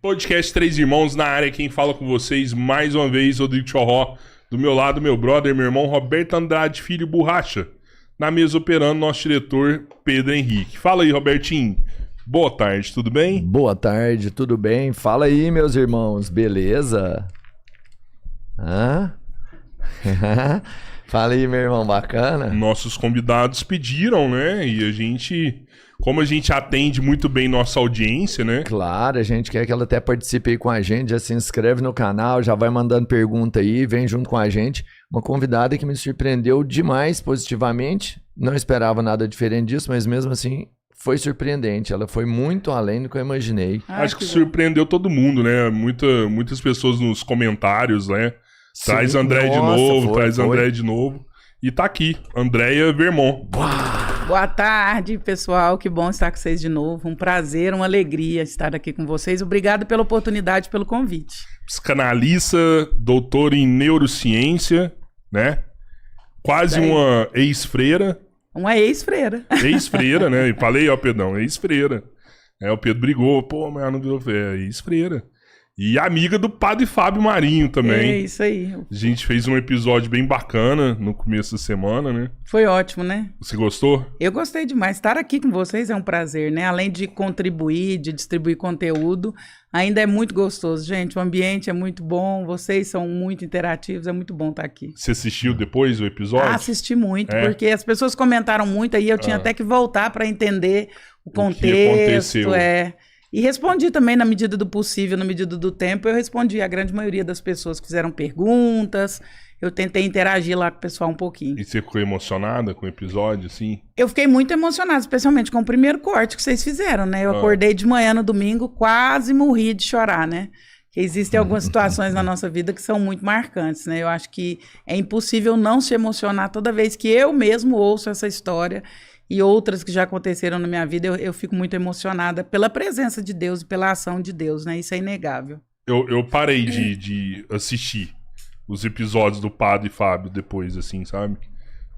Podcast Três Irmãos na área, quem fala com vocês mais uma vez, Rodrigo Chorró. Do meu lado, meu brother, meu irmão Roberto Andrade Filho Borracha. Na mesa operando, nosso diretor Pedro Henrique. Fala aí, Robertinho. Boa tarde, tudo bem? Boa tarde, tudo bem? Fala aí, meus irmãos, beleza? Hã? Fala aí, meu irmão, bacana? Nossos convidados pediram, né? E a gente... Como a gente atende muito bem nossa audiência, né? Claro, a gente quer que ela até participe aí com a gente, já se inscreve no canal, já vai mandando pergunta aí, vem junto com a gente. Uma convidada que me surpreendeu demais positivamente, não esperava nada diferente disso, mas mesmo assim foi surpreendente. Ela foi muito além do que eu imaginei. Acho que surpreendeu todo mundo, né? Muitas pessoas nos comentários, né? Traz André de novo, traz André de novo. E tá aqui, Andréia Vermont. Boa tarde, pessoal. Que bom estar com vocês de novo. Um prazer, uma alegria estar aqui com vocês. Obrigado pela oportunidade, pelo convite. Psicanalista, doutor em neurociência, né? Quase uma ex-freira. Uma ex-freira. Ex-freira, né? E falei, ó, Pedrão, ex-freira. O Pedro brigou, pô, mas não virou ex-freira. E amiga do Padre Fábio Marinho também. É isso aí. A gente fez um episódio bem bacana no começo da semana, né? Foi ótimo, né? Você gostou? Eu gostei demais. Estar aqui com vocês é um prazer, né? Além de contribuir, de distribuir conteúdo, ainda é muito gostoso. Gente, o ambiente é muito bom, vocês são muito interativos, é muito bom estar aqui. Você assistiu depois o episódio? Assisti muito, porque as pessoas comentaram muito, aí eu tinha até que voltar para entender o contexto. Que aconteceu. E respondi também na medida do possível, na medida do tempo, eu respondi a grande maioria das pessoas que fizeram perguntas, eu tentei interagir lá com o pessoal um pouquinho. E você ficou emocionada com o episódio, assim? Eu fiquei muito emocionada, especialmente com o primeiro corte que vocês fizeram, né? Eu acordei de manhã no domingo, quase morri de chorar, né? Que existem algumas situações na nossa vida que são muito marcantes, né? Eu acho que é impossível não se emocionar toda vez que eu mesmo ouço essa história. E outras que já aconteceram na minha vida, eu fico muito emocionada pela presença de Deus e pela ação de Deus, né? Isso é inegável. Eu parei de assistir os episódios do Padre Fábio depois, assim, sabe?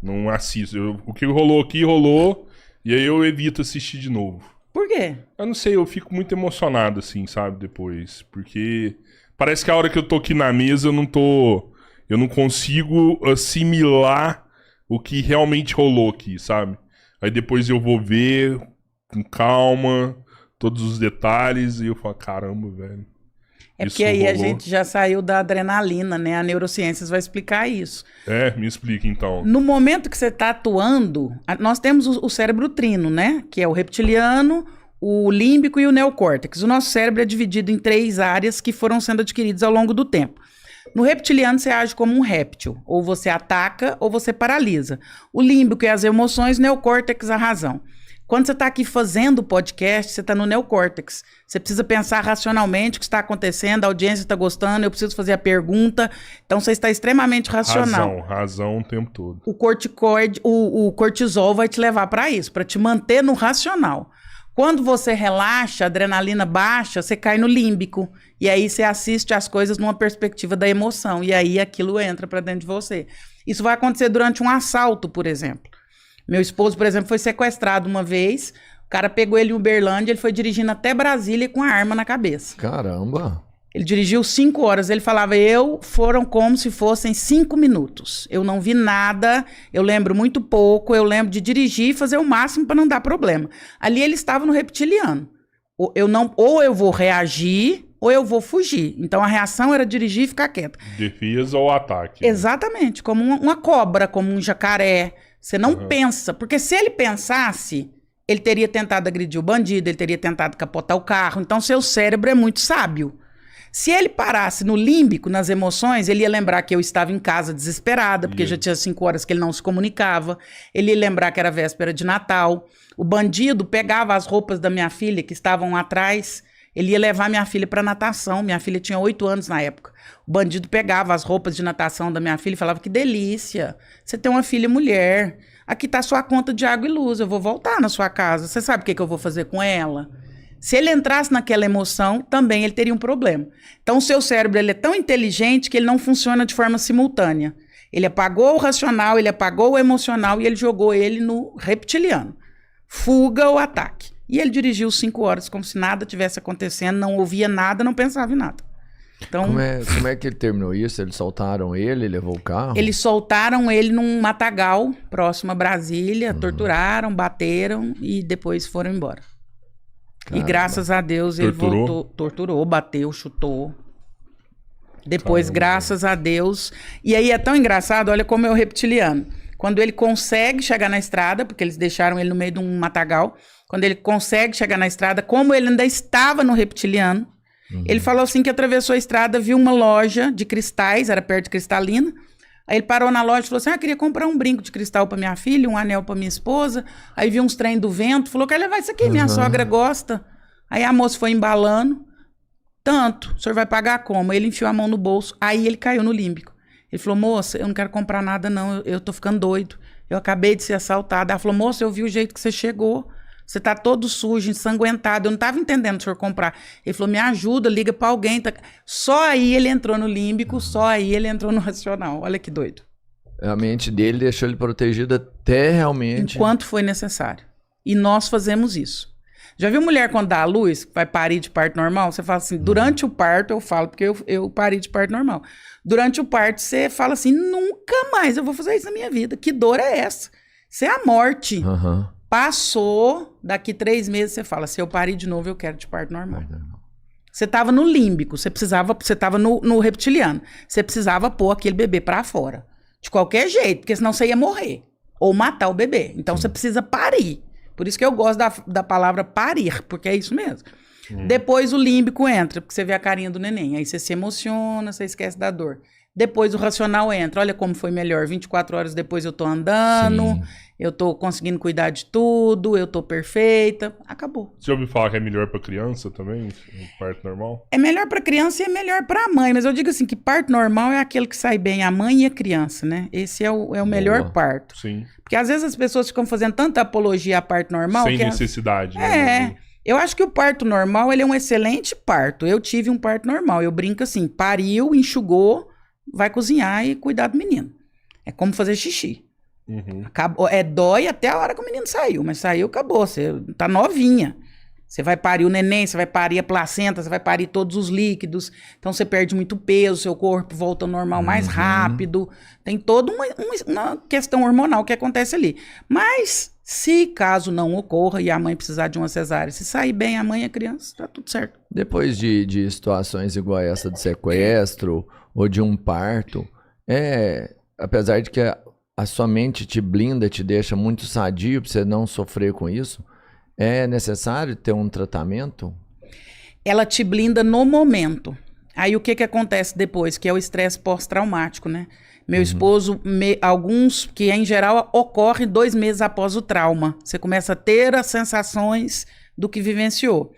Não assisto. O que rolou aqui, rolou, e aí eu evito assistir de novo. Por quê? Eu não sei, eu fico muito emocionado, assim, sabe? Depois. Porque parece que a hora que eu tô aqui na mesa, eu não consigo assimilar o que realmente rolou aqui, sabe? Aí depois eu vou ver com calma todos os detalhes e eu falo, caramba, velho. É porque aí a gente já saiu da adrenalina, né? A neurociências vai explicar isso. Me explica então. No momento que você está atuando, nós temos o cérebro trino, né? Que é o reptiliano, o límbico e o neocórtex. O nosso cérebro é dividido em 3 áreas que foram sendo adquiridas ao longo do tempo. No reptiliano, você age como um réptil. Ou você ataca ou você paralisa. O límbico é as emoções, o neocórtex a razão. Quando você está aqui fazendo o podcast, você está no neocórtex. Você precisa pensar racionalmente o que está acontecendo, a audiência está gostando, eu preciso fazer a pergunta. Então, você está extremamente racional. Razão o tempo todo. O corticoide, o cortisol vai te levar para isso, para te manter no racional. Quando você relaxa, a adrenalina baixa, você cai no límbico. E aí você assiste as coisas numa perspectiva da emoção. E aí aquilo entra para dentro de você. Isso vai acontecer durante um assalto, por exemplo. Meu esposo, por exemplo, foi sequestrado uma vez. O cara pegou ele em Uberlândia, ele foi dirigindo até Brasília com a arma na cabeça. Caramba! Ele dirigiu 5 horas. Ele falava, foram como se fossem 5 minutos. Eu não vi nada, eu lembro muito pouco, eu lembro de dirigir e fazer o máximo para não dar problema. Ali ele estava no reptiliano. Ou eu vou reagir, ou eu vou fugir. Então a reação era dirigir e ficar quieto. Defesa ou ataque. Exatamente, como uma cobra, como um jacaré. Você não pensa, porque se ele pensasse, ele teria tentado agredir o bandido, ele teria tentado capotar o carro. Então seu cérebro é muito sábio. Se ele parasse no límbico, nas emoções, ele ia lembrar que eu estava em casa desesperada, porque já tinha 5 horas que ele não se comunicava. Ele ia lembrar que era véspera de Natal. O bandido pegava as roupas da minha filha que estavam atrás, ele ia levar minha filha para natação. Minha filha tinha 8 anos na época. O bandido pegava as roupas de natação da minha filha e falava, que delícia, você tem uma filha mulher. Aqui está sua conta de água e luz, eu vou voltar na sua casa. Você sabe o que eu vou fazer com ela? Se ele entrasse naquela emoção, também ele teria um problema. Então, o seu cérebro ele é tão inteligente que ele não funciona de forma simultânea. Ele apagou o racional, ele apagou o emocional e ele jogou ele no reptiliano. Fuga ou ataque. E ele dirigiu 5 horas como se nada tivesse acontecendo, não ouvia nada, não pensava em nada. Então, como é que ele terminou isso? Eles soltaram ele, levou o carro? eles soltaram ele num matagal próximo a Brasília, torturaram, bateram e depois foram embora. Caramba. E graças a Deus ele Torturou? voltou, torturou, bateu, chutou. Depois, Caramba. graças a Deus. E aí é tão engraçado, olha como é o reptiliano. Quando ele consegue chegar na estrada, porque eles deixaram ele no meio de um matagal, quando ele consegue chegar na estrada, como ele ainda estava no reptiliano, ele falou assim que atravessou a estrada, viu uma loja de cristais, era perto de Cristalina. Aí ele parou na loja e falou assim, queria comprar um brinco de cristal para minha filha, um anel para minha esposa. Aí viu uns trem do vento, falou, quer levar isso aqui, minha sogra gosta. Aí a moça foi embalando, tanto, o senhor vai pagar como? Ele enfiou a mão no bolso, aí ele caiu no límbico. Ele falou, moça, eu não quero comprar nada não, eu tô ficando doido. Eu acabei de ser assaltada. Ela falou, moça, eu vi o jeito que você chegou. Você tá todo sujo, ensanguentado. Eu não tava entendendo o senhor comprar. Ele falou, me ajuda, liga pra alguém. Só aí ele entrou no límbico, só aí ele entrou no racional. Olha que doido. A mente dele deixou ele protegido até realmente... Enquanto foi necessário. E nós fazemos isso. Já viu mulher quando dá a luz, vai parir de parto normal? Você fala assim, durante o parto, eu falo, porque eu pari de parto normal. Durante o parto, você fala assim, nunca mais eu vou fazer isso na minha vida. Que dor é essa? Isso é a morte. Passou, daqui 3 meses você fala, se eu parir de novo, eu quero de parto normal. Você estava no límbico, você estava no reptiliano. Você precisava pôr aquele bebê para fora. De qualquer jeito, porque senão você ia morrer. Ou matar o bebê. Então você precisa parir. Por isso que eu gosto da palavra parir, porque é isso mesmo. Depois o límbico entra, porque você vê a carinha do neném. Aí você se emociona, você esquece da dor. Depois o racional entra. Olha como foi melhor. 24 horas depois eu tô andando, eu tô conseguindo cuidar de tudo, eu tô perfeita. Acabou. Você já ouviu falar que é melhor pra criança também? Um parto normal? É melhor pra criança e é melhor pra mãe. Mas eu digo assim, que parto normal é aquele que sai bem a mãe e a criança, né? Esse é o melhor parto. Sim. Porque às vezes as pessoas ficam fazendo tanta apologia a parto normal. Sem que necessidade, né? Eu acho que o parto normal, ele é um excelente parto. Eu tive um parto normal. Eu brinco assim, pariu, enxugou, vai cozinhar e cuidar do menino. É como fazer xixi. Acabou, dói até a hora que o menino saiu, mas saiu, acabou. Você tá novinha. Você vai parir o neném, você vai parir a placenta, você vai parir todos os líquidos. Então você perde muito peso, seu corpo volta ao normal mais rápido. Tem toda uma questão hormonal que acontece ali. Mas se caso não ocorra e a mãe precisar de uma cesárea, se sair bem a mãe e a criança, tá tudo certo. Depois de situações igual a essa de sequestro ou de um parto, apesar de que a sua mente te blinda, te deixa muito sadio para você não sofrer com isso, é necessário ter um tratamento? Ela te blinda no momento. Aí o que acontece depois? Que é o estresse pós-traumático, né? Meu esposo, alguns que em geral ocorre 2 meses após o trauma. Você começa a ter as sensações do que vivenciou.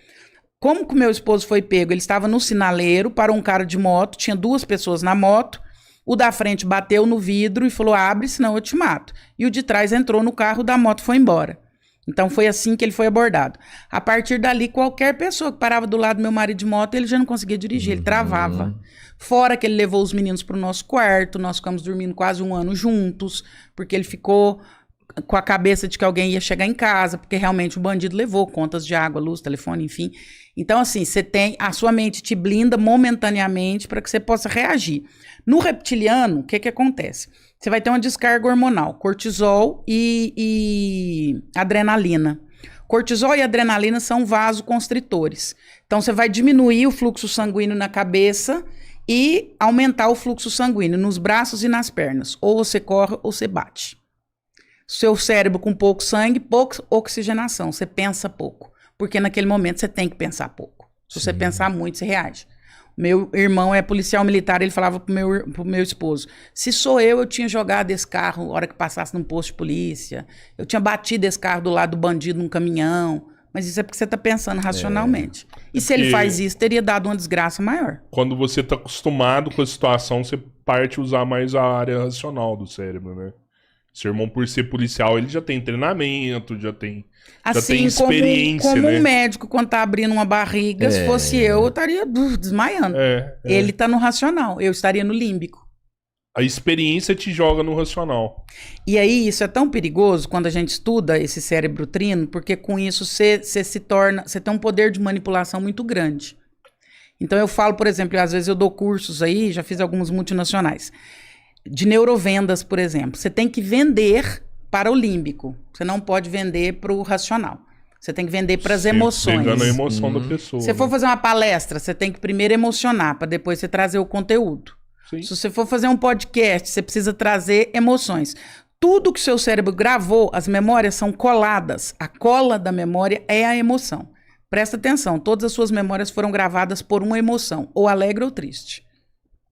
Como que o meu esposo foi pego? Ele estava no sinaleiro, parou um cara de moto, tinha 2 pessoas na moto, o da frente bateu no vidro e falou, abre, senão eu te mato. E o de trás entrou no carro da moto e foi embora. Então foi assim que ele foi abordado. A partir dali, qualquer pessoa que parava do lado do meu marido de moto, ele já não conseguia dirigir, ele travava. Fora que ele levou os meninos para o nosso quarto, nós ficamos dormindo quase 1 ano juntos, porque ele ficou com a cabeça de que alguém ia chegar em casa, porque realmente o bandido levou contas de água, luz, telefone, enfim. Então assim, a sua mente te blinda momentaneamente para que você possa reagir. No reptiliano, o que acontece? Você vai ter uma descarga hormonal, cortisol e adrenalina. Cortisol e adrenalina são vasoconstritores. Então, você vai diminuir o fluxo sanguíneo na cabeça e aumentar o fluxo sanguíneo nos braços e nas pernas. Ou você corre ou você bate. Seu cérebro com pouco sangue, pouca oxigenação. Você pensa pouco. Porque naquele momento você tem que pensar pouco. Se você pensar muito, você reage. Meu irmão é policial militar, ele falava pro meu esposo, se sou eu tinha jogado esse carro na hora que passasse num posto de polícia, eu tinha batido esse carro do lado do bandido num caminhão, mas isso é porque você tá pensando racionalmente. E se ele faz isso, teria dado uma desgraça maior. Quando você tá acostumado com a situação, você parte a usar mais a área racional do cérebro, né? Seu irmão, por ser policial, ele já tem treinamento, já tem experiência, como né? Um médico, quando tá abrindo uma barriga, se fosse eu estaria desmaiando. Ele tá no racional, eu estaria no límbico. a experiência te joga no racional. E aí, isso é tão perigoso quando a gente estuda esse cérebro trino, porque com isso você se torna. Você tem um poder de manipulação muito grande. Então eu falo, por exemplo, às vezes eu dou cursos aí, já fiz alguns multinacionais, de neurovendas, por exemplo. Você tem que vender para o límbico. Você não pode vender para o racional. Você tem que vender para as emoções. Pegando a emoção da pessoa. Se você for fazer uma palestra, você tem que primeiro emocionar, para depois você trazer o conteúdo. Sim. Se você for fazer um podcast, você precisa trazer emoções. Tudo que o seu cérebro gravou, as memórias são coladas. A cola da memória é a emoção. Presta atenção, todas as suas memórias foram gravadas por uma emoção, ou alegre ou triste.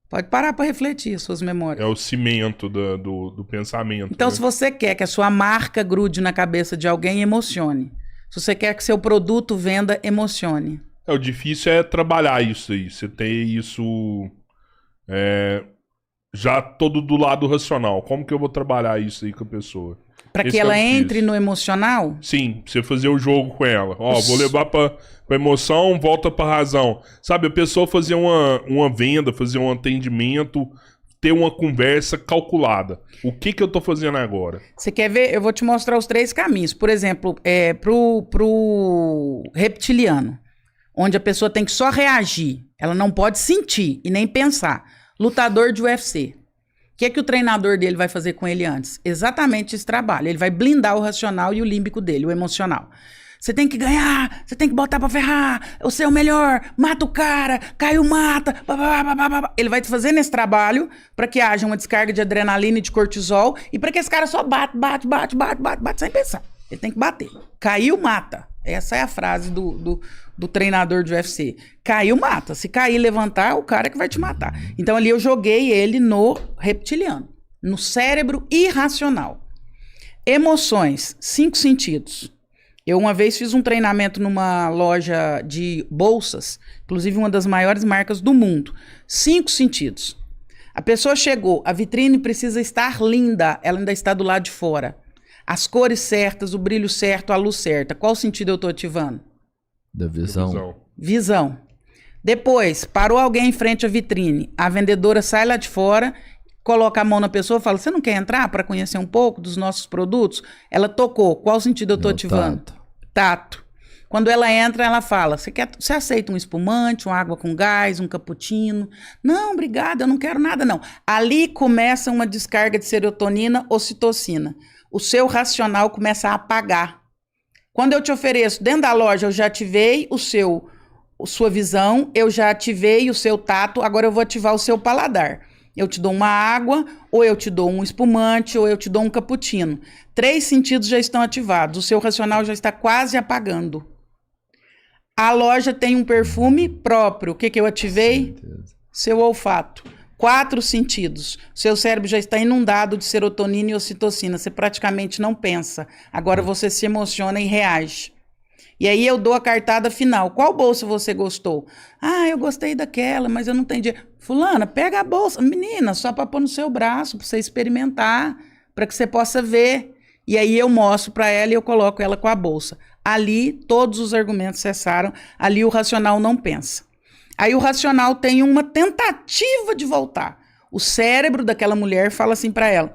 Pode parar para refletir as suas memórias. É o cimento do pensamento. Então, né? se você quer que a sua marca grude na cabeça de alguém, emocione. Se você quer que seu produto venda, emocione. O difícil é trabalhar isso aí. Você ter isso já todo do lado racional. Como que eu vou trabalhar isso aí com a pessoa? Para que Esse é o ela difícil. entre no emocional? Sim, você fazer o jogo com ela. Ó, vou levar pra emoção, volta pra razão. Sabe, a pessoa fazer uma venda, fazer um atendimento, ter uma conversa calculada. O que eu tô fazendo agora? Você quer ver? Eu vou te mostrar os 3 caminhos. Por exemplo, pro reptiliano, onde a pessoa tem que só reagir. Ela não pode sentir e nem pensar. Lutador de UFC. O que o treinador dele vai fazer com ele antes? Exatamente esse trabalho. Ele vai blindar o racional e o límbico dele, o emocional. Você tem que ganhar, você tem que botar pra ferrar, você é o melhor, mata o cara, caiu, mata. Ele vai te fazer nesse trabalho pra que haja uma descarga de adrenalina e de cortisol e pra que esse cara só bate sem pensar. Ele tem que bater. Caiu, mata. Essa é a frase do treinador de UFC. Caiu, mata. Se cair e levantar, o cara é que vai te matar. Então ali eu joguei ele no reptiliano, no cérebro irracional. Emoções, 5 sentidos. Eu uma vez fiz um treinamento numa loja de bolsas, inclusive uma das maiores marcas do mundo. 5 sentidos. A pessoa chegou, a vitrine precisa estar linda, ela ainda está do lado de fora. As cores certas, o brilho certo, a luz certa. Qual sentido eu estou ativando? Da visão. Visão. Depois, parou alguém em frente à vitrine. A vendedora sai lá de fora, coloca a mão na pessoa e fala, você não quer entrar para conhecer um pouco dos nossos produtos? Ela tocou. Qual sentido eu estou ativando? Tato. Quando ela entra, ela fala, você aceita um espumante, uma água com gás, um cappuccino? Não, obrigada, eu não quero nada não. Ali começa uma descarga de serotonina, ocitocina. O seu racional começa a apagar. Quando eu te ofereço, dentro da loja, eu já ativei sua visão, eu já ativei o seu tato, agora eu vou ativar o seu paladar. Eu te dou uma água, ou eu te dou um espumante, ou eu te dou um cappuccino. 3 sentidos já estão ativados, o seu racional já está quase apagando. A loja tem um perfume próprio. O que eu ativei? Seu olfato. 4 sentidos. Seu cérebro já está inundado de serotonina e ocitocina. Você praticamente não pensa. Agora você se emociona e reage. E aí eu dou a cartada final. Qual bolsa você gostou? Ah, eu gostei daquela, mas eu não tenho dinheiro. Fulana, pega a bolsa. Menina, só para pôr no seu braço, para você experimentar, para que você possa ver. E aí eu mostro para ela e eu coloco ela com a bolsa. Ali, todos os argumentos cessaram. Ali o racional não pensa. Aí o racional tem uma tentativa de voltar. O cérebro daquela mulher fala assim para ela,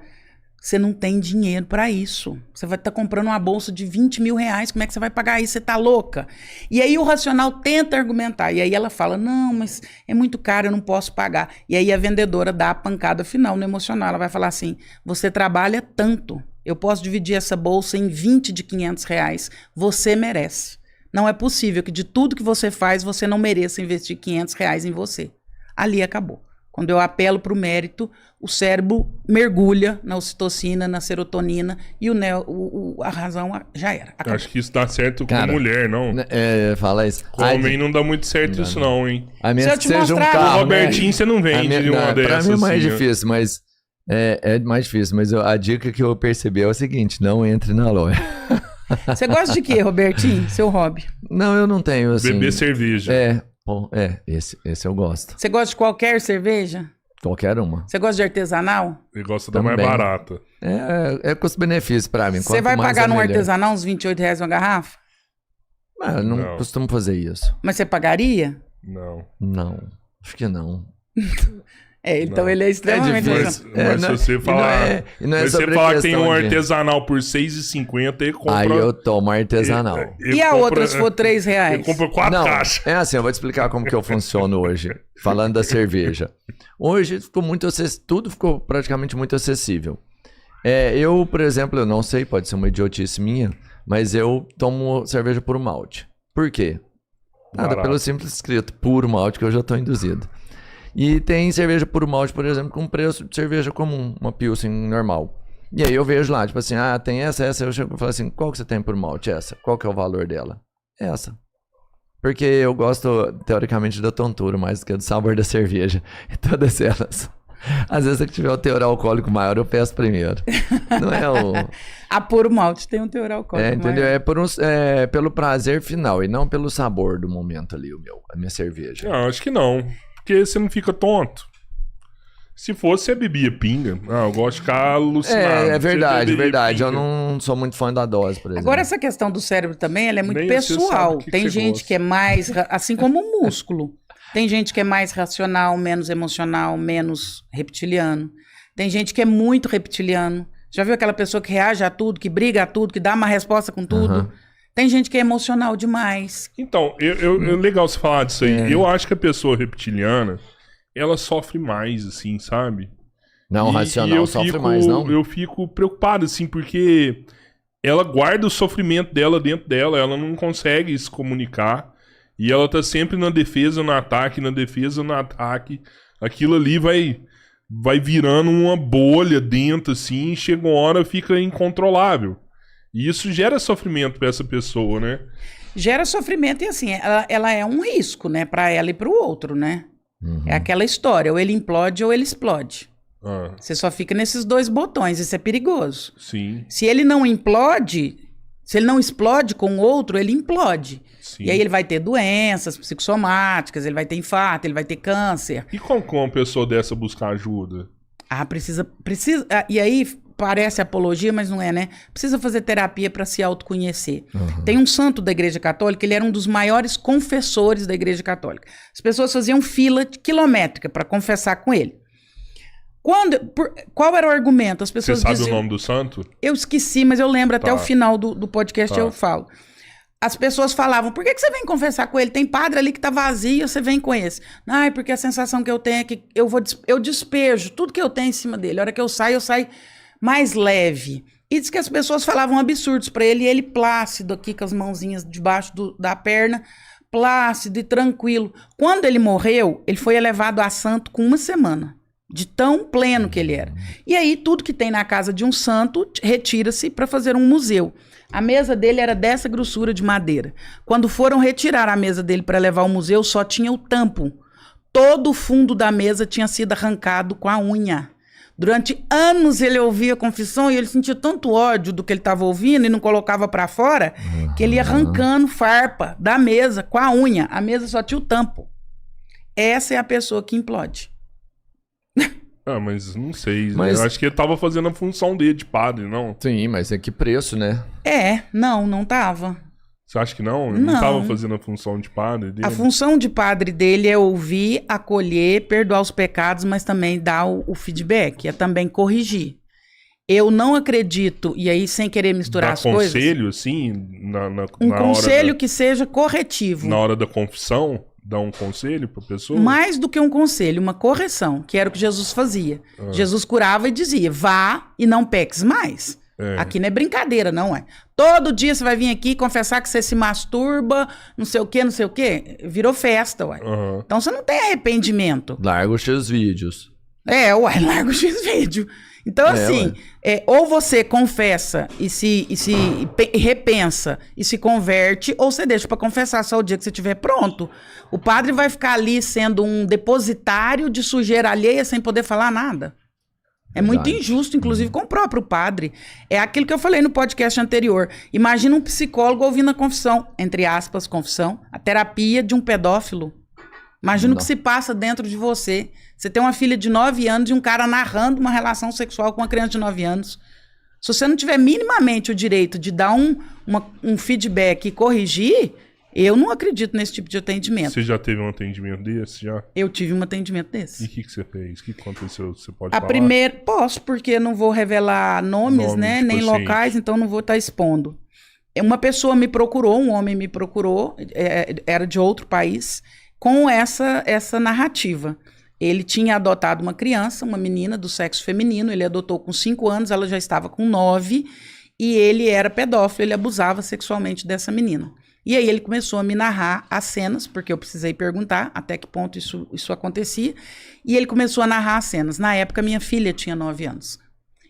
você não tem dinheiro para isso. Você vai estar comprando uma bolsa de 20 mil reais, como é que você vai pagar isso? Você tá louca? E aí o racional tenta argumentar. E aí ela fala, não, mas é muito caro, eu não posso pagar. E aí a vendedora dá a pancada final no emocional. Ela vai falar assim, você trabalha tanto, eu posso dividir essa bolsa em 20 de 500 reais. Você merece. Não é possível que de tudo que você faz, você não mereça investir 500 reais em você. Ali acabou. Quando eu apelo para o mérito, o cérebro mergulha na ocitocina, na serotonina e a razão já era. Acabou. Acho que isso dá certo com Cara, mulher, não? Fala isso. Com homem não dá muito certo isso não, hein? A menos Se eu que te seja um mostrar- carro, O Robertinho você não vende uma dessas. Pra mim é mais assim, ó. difícil, mas... É mais difícil, mas a dica que eu percebi é o seguinte, não entre na loja. Você gosta de quê, Robertinho? Seu hobby? Não, eu não tenho, assim... Beber cerveja. Esse eu gosto. Você gosta de qualquer cerveja? Qualquer uma. Você gosta de artesanal? Ele gosta da mais Também. barata. É custo-benefício pra mim. Você Quanto vai mais pagar é num melhor. artesanal uns 28 reais uma garrafa? Eu não Não. costumo fazer isso. Mas você pagaria? Não. Não, acho que não. Então ele é extremamente difícil. Mas se você falar, não se você falar que tem um artesanal por R$6,50, ele compra... Aí eu tomo artesanal. E a outra, se for R$3? Ele compra 4 caixas. É assim, eu vou te explicar como que eu funciono hoje, falando da cerveja. Hoje ficou tudo ficou praticamente muito acessível. Eu, por exemplo, eu não sei, pode ser uma idiotice minha, mas eu tomo cerveja puro malte. Por quê? Nada, pelo simples escrito, puro malte, que eu já estou induzido. E tem cerveja puro malte, por exemplo, com preço de cerveja comum, uma Pilsen normal. E aí eu vejo lá, tipo assim, tem essa, eu chego e falo assim, qual que você tem puro malte? Essa. Qual que é o valor dela? Essa. Porque eu gosto, teoricamente, da tontura mais do que do sabor da cerveja. E todas elas. Às vezes, se tiver o teor alcoólico maior, eu peço primeiro. Não é o... A puro malte tem um teor alcoólico entendeu? maior. É pelo prazer final e não pelo sabor do momento ali, a minha cerveja. Não, acho que não. Porque você não fica tonto. Se fosse, você bebia pinga. Eu gosto de ficar alucinado. É verdade. Pinga. Eu não sou muito fã da dose, por exemplo. Agora, essa questão do cérebro também, ela é muito Nem pessoal. que Tem você gente gosta. que é mais... Assim como o músculo. Tem gente que é mais racional, menos emocional, menos reptiliano. Tem gente que é muito reptiliano. Já viu aquela pessoa que reage a tudo, que briga a tudo, que dá uma resposta com tudo? Uhum. Tem gente que é emocional demais. Então, é legal você falar disso aí. Eu acho que a pessoa reptiliana, ela sofre mais, assim, sabe? Não, racional sofre mais, não? Eu fico preocupado, assim, porque ela guarda o sofrimento dela dentro dela, ela não consegue se comunicar. E ela tá sempre na defesa, no ataque, na defesa, no ataque. Aquilo ali vai virando uma bolha dentro, assim, e chega uma hora fica incontrolável. E isso gera sofrimento pra essa pessoa, né? Gera sofrimento e, assim, ela é um risco, né? Pra ela e pro outro, né? Uhum. É aquela história, ou ele implode ou ele explode. Você só fica nesses dois botões, isso é perigoso. Sim. Se ele não implode, se ele não explode com o outro, ele implode. Sim. E aí ele vai ter doenças psicossomáticas, ele vai ter infarto, ele vai ter câncer. E como que uma pessoa dessa buscar ajuda? Precisa. E aí parece apologia, mas não é, né? Precisa fazer terapia para se autoconhecer. Uhum. Tem um santo da Igreja Católica, ele era um dos maiores confessores da Igreja Católica. As pessoas faziam fila quilométrica para confessar com ele. Qual era o argumento? As pessoas Você sabe diziam, o nome do santo? Eu esqueci, mas eu lembro até o final do podcast eu falo. As pessoas falavam, por que você vem confessar com ele? Tem padre ali que tá vazio, você vem com esse. Porque a sensação que eu tenho é que eu despejo tudo que eu tenho em cima dele. A hora que eu saio mais leve. E diz que as pessoas falavam absurdos pra ele, e ele plácido aqui com as mãozinhas debaixo da perna, plácido e tranquilo. Quando ele morreu, ele foi elevado a santo com 1 semana. De tão pleno que ele era. E aí, tudo que tem na casa de um santo retira-se para fazer um museu. A mesa dele era dessa grossura de madeira. Quando foram retirar a mesa dele para levar ao museu, só tinha o tampo. Todo o fundo da mesa tinha sido arrancado com a unha. Durante anos ele ouvia a confissão e ele sentia tanto ódio do que ele estava ouvindo e não colocava para fora, que ele ia arrancando farpa da mesa com a unha. A mesa só tinha o tampo. Essa é a pessoa que implode. Mas não sei. Mas... Eu acho que ele tava fazendo a função dele de padre, não? Sim, mas é que preço, né? Não tava. Você acha que não? Ele não tava fazendo a função de padre dele? A função de padre dele é ouvir, acolher, perdoar os pecados, mas também dar o feedback, é também corrigir. Eu não acredito, e aí sem querer misturar as coisas... conselho, assim? Um conselho que seja corretivo. Na hora da confissão? Dar um conselho pra pessoa? Mais do que um conselho, uma correção, que era o que Jesus fazia. Jesus curava e dizia, vá e não peques mais. Aqui não é brincadeira, não é. Todo dia você vai vir aqui confessar que você se masturba, não sei o quê. Virou festa, ué. Então você não tem arrependimento. Larga os seus vídeos. Larga os seus vídeos. Então, assim, ou você confessa e se repensa e se converte, ou você deixa para confessar só o dia que você estiver pronto. O padre vai ficar ali sendo um depositário de sujeira alheia sem poder falar nada. É muito injusto, inclusive, com o próprio padre. É aquilo que eu falei no podcast anterior. Imagina um psicólogo ouvindo a confissão, entre aspas, confissão, a terapia de um pedófilo. Imagina o que se passa dentro de você. Você tem uma filha de 9 anos e um cara narrando uma relação sexual com uma criança de 9 anos. Se você não tiver minimamente o direito de dar um feedback e corrigir, Eu não acredito nesse tipo de atendimento. Você já teve um atendimento desse? Já? Eu tive um atendimento desse. E o que você fez? O que aconteceu? Você pode A falar? primeira... Posso, porque não vou revelar nomes, né? de Nem paciente. locais, então não vou estar expondo. Uma pessoa me procurou, um homem me procurou, era de outro país, com essa narrativa. Ele tinha adotado uma criança, uma menina do sexo feminino, ele adotou com 5 anos, ela já estava com 9, e ele era pedófilo, ele abusava sexualmente dessa menina. E aí ele começou a me narrar as cenas, porque eu precisei perguntar até que ponto isso acontecia, e ele começou a narrar as cenas. Na época, minha filha tinha 9 anos.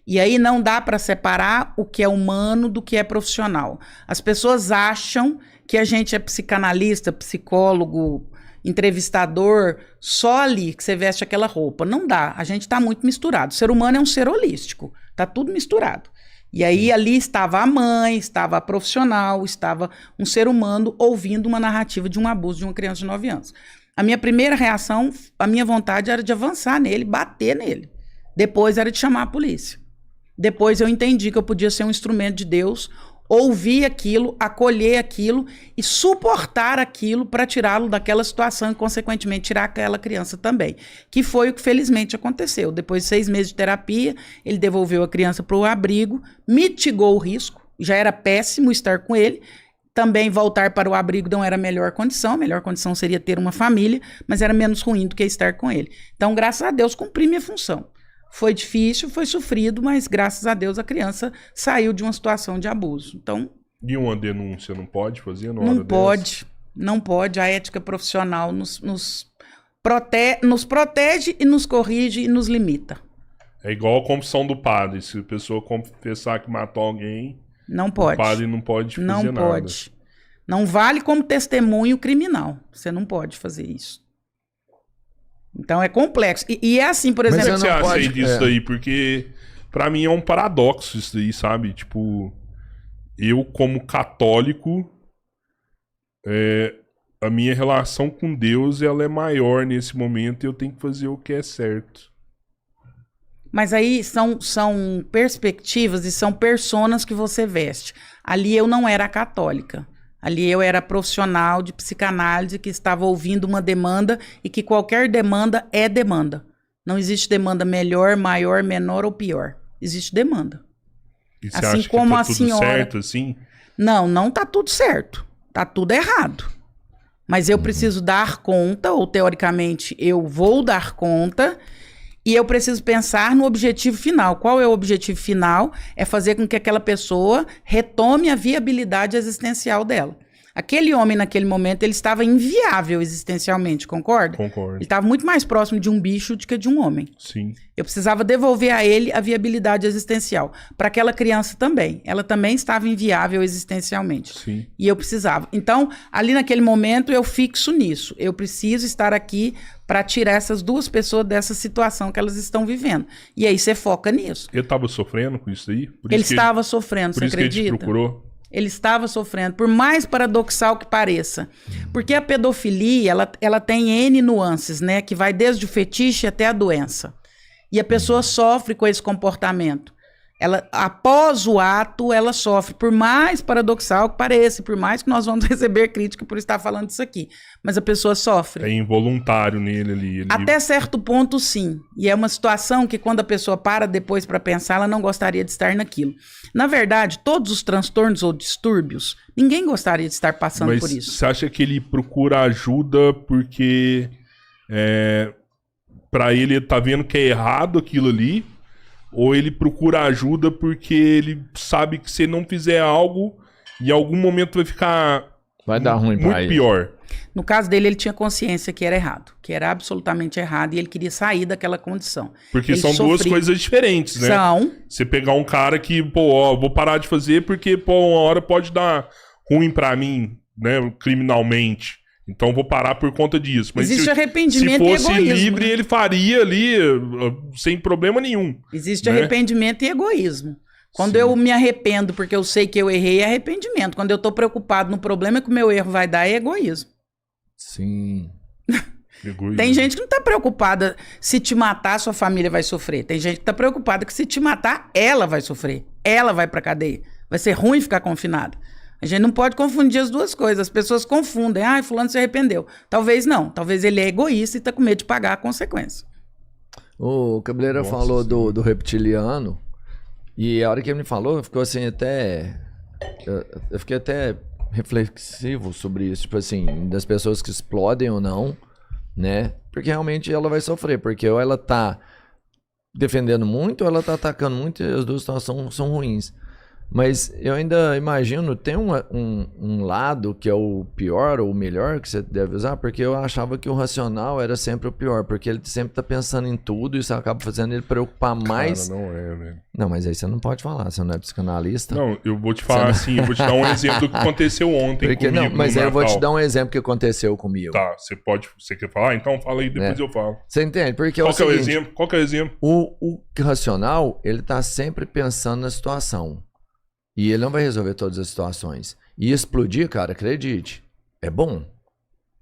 E aí não dá para separar o que é humano do que é profissional. As pessoas acham que a gente é psicanalista, psicólogo, entrevistador, só ali que você veste aquela roupa. Não dá, a gente está muito misturado. O ser humano é um ser holístico, tá tudo misturado. E aí ali estava a mãe, estava a profissional, estava um ser humano ouvindo uma narrativa de um abuso de uma criança de 9 anos. A minha primeira reação, a minha vontade era de avançar nele, bater nele. Depois era de chamar a polícia. Depois eu entendi que eu podia ser um instrumento de Deus, ouvir aquilo, acolher aquilo e suportar aquilo para tirá-lo daquela situação e, consequentemente, tirar aquela criança também. Que foi o que felizmente aconteceu. Depois de 6 meses de terapia, ele devolveu a criança para o abrigo, mitigou o risco, já era péssimo estar com ele. Também voltar para o abrigo não era a melhor condição seria ter uma família, mas era menos ruim do que estar com ele. Então, graças a Deus, cumpri minha função. Foi difícil, foi sofrido, mas graças a Deus a criança saiu de uma situação de abuso. Então, e uma denúncia não pode fazer? Não pode. A ética profissional nos protege e nos corrige e nos limita. É igual a confissão do padre. Se a pessoa confessar que matou alguém, não pode. O padre não pode fazer nada. Não pode. Não vale como testemunho criminal. Você não pode fazer isso. Então é complexo. E é assim, por exemplo... Mas você acha disso aí? Porque pra mim é um paradoxo isso aí, sabe? Tipo, eu como católico, a minha relação com Deus ela é maior nesse momento e eu tenho que fazer o que é certo. Mas aí são perspectivas e são personas que você veste. Ali eu não era católica. Ali eu era profissional de psicanálise que estava ouvindo uma demanda e que qualquer demanda é demanda. Não existe demanda melhor, maior, menor ou pior. Existe demanda. E você assim acha como que tá tudo certo assim? Não tá tudo certo. Tá tudo errado. Mas eu preciso dar conta, ou teoricamente eu vou dar conta, e eu preciso pensar no objetivo final. Qual é o objetivo final? É fazer com que aquela pessoa retome a viabilidade existencial dela. Aquele homem, naquele momento, ele estava inviável existencialmente, concorda? Concordo. Ele estava muito mais próximo de um bicho do que de um homem. Sim. Eu precisava devolver a ele a viabilidade existencial. Para aquela criança também. Ela também estava inviável existencialmente. Sim. E eu precisava. Então, ali naquele momento, eu fixo nisso. Eu preciso estar aqui para tirar essas duas pessoas dessa situação que elas estão vivendo. E aí você foca nisso. Ele estava sofrendo com isso aí? Ele estava sofrendo, você acredita? Por isso que ele te procurou? Ele estava sofrendo, por mais paradoxal que pareça. Porque a pedofilia, ela tem N nuances, né? Que vai desde o fetiche até a doença. E a pessoa sofre com esse comportamento. Ela, após o ato, ela sofre, por mais paradoxal que pareça, por mais que nós vamos receber crítica por estar falando isso aqui. Mas a pessoa sofre. É involuntário nele ali. Até certo ponto, sim. E é uma situação que quando a pessoa para depois para pensar, ela não gostaria de estar naquilo. Na verdade, todos os transtornos ou distúrbios, ninguém gostaria de estar passando por isso. Você acha que ele procura ajuda porque para ele tá vendo que é errado aquilo ali? Ou ele procura ajuda porque ele sabe que se não fizer algo, em algum momento vai dar ruim pra muito pior. No caso dele, ele tinha consciência que era errado, que era absolutamente errado, e ele queria sair daquela condição. Porque ele são duas coisas diferentes, né? São. Você pegar um cara que, vou parar de fazer porque, uma hora pode dar ruim pra mim, né, criminalmente. Então vou parar por conta disso. Mas existe arrependimento e egoísmo. Se fosse livre, ele faria ali sem problema nenhum. Existe arrependimento e egoísmo. Quando eu me arrependo porque eu sei que eu errei, é arrependimento. Quando eu tô preocupado no problema que o meu erro vai dar, é egoísmo. Sim. Egoísmo. Tem gente que não tá preocupada se te matar, sua família vai sofrer. Tem gente que tá preocupada que se te matar, ela vai sofrer. Ela vai pra cadeia. Vai ser ruim ficar confinada. A gente não pode confundir as duas coisas. As pessoas confundem. Ah, fulano se arrependeu. Talvez não. Talvez ele é egoísta e tá com medo de pagar a consequência. O Cabeleira falou do reptiliano. E a hora que ele me falou, ficou assim até... Eu fiquei até reflexivo sobre isso. Tipo assim, das pessoas que explodem ou não, né? Porque realmente ela vai sofrer. Porque ou ela tá defendendo muito ou ela tá atacando muito e as duas situações são ruins. Mas eu ainda imagino, tem um lado que é o pior ou o melhor que você deve usar, porque eu achava que o racional era sempre o pior, porque ele sempre tá pensando em tudo e isso acaba fazendo ele preocupar mais. Cara, não é, velho. Não, mas aí você não pode falar, você não é psicanalista. Não, eu vou te falar assim, eu vou te dar um exemplo do que aconteceu ontem Porque, comigo. não, mas no aí eu vou te Natal. dar um exemplo que aconteceu comigo. Tá, você quer falar? Então fala aí, depois eu falo. Você entende? Porque Qual que é o seguinte, exemplo? Qual que é o exemplo? o racional, ele tá sempre pensando na situação. E ele não vai resolver todas as situações. E explodir, cara, acredite, é bom.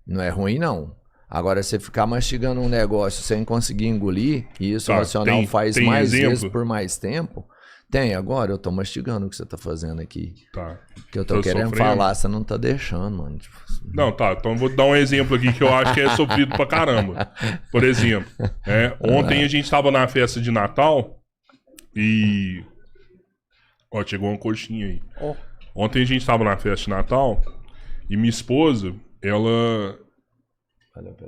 Não é ruim, não. Agora, você ficar mastigando um negócio sem conseguir engolir, e isso o racional faz tem mais exemplo? vezes por mais tempo. Tem, agora eu tô mastigando o que você tá fazendo aqui. Tá. Que eu tô querendo sofrendo? falar, você não tá deixando, mano. Tipo, Não, tá. Então eu vou dar um exemplo aqui que eu acho que é sofrido pra caramba. Por exemplo, ontem a gente tava na festa de Natal e... Ó, chegou uma coxinha aí. Ó. Ontem a gente tava na festa de Natal e minha esposa,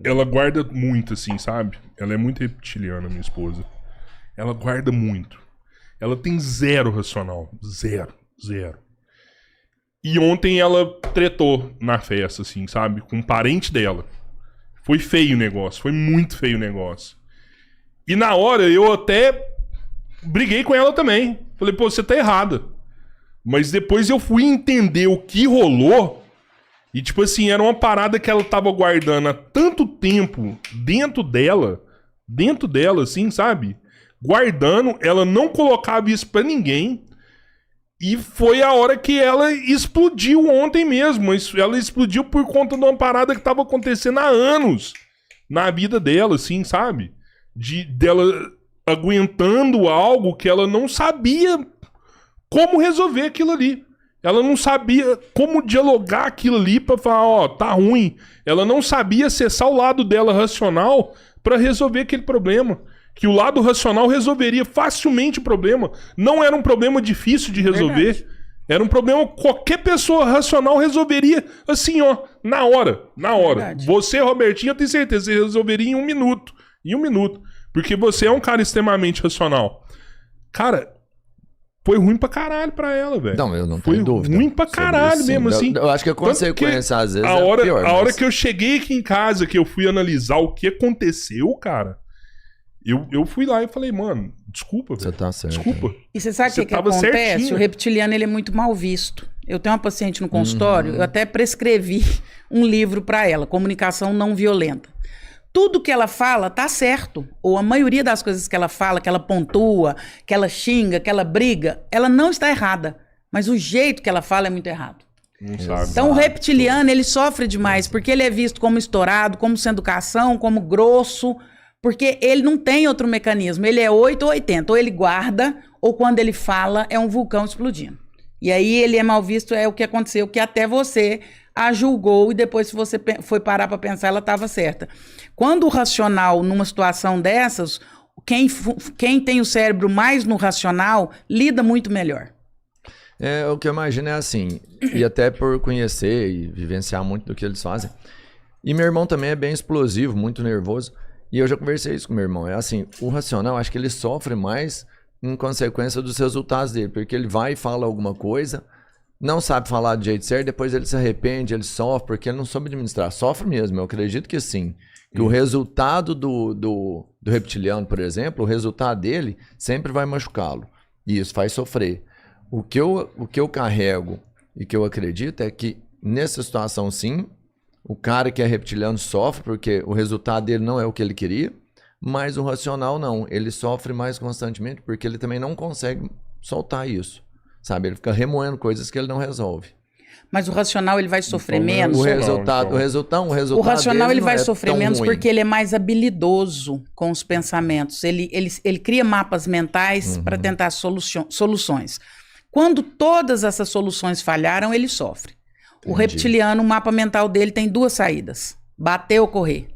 ela guarda muito, assim, sabe? Ela é muito reptiliana, minha esposa. Ela guarda muito. Ela tem zero racional. Zero. E ontem ela tretou na festa, assim, sabe? Com um parente dela. Foi feio o negócio. Foi muito feio o negócio. E na hora eu até briguei com ela também. Falei, pô, você tá errada. Mas depois eu fui entender o que rolou. E, tipo assim, era uma parada que ela tava guardando há tanto tempo dentro dela, assim, sabe? Guardando, ela não colocava isso pra ninguém. E foi a hora que ela explodiu ontem mesmo. Ela explodiu por conta de uma parada que tava acontecendo há anos na vida dela, assim, sabe? Dela aguentando algo que ela não sabia como resolver aquilo ali. Ela não sabia como dialogar aquilo ali pra falar, ó, tá ruim. Ela não sabia acessar o lado dela racional pra resolver aquele problema. Que o lado racional resolveria facilmente o problema. Não era um problema difícil de resolver. Verdade. Era um problema que qualquer pessoa racional resolveria assim, ó, na hora. Verdade. Você, Robertinho, eu tenho certeza, você resolveria em 1 minuto. Em 1 minuto. Porque você é um cara extremamente racional. Cara, foi ruim pra caralho pra ela, velho. não, eu não Foi tenho dúvida. ruim pra sobre caralho isso, mesmo, sim. assim. Eu acho que a Tanto que consequência, às vezes, a hora, é pior. a hora mas- que eu cheguei aqui em casa, que eu fui analisar o que aconteceu, cara, eu fui lá e falei, mano, desculpa, Você velho. tá certo. Desculpa. E você sabe o Você que tava acontece? certinho. O reptiliano ele é muito mal visto. Eu tenho uma paciente no consultório, eu até prescrevi um livro para ela, Comunicação Não Violenta. Tudo que ela fala tá certo. Ou a maioria das coisas que ela fala, que ela pontua, que ela xinga, que ela briga, ela não está errada. Mas o jeito que ela fala é muito errado. Não sabe. Então o reptiliano, ele sofre demais, porque ele é visto como estourado, como sem educação, como grosso, porque ele não tem outro mecanismo. Ele é 8 ou 80. Ou ele guarda, ou quando ele fala, é um vulcão explodindo. E aí ele é mal visto, é o que aconteceu, que até você a julgou e depois, se você foi parar para pensar, ela estava certa. Quando o racional, numa situação dessas, quem tem o cérebro mais no racional, lida muito melhor. O que eu imagino é assim, e até por conhecer e vivenciar muito do que eles fazem. E meu irmão também é bem explosivo, muito nervoso. E eu já conversei isso com meu irmão. É assim, o racional, acho que ele sofre mais em consequência dos resultados dele. Porque ele vai e fala alguma coisa, não sabe falar do jeito certo, depois ele se arrepende, ele sofre, porque ele não soube administrar. Sofre mesmo, eu acredito que sim. Que o resultado do reptiliano, por exemplo, o resultado dele sempre vai machucá-lo. E isso faz sofrer. O que eu carrego e que eu acredito é que nessa situação, sim, o cara que é reptiliano sofre porque o resultado dele não é o que ele queria, mas o racional não. Ele sofre mais constantemente porque ele também não consegue soltar isso, sabe? Ele fica remoendo coisas que ele não resolve. Mas o racional ele vai sofrer Então, menos. O Racional, resultado O racional dele ele não vai é sofrer tão menos ruim. porque ele é mais habilidoso com os pensamentos. Ele cria mapas mentais para tentar soluções. Quando todas essas soluções falharam, ele sofre. O Entendi. reptiliano, o mapa mental dele tem 2 saídas. Bater ou correr.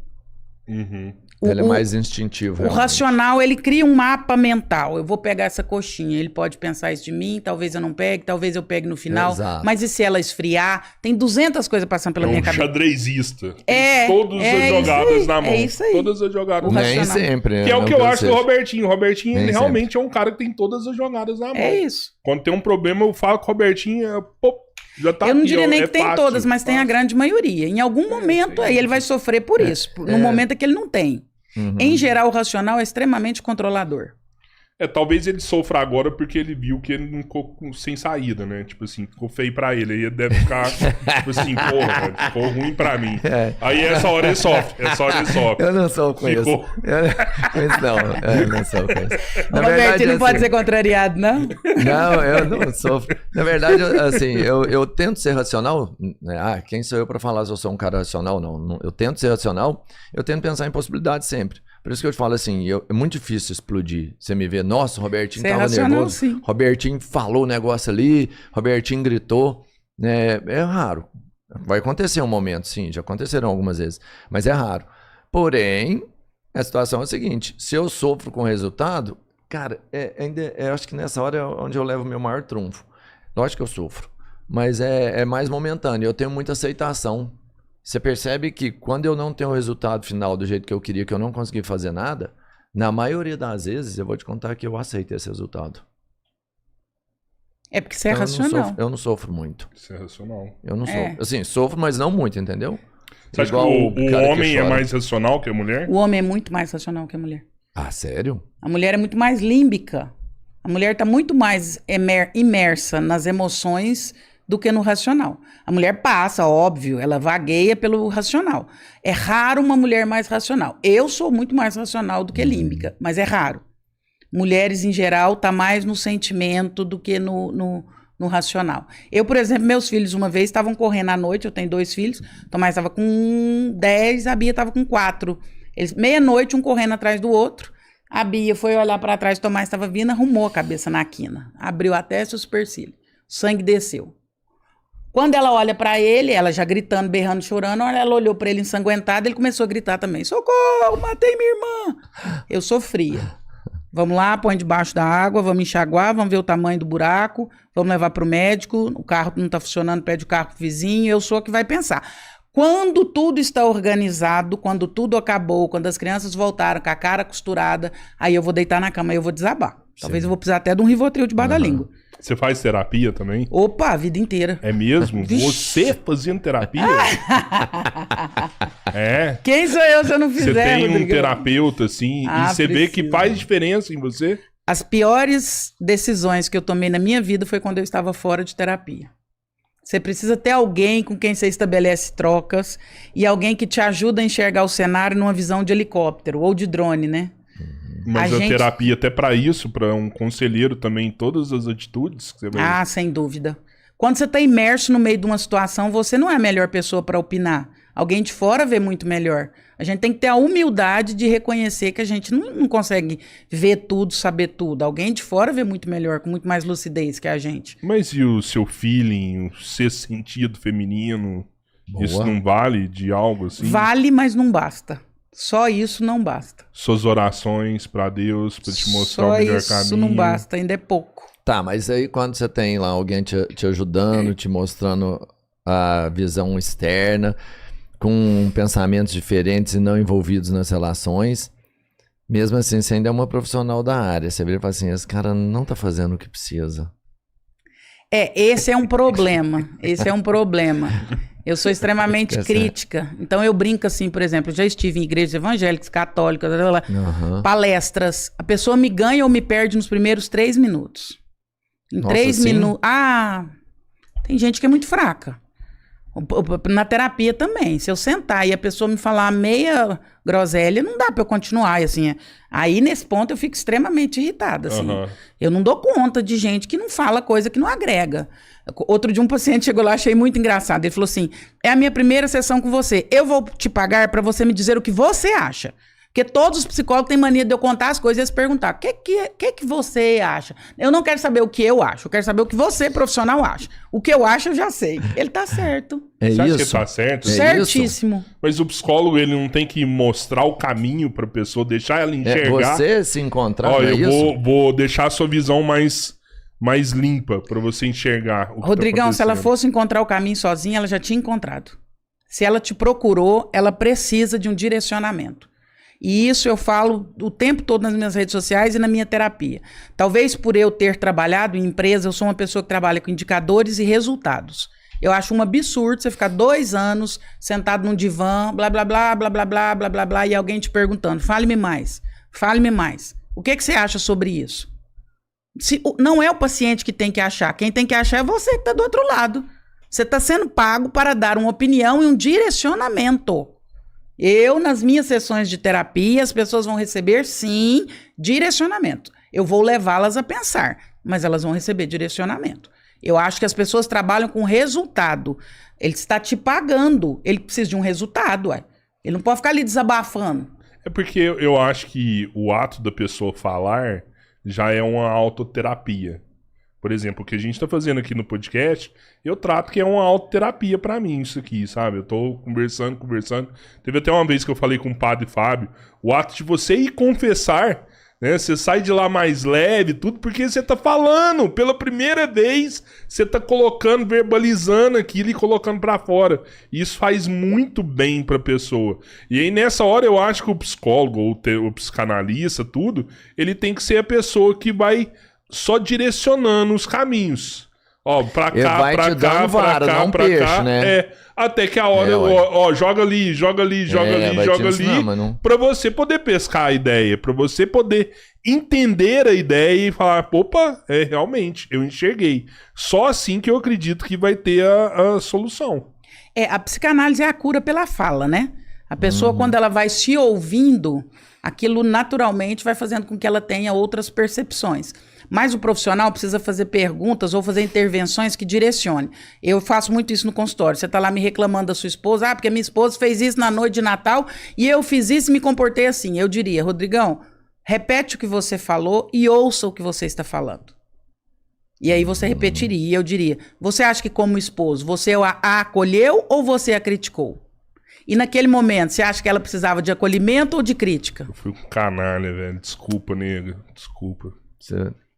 Uhum. Ele é mais instintivo. O realmente. racional, ele cria um mapa mental. Eu vou pegar essa coxinha. Ele pode pensar isso de mim, talvez eu não pegue, talvez eu pegue no final. Exato. Mas e se ela esfriar? Tem 200 coisas passando pela É minha um cabeça. xadrezista. É, Todas é as isso jogadas aí, na mão. é isso aí. Todas as jogadas O na mão. Nem racional. sempre. Que é o não que eu acho do seja. Robertinho. O Robertinho, Nem ele sempre. realmente é um cara que tem todas as jogadas na mão. É isso. Quando tem um problema, eu falo com o Robertinho, já tá Eu não aqui, diria ó, nem é que tem fácil, todas, mas tem a fácil. grande maioria. Em algum momento, tem. aí ele vai sofrer por isso. No momento é que ele não tem. Uhum. Em geral, o racional é extremamente controlador. Talvez ele sofra agora porque ele viu que ele não ficou sem saída, né? Tipo assim, ficou feio pra ele. Aí ele deve ficar, tipo assim, porra, velho, ficou ruim pra mim. Aí essa hora ele sofre. Eu não sou com isso. Ficou. Eu não sou com isso. O Roberto não pode ser contrariado, não? Não, eu não sofro. Na verdade, assim, eu tento ser racional. Né? Quem sou eu pra falar se eu sou um cara racional? Não. Eu tento ser racional, eu tento pensar em possibilidades sempre. Por isso que eu te falo assim, é muito difícil explodir. Você me vê, nossa, o Robertinho Você é tava racional, nervoso. sim. Robertinho falou o negócio ali, Robertinho gritou. Né? É raro. Vai acontecer um momento, sim, já aconteceram algumas vezes. Mas é raro. Porém, a situação é a seguinte, se eu sofro com o resultado, cara, eu acho que nessa hora é onde eu levo o meu maior trunfo. Lógico que eu sofro, mas é mais momentâneo. Eu tenho muita aceitação. Você percebe que quando eu não tenho o resultado final do jeito que eu queria, que eu não consegui fazer nada, na maioria das vezes eu vou te contar que eu aceito esse resultado. É porque você é Então, racional. eu não sofro muito. Isso é racional. Eu não É. sofro. Assim, sofro, mas não muito, entendeu? Você acha que Igual o cara que homem é chora. mais racional que a mulher? O homem é muito mais racional que a mulher. Ah, sério? A mulher é muito mais límbica. A mulher está muito mais imersa nas emoções do que no racional. A mulher passa, óbvio, ela vagueia pelo racional. É raro uma mulher mais racional. Eu sou muito mais racional do que límbica, mas é raro. Mulheres, em geral, tá mais no sentimento do que no racional. Eu, por exemplo, meus filhos uma vez estavam correndo à noite, eu tenho 2 filhos, o Tomás estava com 10, a Bia estava com 4. Eles, meia-noite, um correndo atrás do outro. A Bia foi olhar para trás, o Tomás estava vindo, arrumou a cabeça na quina. Abriu a testa e o supercílio. O sangue desceu. Quando ela olha para ele, ela já gritando, berrando, chorando, ela olhou para ele ensanguentado, ele começou a gritar também. Socorro, matei minha irmã. Eu sofria. Vamos lá, põe debaixo da água, vamos enxaguar, vamos ver o tamanho do buraco, vamos levar para o médico, o carro não está funcionando, pede o carro pro vizinho, eu sou a que vai pensar. Quando tudo está organizado, quando tudo acabou, quando as crianças voltaram com a cara costurada, aí eu vou deitar na cama e eu vou desabar. Talvez eu vou precisar até de um Rivotril debaixo da língua. Você faz terapia também? Opa, a vida inteira. É mesmo? Vixe. Você fazendo terapia? É. Quem sou eu se eu não Você fizer, tem um Rodrigão? terapeuta, assim, Ah, e você vê que preciso. faz diferença em você? As piores decisões que eu tomei na minha vida foi quando eu estava fora de terapia. Você precisa ter alguém com quem você estabelece trocas e alguém que te ajuda a enxergar o cenário numa visão de helicóptero ou de drone, né? Mas A a gente- terapia, até pra isso, pra um conselheiro também, todas as atitudes que você vai... Ah, sem dúvida. Quando você está imerso no meio de uma situação, você não é a melhor pessoa para opinar. Alguém de fora vê muito melhor. A gente tem que ter a humildade de reconhecer que a gente não consegue ver tudo, saber tudo. Alguém de fora vê muito melhor, com muito mais lucidez que a gente. Mas e o seu feeling, o sexto sentido feminino? Boa. Isso não vale de algo assim? Vale, mas não basta. Só isso não basta. Suas orações pra Deus, pra te mostrar Só o melhor isso caminho. não basta, ainda é pouco. Tá, mas aí quando você tem lá alguém te ajudando, te mostrando a visão externa, com pensamentos diferentes e não envolvidos nas relações, mesmo assim você ainda é uma profissional da área. Você vira e fala assim, esse cara não tá fazendo o que precisa. Esse é um problema. Esse é um problema. Eu sou extremamente Tá certo. crítica. Então eu brinco assim, por exemplo, eu já estive em igrejas evangélicas, católicas, blá, blá, blá, Aham. palestras. A pessoa me ganha ou me perde nos primeiros 3 minutos. Em Nossa, 3 sim? minutos. Ah, tem gente que é muito fraca. Na terapia também. Se eu sentar e a pessoa me falar meia groselha, não dá pra eu continuar. Assim, aí nesse ponto eu fico extremamente irritada. Assim. Aham. Eu não dou conta de gente que não fala coisa que não agrega. Outro dia um paciente chegou lá, achei muito engraçado. Ele falou assim, é a minha primeira sessão com você. Eu vou te pagar pra você me dizer o que você acha. Porque todos os psicólogos têm mania de eu contar as coisas e eles perguntar, o que você acha? Eu não quero saber o que eu acho, eu quero saber o que você, profissional, acha. O que eu acho, eu já sei. Ele tá certo. Você acha que ele tá certo? Certíssimo. Mas o psicólogo, ele não tem que mostrar o caminho pra pessoa, deixar ela enxergar. Você se encontrar, Ó, é eu vou deixar a sua visão mais limpa pra você enxergar o que Rodrigão, tá se ela acontecendo. fosse encontrar o caminho sozinha, ela já tinha encontrado. Se ela te procurou, ela precisa de um direcionamento. E isso eu falo o tempo todo nas minhas redes sociais e na minha terapia. Talvez por eu ter trabalhado em empresa, eu sou uma pessoa que trabalha com indicadores e resultados. Eu acho um absurdo você ficar 2 anos sentado num divã, blá, blá, blá, blá, blá, blá, blá, blá, blá, e alguém te perguntando, fale-me mais, fale-me mais. O que você acha sobre isso? Não é o paciente que tem que achar, quem tem que achar é você que está do outro lado. Você está sendo pago para dar uma opinião e um direcionamento. Eu, nas minhas sessões de terapia, as pessoas vão receber, sim, direcionamento. Eu vou levá-las a pensar, mas elas vão receber direcionamento. Eu acho que as pessoas trabalham com resultado. Ele está te pagando, ele precisa de um resultado, ué. Ele não pode ficar ali desabafando. É porque eu acho que o ato da pessoa falar já é uma autoterapia. Por exemplo, o que a gente tá fazendo aqui no podcast, eu trato que é uma autoterapia pra mim isso aqui, sabe? Eu tô conversando. Teve até uma vez que eu falei com o padre Fábio, o ato de você ir confessar, né? Você sai de lá mais leve, tudo, porque você tá falando. Pela primeira vez, você tá colocando, verbalizando aquilo e colocando pra fora. E isso faz muito bem pra pessoa. E aí, nessa hora, eu acho que o psicólogo, ou o psicanalista, tudo, ele tem que ser a pessoa que vai só direcionando os caminhos. Ó, pra cá, vai pra te cá, dando pra vara, cá, não pra peixe, cá. né? Até que a hora, ó, joga ali, pra você poder pescar a ideia, pra você poder entender a ideia e falar, opa, realmente, eu enxerguei. Só assim que eu acredito que vai ter a solução. A psicanálise é a cura pela fala, né? A pessoa, quando ela vai se ouvindo, aquilo naturalmente vai fazendo com que ela tenha outras percepções. Mas o profissional precisa fazer perguntas ou fazer intervenções que direcione. Eu faço muito isso no consultório. Você está lá me reclamando da sua esposa, porque minha esposa fez isso na noite de Natal e eu fiz isso e me comportei assim. Eu diria, Rodrigão, repete o que você falou e ouça o que você está falando. E aí você repetiria e eu diria, você acha que como esposo, você a acolheu ou você a criticou? E naquele momento, você acha que ela precisava de acolhimento ou de crítica? Eu fui um canalha, velho. Desculpa, nega. Desculpa.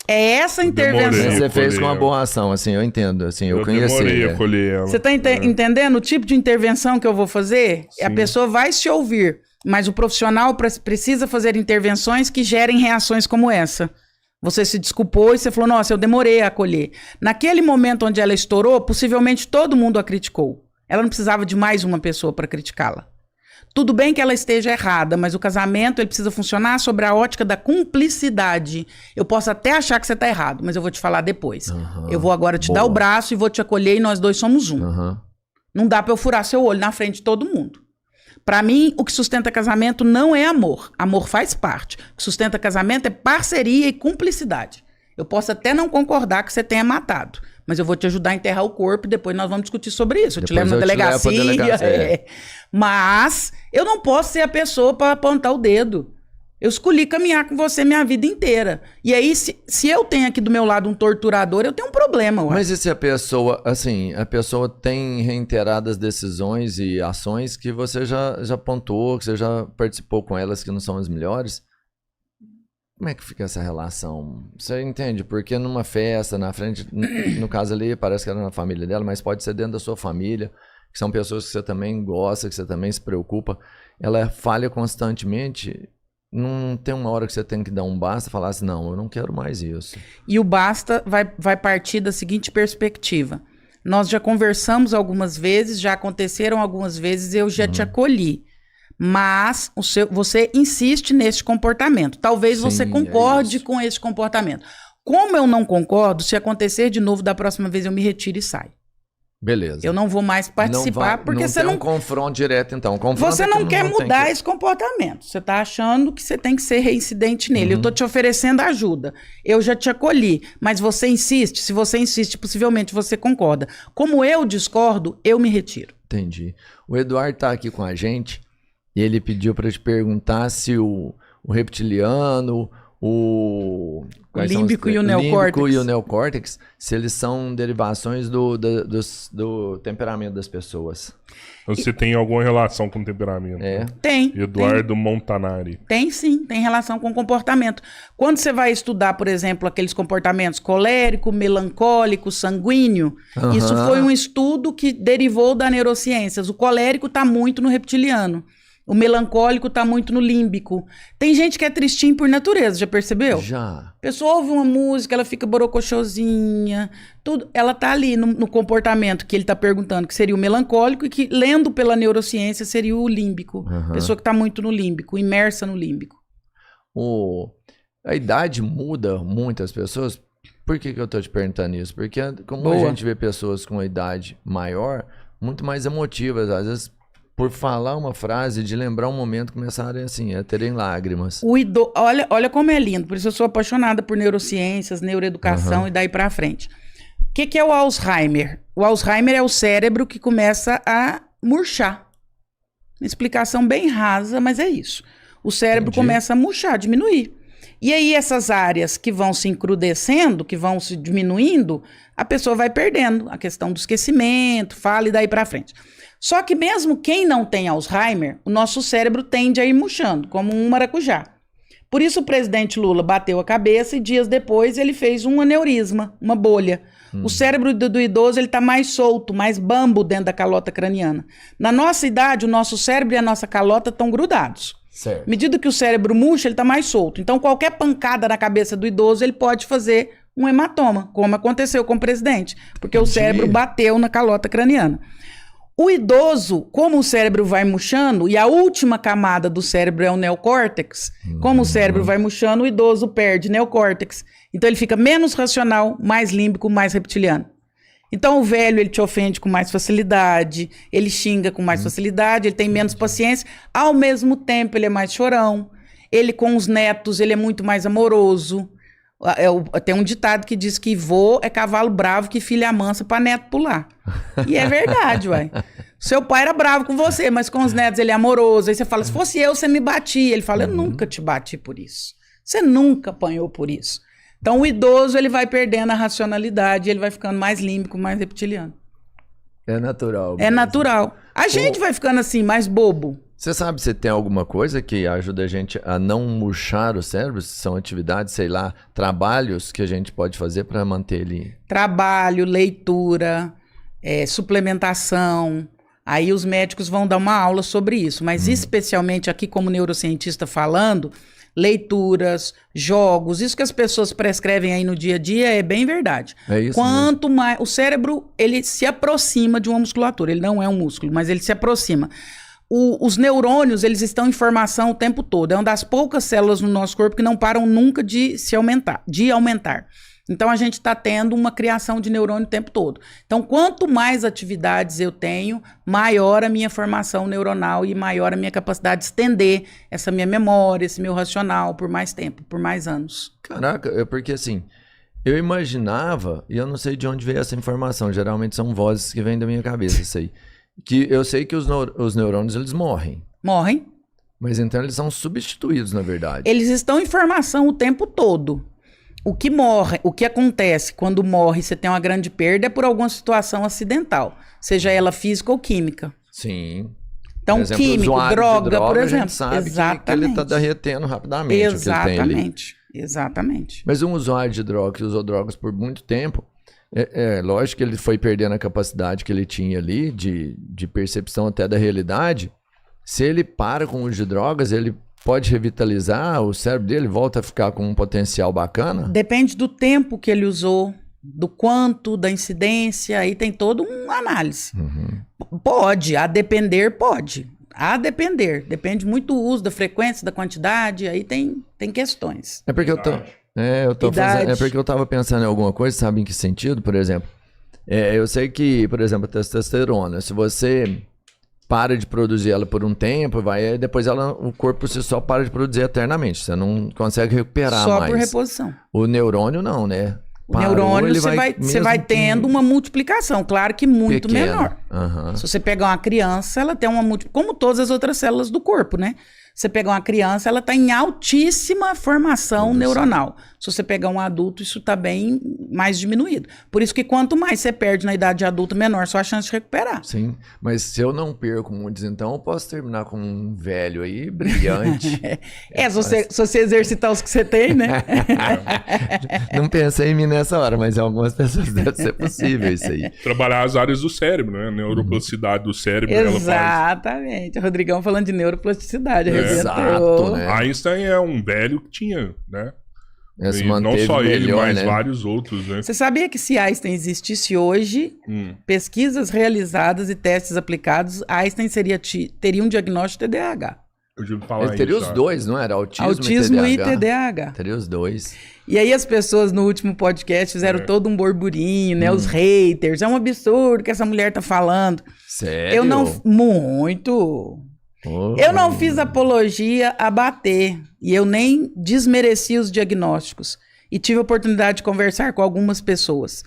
É essa intervenção. Você fez com uma boa ação, assim, eu entendo. Assim, eu conheci. Demorei a acolher ela. Você tá entendendo o tipo de intervenção que eu vou fazer? Sim. A pessoa vai se ouvir, mas o profissional precisa fazer intervenções que gerem reações como essa. Você se desculpou e você falou, nossa, eu demorei a acolher. Naquele momento onde ela estourou, possivelmente todo mundo a criticou. Ela não precisava de mais uma pessoa para criticá-la. Tudo bem que ela esteja errada, mas o casamento ele precisa funcionar sobre a ótica da cumplicidade. Eu posso até achar que você está errado, mas eu vou te falar depois. Eu vou agora te dar o braço e vou te acolher e nós dois somos um. Não dá para eu furar seu olho na frente de todo mundo. Para mim, o que sustenta casamento não é amor. Amor faz parte. O que sustenta casamento é parceria e cumplicidade. Eu posso até não concordar que você tenha matado, mas eu vou te ajudar a enterrar o corpo e depois nós vamos discutir sobre isso. Eu te levo na delegacia. Mas eu não posso ser a pessoa para apontar o dedo. Eu escolhi caminhar com você minha vida inteira. E aí, se eu tenho aqui do meu lado um torturador, eu tenho um problema. Ué. Mas e se a pessoa, assim, a pessoa tem reiteradas decisões e ações que você já pontuou, que você já participou com elas que não são as melhores? Como é que fica essa relação? Você entende? Porque numa festa, na frente, no caso ali, parece que era na família dela, mas pode ser dentro da sua família, que são pessoas que você também gosta, que você também se preocupa. Ela falha constantemente. Não tem uma hora que você tem que dar um basta e falar assim, não, eu não quero mais isso. E o basta vai partir da seguinte perspectiva. Nós já conversamos algumas vezes, já aconteceram algumas vezes, eu já te acolhi. Mas você insiste nesse comportamento. Talvez você concorde com esse comportamento. Como eu não concordo, se acontecer de novo da próxima vez, eu me retiro e saio. Beleza. Eu não vou mais participar porque você não... um confronto direto, então. Você não quer mudar esse comportamento. Você está achando que você tem que ser reincidente nele. Eu estou te oferecendo ajuda. Eu já te acolhi. Mas você insiste. Se você insiste, possivelmente você concorda. Como eu discordo, eu me retiro. Entendi. O Eduardo está aqui com a gente. E ele pediu para te perguntar se o reptiliano, o límbico e o neocórtex. límbico e o neocórtex, se eles são derivações do temperamento das pessoas. Você tem alguma relação com o temperamento? É. Tem. Eduardo Montanari. Tem sim, tem relação com o comportamento. Quando você vai estudar, por exemplo, aqueles comportamentos colérico, melancólico, sanguíneo, isso foi um estudo que derivou da neurociências. O colérico está muito no reptiliano. O melancólico tá muito no límbico. Tem gente que é tristinho por natureza, já percebeu? Já. A pessoa ouve uma música, ela fica borocochosinha, tudo. Ela tá ali no comportamento que ele tá perguntando, que seria o melancólico, e que, lendo pela neurociência, seria o límbico. Pessoa que tá muito no límbico, imersa no límbico. A idade muda muito as pessoas. Por que eu tô te perguntando isso? Porque como Boa. a gente vê pessoas com a idade maior, muito mais emotivas, às vezes por falar uma frase, de lembrar um momento, começarem assim, a terem lágrimas. Olha como é lindo. Por isso eu sou apaixonada por neurociências, neuroeducação e daí pra frente. O que é o Alzheimer? O Alzheimer é o cérebro que começa a murchar. Uma explicação bem rasa, mas é isso. O cérebro começa a murchar, diminuir. E aí essas áreas que vão se encrudecendo, que vão se diminuindo, a pessoa vai perdendo a questão do esquecimento, fala e daí pra frente. Só que mesmo quem não tem Alzheimer, o nosso cérebro tende a ir murchando, como um maracujá. Por isso o presidente Lula bateu a cabeça e dias depois ele fez um aneurisma, uma bolha. O cérebro do idoso ele está mais solto, mais bambo dentro da calota craniana. Na nossa idade, o nosso cérebro e a nossa calota estão grudados. Certo. À medida que o cérebro murcha, ele está mais solto. Então qualquer pancada na cabeça do idoso, ele pode fazer um hematoma, como aconteceu com o presidente, porque o cérebro bateu na calota craniana. O idoso, como o cérebro vai murchando, e a última camada do cérebro é o neocórtex, como o cérebro vai murchando, o idoso perde neocórtex. Então ele fica menos racional, mais límbico, mais reptiliano. Então o velho, ele te ofende com mais facilidade, ele xinga com mais facilidade, ele tem menos paciência, ao mesmo tempo ele é mais chorão, ele com os netos, ele é muito mais amoroso. Tem um ditado que diz que vô é cavalo bravo que filha mansa pra neto pular. E é verdade, uai. Seu pai era bravo com você, mas com os netos ele é amoroso. Aí você fala, se fosse eu, você me batia. Ele fala, eu nunca te bati por isso. Você nunca apanhou por isso. Então o idoso, ele vai perdendo a racionalidade, ele vai ficando mais límbico, mais reptiliano. É natural. É natural. A gente vai ficando assim, mais bobo. Você sabe se tem alguma coisa que ajuda a gente a não murchar o cérebro? Se são atividades, sei lá, trabalhos que a gente pode fazer para manter ele... Trabalho, leitura, suplementação. Aí os médicos vão dar uma aula sobre isso. Mas especialmente aqui como neurocientista falando, leituras, jogos, isso que as pessoas prescrevem aí no dia a dia é bem verdade. É isso Quanto mais... O cérebro, ele se aproxima de uma musculatura. Ele não é um músculo, mas ele se aproxima. Os neurônios, eles estão em formação o tempo todo. É uma das poucas células no nosso corpo que não param nunca de aumentar. Então, a gente está tendo uma criação de neurônio o tempo todo. Então, quanto mais atividades eu tenho, maior a minha formação neuronal e maior a minha capacidade de estender essa minha memória, esse meu racional por mais tempo, por mais anos. Caraca, porque assim, eu imaginava, e eu não sei de onde veio essa informação, geralmente são vozes que vêm da minha cabeça isso aí. Que eu sei que os neurônios, eles morrem. Morrem. Mas então eles são substituídos, na verdade. Eles estão em formação o tempo todo. O que acontece quando morre, você tem uma grande perda, é por alguma situação acidental. Seja ela física ou química. Sim. Então, por exemplo, químico, droga, por exemplo. A gente sabe que ele está derretendo rapidamente o que ele tem ali. Exatamente. Mas um usuário de droga que usou drogas por muito tempo, lógico que ele foi perdendo a capacidade que ele tinha ali de percepção até da realidade. Se ele para com o uso de drogas, ele pode revitalizar, o cérebro dele volta a ficar com um potencial bacana? Depende do tempo que ele usou, do quanto, da incidência, aí tem toda uma análise. Pode, a depender, pode. A depender, depende muito do uso, da frequência, da quantidade, aí tem questões. É porque eu tava pensando em alguma coisa, sabe em que sentido? Por exemplo, eu sei que, por exemplo, a testosterona, se você para de produzir ela por um tempo, depois o corpo por si só para de produzir eternamente, você não consegue recuperar mais. Só por reposição. O neurônio não, né? O neurônio você vai tendo uma multiplicação, claro que muito menor. Uhum. Se você pegar uma criança, ela tem uma multiplicação, como todas as outras células do corpo, né? Você pegar uma criança, ela está em altíssima formação neuronal. Se você pegar um adulto, isso está bem mais diminuído. Por isso que quanto mais você perde na idade adulta, menor sua chance de recuperar. Sim, mas se eu não perco muitos, então eu posso terminar com um velho aí, brilhante. Se você exercitar os que você tem, né? Não pensei em mim nessa hora, mas em algumas pessoas deve ser possível isso aí. Trabalhar as áreas do cérebro, né? A neuroplasticidade do cérebro. Ela faz... Exatamente. O Rodrigão falando de neuroplasticidade. Exato, né? Einstein é um velho que tinha, né? Se não só melhor, ele, mas né? vários outros, né? Você sabia que se Einstein existisse hoje, pesquisas realizadas e testes aplicados, Einstein teria um diagnóstico de TDAH. Eu já ouvi falar Ele teria isso, os dois, não era? Autismo e TDAH. Teria os dois. E aí as pessoas no último podcast fizeram todo um burburinho, né? Os haters. É um absurdo que essa mulher tá falando. Sério? Eu não... Muito... Eu não fiz apologia a bater e eu nem desmereci os diagnósticos e tive a oportunidade de conversar com algumas pessoas.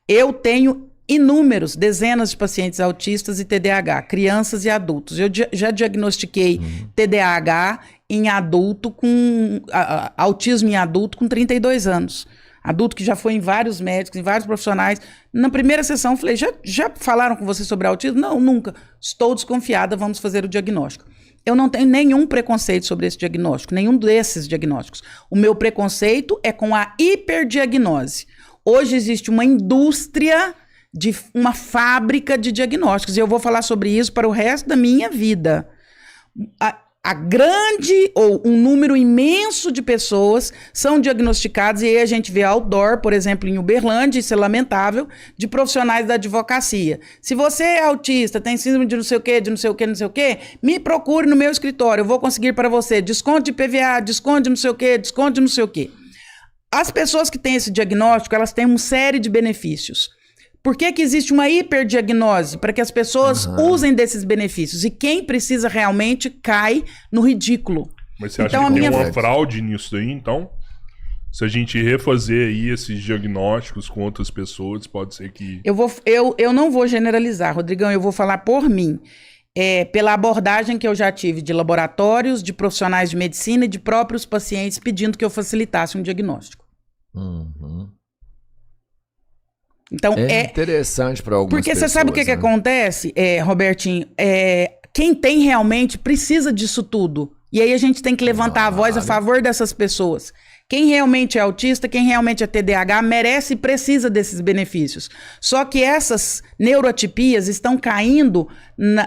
Eu tenho dezenas de pacientes autistas e TDAH, crianças e adultos. Eu já diagnostiquei TDAH em adulto autismo em adulto com 32 anos. Adulto que já foi em vários médicos, em vários profissionais. Na primeira sessão, eu falei, já falaram com você sobre autismo? Não, nunca. Estou desconfiada, vamos fazer o diagnóstico. Eu não tenho nenhum preconceito sobre esse diagnóstico, nenhum desses diagnósticos. O meu preconceito é com a hiperdiagnose. Hoje existe uma indústria, uma fábrica de diagnósticos, e eu vou falar sobre isso para o resto da minha vida. A grande ou um número imenso de pessoas são diagnosticadas, e aí a gente vê outdoor, por exemplo, em Uberlândia, isso é lamentável, de profissionais da advocacia. Se você é autista, tem síndrome de não sei o quê, de não sei o quê, não sei o quê, me procure no meu escritório, eu vou conseguir para você desconto de PVA, desconto de não sei o quê, desconto de não sei o quê. As pessoas que têm esse diagnóstico, elas têm uma série de benefícios. Por que existe uma hiperdiagnose? Para que as pessoas usem desses benefícios. E quem precisa realmente cai no ridículo. Mas você acha que tem uma fraude nisso daí, então? Se a gente refazer aí esses diagnósticos com outras pessoas, pode ser que... Eu não vou generalizar, Rodrigão, eu vou falar por mim. Pela abordagem que eu já tive de laboratórios, de profissionais de medicina e de próprios pacientes pedindo que eu facilitasse um diagnóstico. Então, interessante para algumas pessoas. Porque você sabe o que acontece, Robertinho? Quem tem realmente precisa disso tudo. E aí a gente tem que levantar a voz a favor dessas pessoas. Quem realmente é autista, quem realmente é TDAH, merece e precisa desses benefícios. Só que essas neuroatipias estão caindo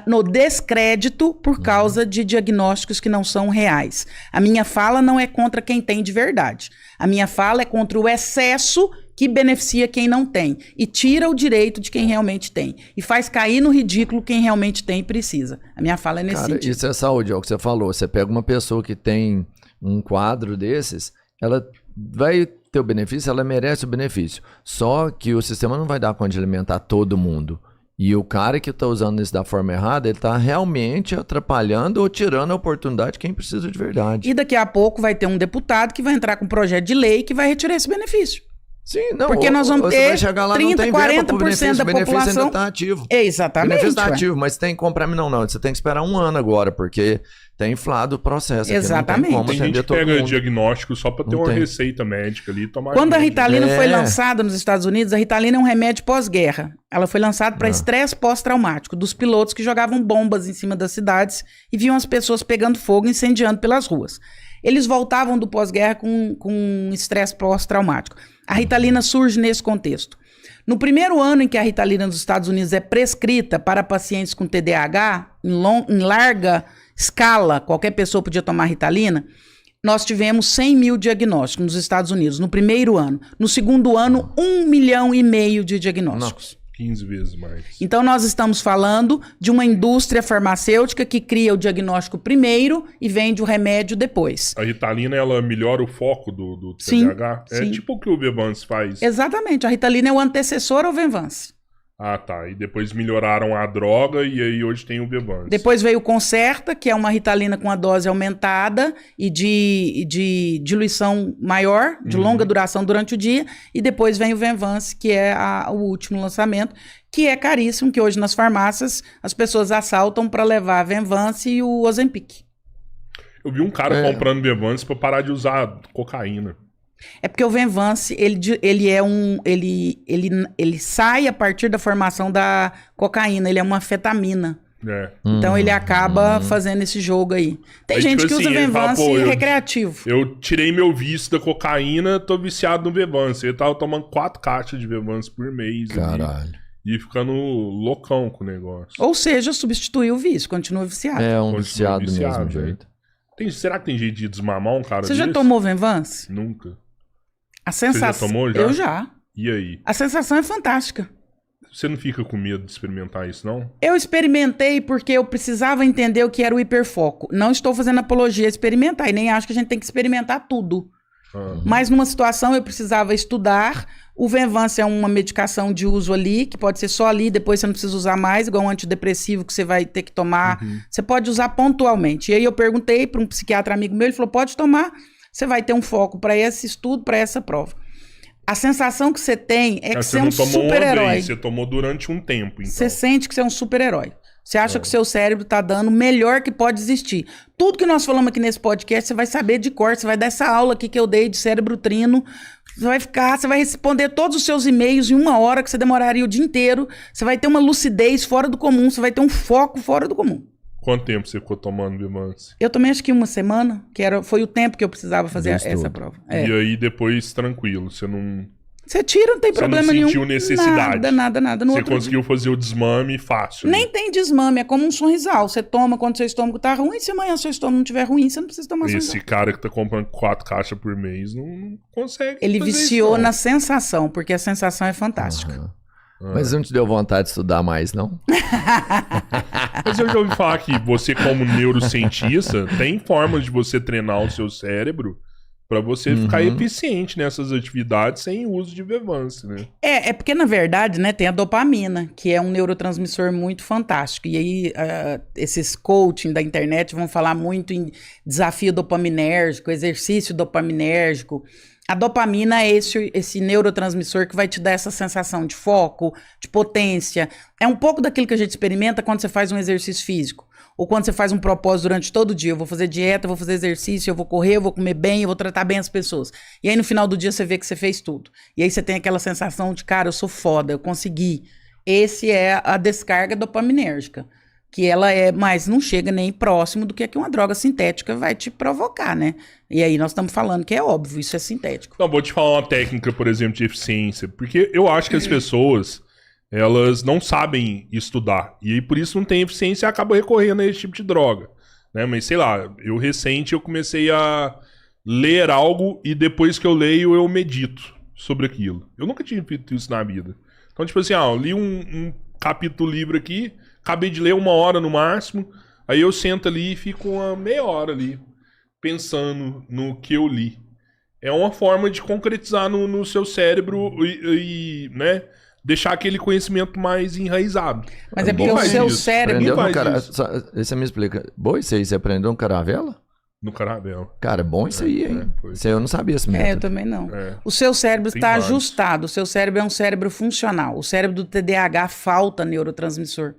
no descrédito por causa de diagnósticos que não são reais. A minha fala não é contra quem tem de verdade. A minha fala é contra o excesso que beneficia quem não tem e tira o direito de quem realmente tem e faz cair no ridículo quem realmente tem e precisa. A minha fala é nesse sentido. Isso é saúde, é o que você falou. Você pega uma pessoa que tem um quadro desses, ela vai ter o benefício, ela merece o benefício. Só que o sistema não vai dar conta de alimentar todo mundo. E o cara que está usando isso da forma errada, ele está realmente atrapalhando ou tirando a oportunidade de quem precisa de verdade. E daqui a pouco vai ter um deputado que vai entrar com um projeto de lei que vai retirar esse benefício. Sim, não. Porque nós vamos ter 30%, 40% da população. Ainda tá ativo. Exatamente. O benefício tá ativo, mas tem que comprar, não. Você tem que esperar um ano agora, porque tem inflado o processo. Exatamente. Não tem como atender todo mundo. Pega diagnóstico só para ter uma receita médica ali e tomar. Quando a Ritalina foi lançada nos Estados Unidos, a Ritalina é um remédio pós-guerra. Ela foi lançada para estresse pós-traumático, dos pilotos que jogavam bombas em cima das cidades e viam as pessoas pegando fogo, incendiando pelas ruas. Eles voltavam do pós-guerra com estresse pós-traumático. A Ritalina surge nesse contexto. No primeiro ano em que a Ritalina nos Estados Unidos é prescrita para pacientes com TDAH, em larga escala, qualquer pessoa podia tomar Ritalina, nós tivemos 100 mil diagnósticos nos Estados Unidos, no primeiro ano. No segundo ano, 1,5 milhão de diagnósticos. Nossa. 15 vezes mais. Então, nós estamos falando de uma indústria farmacêutica que cria o diagnóstico primeiro e vende o remédio depois. A Ritalina, ela melhora o foco do TDAH? Sim. Tipo o que o Venvance faz. Exatamente. A Ritalina é o antecessor ao Venvance. Ah, tá. E depois melhoraram a droga e aí hoje tem o Venvanse. Depois veio o Concerta, que é uma Ritalina com a dose aumentada e de diluição maior, de longa duração durante o dia. E depois vem o Venvanse, que é o último lançamento, que é caríssimo, que hoje nas farmácias as pessoas assaltam para levar a Venvanse e o Ozempic. Eu vi um cara comprando Venvanse pra parar de usar cocaína. É porque o Venvanse, ele sai a partir da formação da cocaína, ele é uma anfetamina. É. Então ele acaba fazendo esse jogo aí. Tem Aí, gente tipo que usa assim, ele fala, Venvanse pô, recreativo. Eu tirei meu vício da cocaína, tô viciado no Venvanse. Eu tava tomando 4 caixas de Venvanse por mês. Caralho. E ficando loucão com o negócio. Ou seja, substituiu o vício, continua viciado. É um Continua viciado do viciado, mesmo né? jeito. Será que tem jeito de desmamar um cara Você já desse? tomou Venvanse? Nunca. A sensação... já tomou já? Eu já. E aí? A sensação é fantástica. Você não fica com medo de experimentar isso, não? Eu experimentei porque eu precisava entender o que era o hiperfoco. Não estou fazendo apologia a experimentar e nem acho que a gente tem que experimentar tudo. Mas numa situação eu precisava estudar. O Venvanse é uma medicação de uso ali, que pode ser só ali, depois você não precisa usar mais, igual um antidepressivo que você vai ter que tomar. Você pode usar pontualmente. E aí eu perguntei para um psiquiatra amigo meu, ele falou, pode tomar, você vai ter um foco para esse estudo, para essa prova. A sensação que você tem é que você é um super-herói. Você tomou durante um tempo, então. Você sente que você é um super-herói. Você acha que o seu cérebro tá dando o melhor que pode existir. Tudo que nós falamos aqui nesse podcast, você vai saber de cor. Você vai dar essa aula aqui que eu dei de cérebro trino. Você vai responder todos os seus e-mails em 1 hora, que você demoraria o dia inteiro. Você vai ter uma lucidez fora do comum. Você vai ter um foco fora do comum. Quanto tempo você ficou tomando Venvanse? Eu tomei acho que 1 semana, foi o tempo que eu precisava fazer essa prova. É. E aí depois, tranquilo, você não... Você tira, não tem problema nenhum. Você não sentiu necessidade. Nada. Você conseguiu fazer o desmame fácil. Nem tem desmame, é como um sorrisal. Você toma quando seu estômago tá ruim, se amanhã seu estômago não estiver ruim, você não precisa tomar sorrisal. Esse cara que tá comprando 4 caixas por mês não consegue. Ele fazer viciou isso, não. na sensação, porque a sensação é fantástica. Mas não te deu vontade de estudar mais, não? Mas eu já ouvi falar que você, como neurocientista, tem formas de você treinar o seu cérebro pra você ficar eficiente nessas atividades sem uso de Venvanse, né? É porque, na verdade, né, tem a dopamina, que é um neurotransmissor muito fantástico. E aí, esses coaching da internet vão falar muito em desafio dopaminérgico, exercício dopaminérgico. A dopamina é esse neurotransmissor que vai te dar essa sensação de foco, de potência. É um pouco daquilo que a gente experimenta quando você faz um exercício físico. Ou quando você faz um propósito durante todo o dia. Eu vou fazer dieta, eu vou fazer exercício, eu vou correr, eu vou comer bem, eu vou tratar bem as pessoas. E aí no final do dia você vê que você fez tudo. E aí você tem aquela sensação de, cara, eu sou foda, eu consegui. Esse é a descarga dopaminérgica. Que ela mas não chega nem próximo do que uma droga sintética vai te provocar, né? E aí nós estamos falando que é óbvio, isso é sintético. Não, vou te falar uma técnica, por exemplo, de eficiência. Porque eu acho que as pessoas, elas não sabem estudar. E aí por isso não tem eficiência e acabam recorrendo a esse tipo de droga. Né? Mas sei lá, eu comecei a ler algo e depois que eu leio eu medito sobre aquilo. Eu nunca tinha feito isso na vida. Então tipo assim, eu li um capítulo do livro aqui, acabei de ler 1 hora no máximo, aí eu sento ali e fico uma meia hora ali, pensando no que eu li. É uma forma de concretizar no seu cérebro e né, deixar aquele conhecimento mais enraizado. Mas é porque o seu cérebro... Você me explica. Boa isso aí, você aprendeu no Caravela? No Caravela. Cara, bom isso aí, hein? Isso aí eu não sabia esse método. Eu também não. O seu cérebro está vários. ajustado, o seu cérebro é um cérebro funcional. O cérebro do TDAH falta neurotransmissor.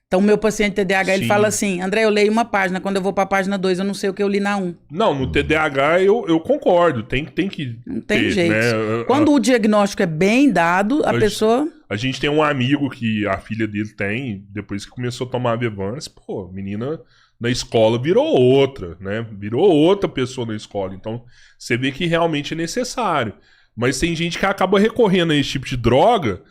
Então, o meu paciente TDAH, ele fala assim, André, eu leio uma página, quando eu vou para a página 2, eu não sei o que eu li na 1. Não, no TDAH eu concordo, tem que Não tem ter, jeito. né? Quando o diagnóstico é bem dado, a pessoa... A gente tem um amigo que a filha dele tem, depois que começou a tomar Venvanse, a menina na escola virou outra, né? Virou outra pessoa na escola. Então, você vê que realmente é necessário. Mas tem gente que acaba recorrendo a esse tipo de droga...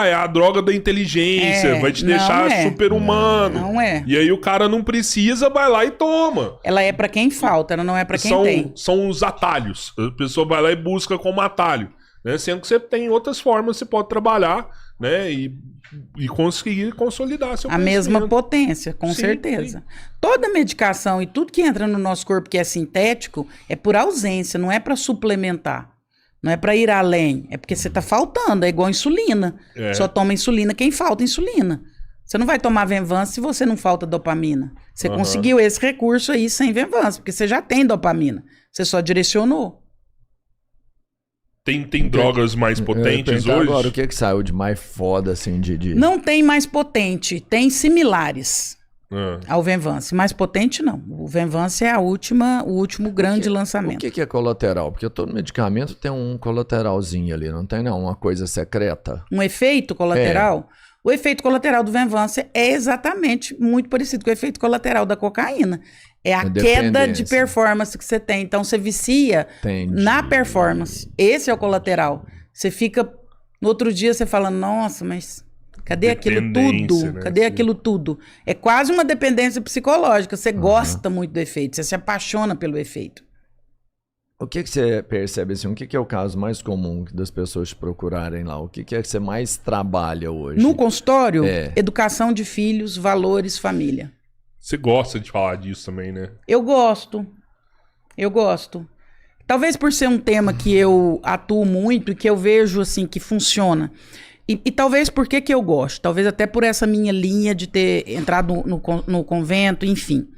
é a droga da inteligência, vai te deixar super-humano. Não é. E aí o cara não precisa, vai lá e toma. Ela é pra quem falta, ela não é pra quem tem. São os atalhos. A pessoa vai lá e busca como atalho. Né? Sendo que você tem outras formas, você pode trabalhar, né? E conseguir consolidar seu a mesma potência, com certeza. Sim. Toda medicação e tudo que entra no nosso corpo que é sintético é por ausência, não é pra suplementar. Não é pra ir além. É porque você tá faltando. É igual insulina. Só toma insulina quem falta insulina. Você não vai tomar Venvanse se você não falta dopamina. Você conseguiu esse recurso aí sem Venvanse, porque você já tem dopamina. Você só direcionou. Tem drogas mais potentes hoje? Agora, o que saiu de mais foda, assim, Não tem mais potente. Tem similares ao Venvanse. Mais potente, não. O Venvanse é o último grande lançamento. O que é colateral? Porque todo medicamento tem um colateralzinho ali, não tem não? Uma coisa secreta. Um efeito colateral? O efeito colateral do Venvanse é exatamente muito parecido com o efeito colateral da cocaína. É a queda de performance que você tem. Então, você vicia na performance. Esse é o colateral. Você fica... No outro dia, você fala, nossa, mas cadê aquilo tudo? Né? Cadê aquilo tudo? É quase uma dependência psicológica. Você gosta muito do efeito. Você se apaixona pelo efeito. O que você percebe, assim, o que é o caso mais comum das pessoas te procurarem lá? O que é que você mais trabalha hoje? No consultório, educação de filhos, valores, família. Você gosta de falar disso também, né? Eu gosto. Talvez por ser um tema que eu atuo muito e que eu vejo, assim, que funciona. E talvez por que eu gosto. Talvez até por essa minha linha de ter entrado no convento, enfim.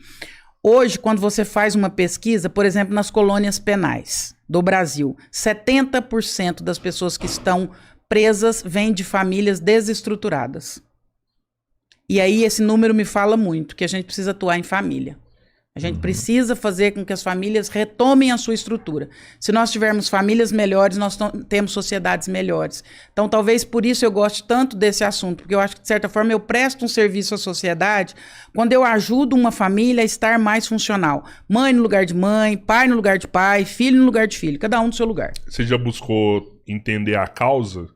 Hoje, quando você faz uma pesquisa, por exemplo, nas colônias penais do Brasil, 70% das pessoas que estão presas vêm de famílias desestruturadas. E aí esse número me fala muito, que a gente precisa atuar em família. A gente precisa fazer com que as famílias retomem a sua estrutura. Se nós tivermos famílias melhores, nós temos sociedades melhores. Então, talvez por isso eu goste tanto desse assunto, porque eu acho que, de certa forma, eu presto um serviço à sociedade quando eu ajudo uma família a estar mais funcional. Mãe no lugar de mãe, pai no lugar de pai, filho no lugar de filho, cada um no seu lugar. Você já buscou entender a causa?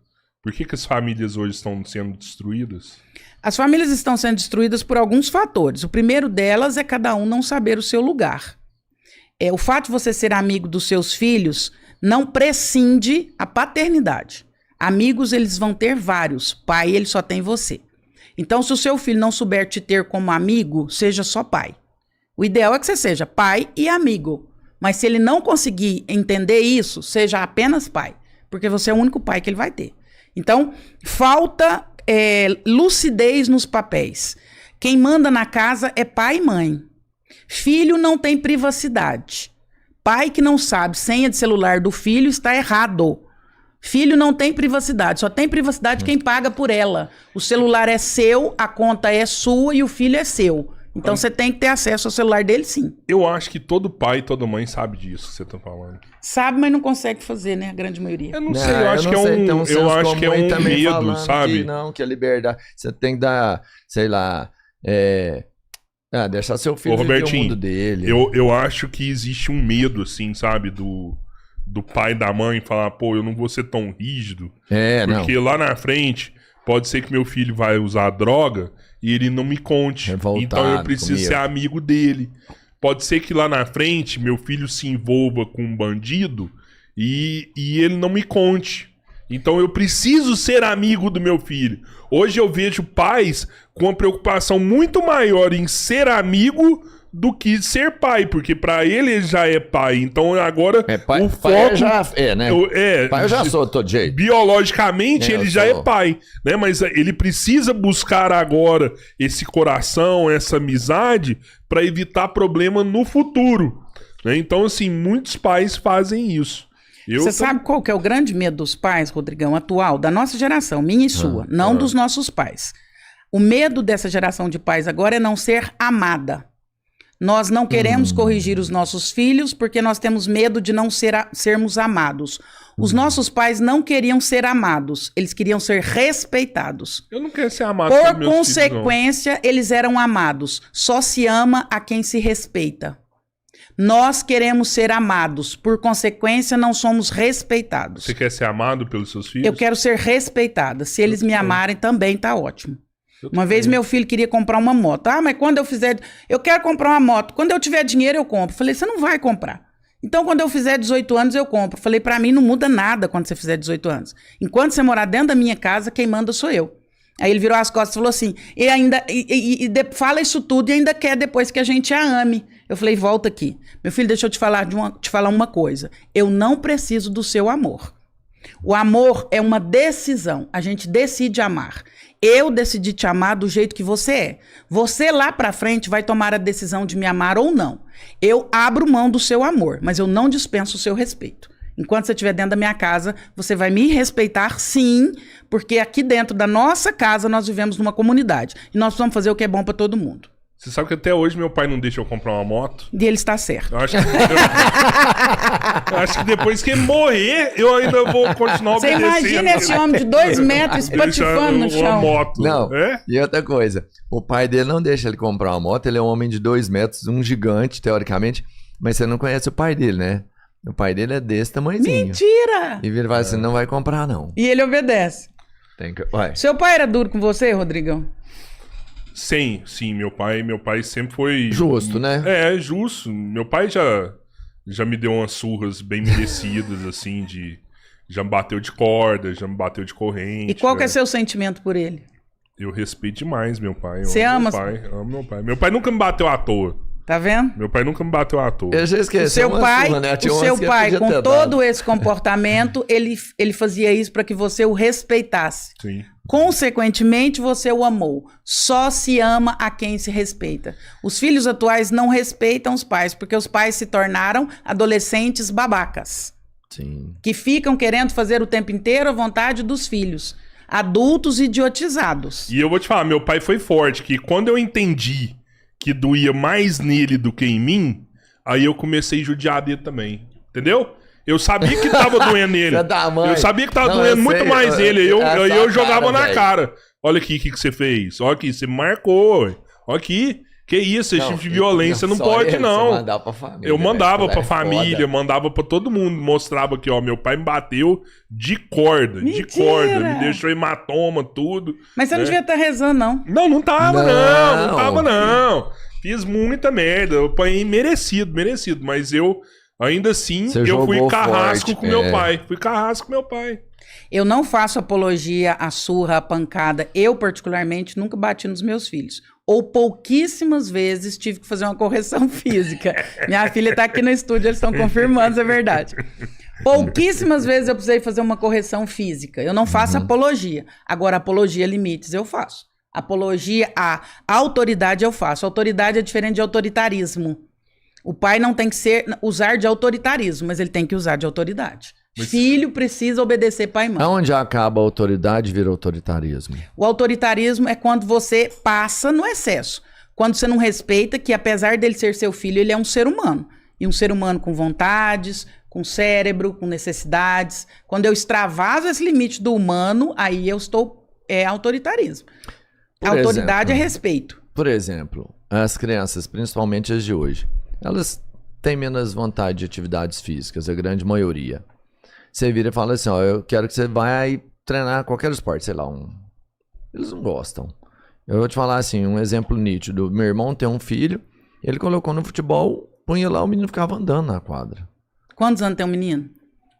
Por que as famílias hoje estão sendo destruídas? As famílias estão sendo destruídas por alguns fatores. O primeiro delas é cada um não saber o seu lugar. O fato de você ser amigo dos seus filhos não prescinde a paternidade. Amigos, eles vão ter vários. Pai, ele só tem você. Então, se o seu filho não souber te ter como amigo, seja só pai. O ideal é que você seja pai e amigo. Mas se ele não conseguir entender isso, seja apenas pai. Porque você é o único pai que ele vai ter. Então, falta... lucidez nos papéis. Quem manda na casa é pai e mãe. Filho não tem privacidade. Pai que não sabe senha de celular do filho está errado. Filho não tem privacidade, só tem privacidade quem paga por ela. O celular é seu, a conta é sua e o filho é seu. Então você tem que ter acesso ao celular dele, sim. Eu acho que todo pai e toda mãe sabe disso que você tá falando. Sabe, mas não consegue fazer, né? A grande maioria. Eu não sei, eu acho que é um medo, sabe? Que a liberdade... Você tem que dar, sei lá... deixar seu filho viver o mundo dele. Eu acho que existe um medo, assim, sabe? Do pai e da mãe falar, pô, eu não vou ser tão rígido. Porque lá na frente, pode ser que meu filho vai usar droga... E ele não me conte. Então eu preciso ser amigo dele. Pode ser que lá na frente meu filho se envolva com um bandido e ele não me conte. Então eu preciso ser amigo do meu filho. Hoje eu vejo pais com uma preocupação muito maior em ser amigo do que ser pai, porque pra ele já é pai. Então agora pai, o foco... Pai já é, né? Pai eu já sou todo jeito. Biologicamente ele já é pai, né? Mas ele precisa buscar agora esse coração, essa amizade pra evitar problema no futuro, né? Então assim, muitos pais fazem isso. Você sabe qual que é o grande medo dos pais, Rodrigão, atual, da nossa geração, minha e sua, não dos nossos pais. O medo dessa geração de pais agora é não ser amada. Nós não queremos corrigir os nossos filhos porque nós temos medo de não sermos amados. Os nossos pais não queriam ser amados, eles queriam ser respeitados. Eu não quero ser amado por meus consequência, filhos, eles eram amados. Só se ama a quem se respeita. Nós queremos ser amados, por consequência, não somos respeitados. Você quer ser amado pelos seus filhos? Eu quero ser respeitada. Se eles me amarem, também tá ótimo. Uma vez meu filho queria comprar uma moto. Mas quando eu fizer... Eu quero comprar uma moto. Quando eu tiver dinheiro, eu compro. Falei, você não vai comprar. Então, quando eu fizer 18 anos, eu compro. Falei, pra mim não muda nada quando você fizer 18 anos. Enquanto você morar dentro da minha casa, quem manda sou eu. Aí ele virou as costas e falou assim, fala isso tudo e ainda quer depois que a gente a ame. Eu falei, volta aqui. Meu filho, deixa eu te falar uma coisa. Eu não preciso do seu amor. O amor é uma decisão. A gente decide amar. Eu decidi te amar do jeito que você é. Você lá pra frente vai tomar a decisão de me amar ou não. Eu abro mão do seu amor, mas eu não dispenso o seu respeito. Enquanto você estiver dentro da minha casa, você vai me respeitar, sim, porque aqui dentro da nossa casa nós vivemos numa comunidade. E nós precisamos fazer o que é bom pra todo mundo. Você sabe que até hoje meu pai não deixa eu comprar uma moto? E ele está certo. Eu acho que depois que morrer, eu ainda vou continuar Você obedecendo. imagina esse homem de 2 metros espatifando no chão. Uma moto. Não, É? e outra coisa, o pai dele não deixa ele comprar uma moto, ele é um homem de 2 metros, um gigante, teoricamente, mas você não conhece o pai dele, né? O pai dele é desse tamanhozinho. Mentira! E ele vai assim, não vai comprar não. E ele obedece. Tem que... Ué. Seu pai era duro com você, Rodrigão? Sim, meu pai sempre foi... Justo, né? É, justo. Meu pai já me deu umas surras bem merecidas, assim, já me bateu de corda, já me bateu de corrente. E qual que é seu sentimento por ele? Eu respeito demais meu pai. Eu Você amo ama? meu pai, amo meu pai. Meu pai nunca me bateu à toa. Tá vendo? Meu pai nunca me bateu à toa. Eu já esqueci. O seu pai, né? o seu pai com todo esse comportamento, ele fazia isso para que você o respeitasse. Sim. Consequentemente, você o amou. Só se ama a quem se respeita. Os filhos atuais não respeitam os pais, porque os pais se tornaram adolescentes babacas. Sim. Que ficam querendo fazer o tempo inteiro a vontade dos filhos. Adultos idiotizados. E eu vou te falar, meu pai foi forte, que quando eu entendi que doía mais nele do que em mim, aí eu comecei a judiar dele também. Entendeu? Eu sabia que tava doendo nele. Eu sabia que tava doendo muito mais nele. Aí eu jogava na cara. Olha aqui o que você fez. Olha aqui, você me marcou. Olha aqui. Que isso, esse tipo de violência não pode, não. Eu mandava pra família, mandava pra todo mundo. Mostrava aqui, ó, meu pai me bateu de corda. Mentira. De corda. Me deixou hematoma, tudo. Mas você não devia estar rezando, não. Não tava, não tava, não. Fiz muita merda. Eu apanhei merecido. Mas eu, ainda assim, eu fui carrasco com meu pai. Fui carrasco com meu pai. Eu não faço apologia à surra, à pancada. Eu, particularmente, nunca bati nos meus filhos. Ou pouquíssimas vezes tive que fazer uma correção física. Minha filha tá aqui no estúdio, eles estão confirmando se é verdade. Pouquíssimas vezes eu precisei fazer uma correção física. Eu não faço apologia. Agora, apologia a limites eu faço. Apologia à autoridade eu faço. Autoridade é diferente de autoritarismo. O pai não tem que usar de autoritarismo, mas ele tem que usar de autoridade. Filho precisa obedecer pai e mãe. Onde acaba a autoridade, vira autoritarismo. O autoritarismo é quando você passa no excesso. Quando você não respeita que, apesar dele ser seu filho, ele é um ser humano. E um ser humano com vontades, com cérebro, com necessidades. Quando eu extravaso esse limite do humano, aí eu estou... É autoritarismo. Autoridade é respeito. Por exemplo, as crianças, principalmente as de hoje, elas têm menos vontade de atividades físicas, a grande maioria. Você vira e fala assim, ó, eu quero que você vá treinar qualquer esporte, sei lá, eles não gostam. Eu vou te falar assim, um exemplo nítido. Meu irmão tem um filho, ele colocou no futebol, punha lá, o menino ficava andando na quadra. Quantos anos tem um menino?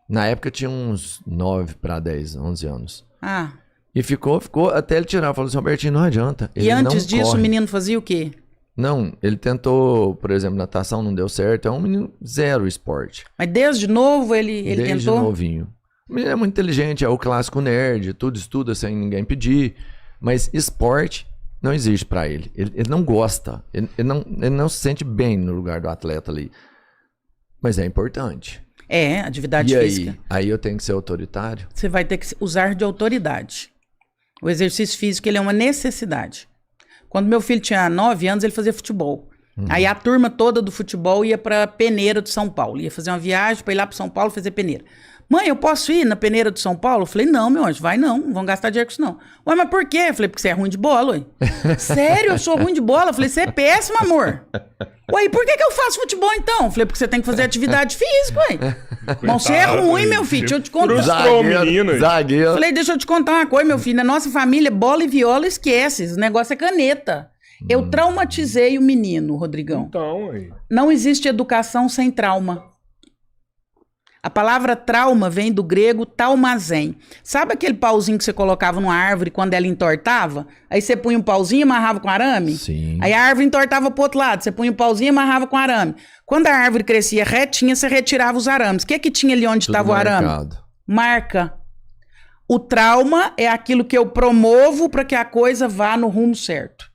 Na época tinha uns 9 para 10, 11 anos. Ah. E ficou, até ele tirar. Falou assim, Albertinho, não adianta. E antes disso, o menino fazia o quê? Não, ele tentou, por exemplo, natação, não deu certo. É um menino zero esporte. Mas desde novo ele desde tentou? Desde novinho. O menino é muito inteligente, é o clássico nerd, tudo estuda sem ninguém pedir. Mas esporte não existe pra ele. Ele não gosta. Ele não se sente bem no lugar do atleta ali. Mas é importante. É, atividade física. Aí eu tenho que ser autoritário? Você vai ter que usar de autoridade. O exercício físico, ele é uma necessidade. Quando meu filho tinha 9 anos, ele fazia futebol. Aí a turma toda do futebol ia pra Peneira de São Paulo. Ia fazer uma viagem pra ir lá pro São Paulo fazer peneira. Mãe, eu posso ir na Peneira de São Paulo? Eu falei, não, meu anjo, vai não vão gastar dinheiro com isso não. Ué, mas por quê? Eu falei, porque você é ruim de bola, ué. Sério, eu sou ruim de bola? Eu falei, você é péssimo, amor. Ué, e por que eu faço futebol então? Eu falei, porque você tem que fazer atividade física, ué. Mas você é ruim, meu filho, deixa eu te contar. Zagueiro. Eu falei, deixa eu te contar uma coisa, meu filho. Na nossa família, bola e viola, esquece. Esse negócio é caneta. Eu traumatizei o menino, Rodrigão. Então, aí. Não existe educação sem trauma. A palavra trauma vem do grego talmazém. Sabe aquele pauzinho que você colocava numa árvore quando ela entortava? Aí você punha um pauzinho e amarrava com arame? Sim. Aí a árvore entortava pro outro lado. Você punha um pauzinho e amarrava com arame. Quando a árvore crescia retinha, você retirava os arames. O que tinha ali onde estava o arame? Marca. O trauma é aquilo que eu promovo para que a coisa vá no rumo certo.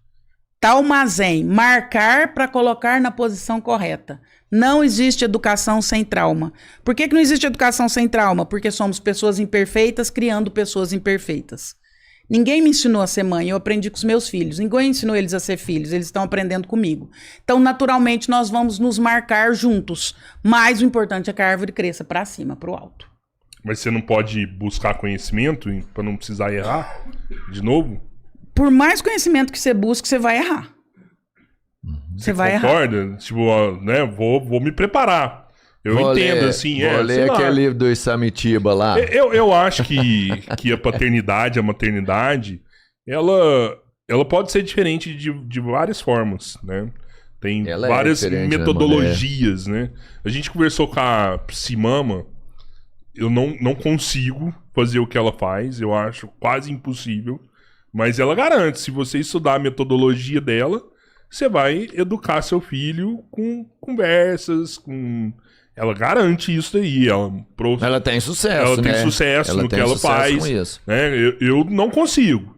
Talmazen, marcar para colocar na posição correta. Não existe educação sem trauma. Por que não existe educação sem trauma? Porque somos pessoas imperfeitas criando pessoas imperfeitas. Ninguém me ensinou a ser mãe, eu aprendi com os meus filhos. Ninguém ensinou eles a ser filhos, eles estão aprendendo comigo. Então, naturalmente, nós vamos nos marcar juntos. Mas o importante é que a árvore cresça para cima, para o alto. Mas você não pode buscar conhecimento para não precisar errar de novo? Por mais conhecimento que você busque, você vai errar. Você vai errar. Concorda? Tipo, né? Vou me preparar. Eu entendo, assim. Vou ler aquele livro do Samitiba lá. Eu acho que a paternidade, a maternidade, ela pode ser diferente de várias formas, né? Tem várias metodologias, né? A gente conversou com a Psimama. Eu não consigo fazer o que ela faz. Eu acho quase impossível. Mas ela garante, se você estudar a metodologia dela, você vai educar seu filho com conversas, com... Ela garante isso aí. Ela tem sucesso, ela tem sucesso no que ela faz. Com isso. Né? Eu não consigo.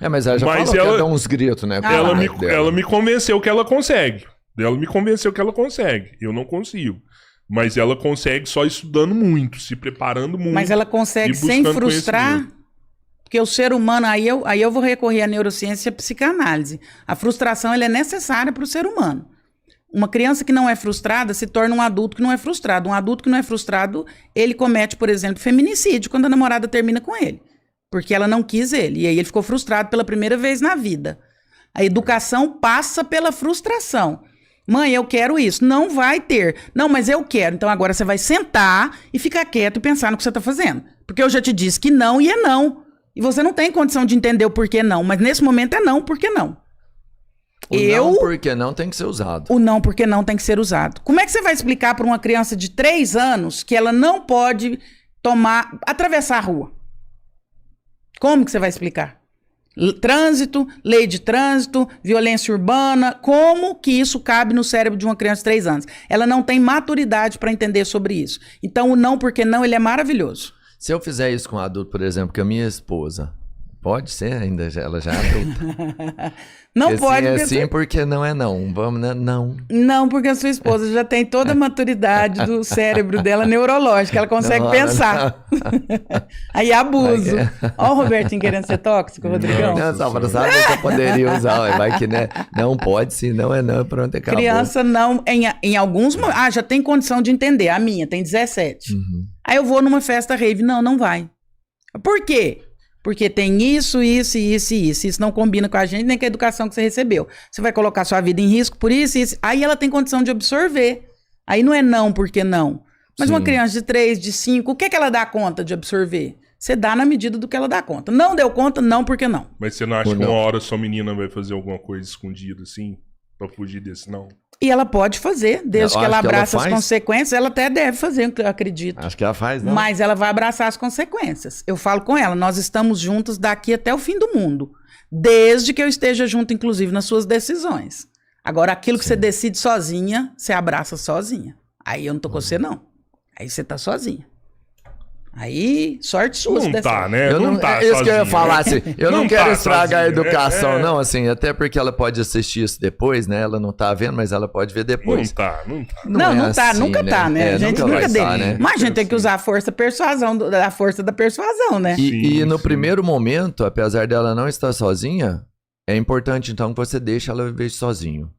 Mas ela já falou que ela dá uns gritos, né? Ela me convenceu que ela consegue. Eu não consigo. Mas ela consegue só estudando muito, se preparando muito. Mas ela consegue sem frustrar... Porque o ser humano, aí eu vou recorrer à neurociência e à psicanálise. A frustração ela é necessária para o ser humano. Uma criança que não é frustrada se torna um adulto que não é frustrado. Um adulto que não é frustrado, ele comete, por exemplo, feminicídio quando a namorada termina com ele. Porque ela não quis ele. E aí ele ficou frustrado pela primeira vez na vida. A educação passa pela frustração. Mãe, eu quero isso. Não vai ter. Não, mas eu quero. Então agora você vai sentar e ficar quieto e pensar no que você está fazendo. Porque eu já te disse que não e é não. E você não tem condição de entender o porquê não. Mas nesse momento é não, porque não. Não porque não tem que ser usado. O não porque não tem que ser usado. Como é que você vai explicar para uma criança de 3 anos que ela não pode atravessar a rua? Como que você vai explicar? Trânsito, lei de trânsito, violência urbana, como que isso cabe no cérebro de uma criança de 3 anos? Ela não tem maturidade para entender sobre isso. Então o não porque não, ele é maravilhoso. Se eu fizer isso com um adulto, por exemplo, com a minha esposa, pode ser ainda, ela já é adulta. Não porque pode. É sim, porque não é não. Vamos, né? Não. Não, porque a sua esposa já tem toda a maturidade do cérebro dela neurológica, ela consegue pensar. Aí abuso. Olha o Robertinho querendo ser tóxico, Rodrigão. Não, só para saber que eu poderia usar. Vai que né? Não pode sim, não é não, pronto, acabou. Criança não, em alguns momentos, já tem condição de entender. A minha tem 17. Aí eu vou numa festa rave, não vai. Por quê? Porque tem isso. Isso não combina com a gente, nem com a educação que você recebeu. Você vai colocar sua vida em risco por isso. Aí ela tem condição de absorver. Aí não é não porque não. Mas uma criança de 3, de 5, o que ela dá conta de absorver? Você dá na medida do que ela dá conta. Não deu conta, não porque não. Mas você não acha que uma hora sua menina vai fazer alguma coisa escondida assim? Pra fugir desse não? E ela pode fazer, desde que ela abraça as consequências. Ela até deve fazer, eu acredito. Acho que ela faz, não. Mas ela vai abraçar as consequências. Eu falo com ela, nós estamos juntos daqui até o fim do mundo. Desde que eu esteja junto, inclusive, nas suas decisões. Agora, aquilo que você decide sozinha, você abraça sozinha. Aí eu não tô com você, não. Aí você tá sozinha. Aí, sorte sua. Não tá, né? Não tá isso sozinho, que eu ia falar, assim. Eu não quero estragar sozinho, a educação, não, assim. Até porque ela pode assistir isso depois, né? Ela não tá vendo, mas ela pode ver depois. Não tá. Não tá, assim, nunca tá, né? A gente nunca dele. Né? Mas a gente tem que usar a força da persuasão, né? E no primeiro momento, apesar dela não estar sozinha, é importante, então, que você deixe ela viver sozinho.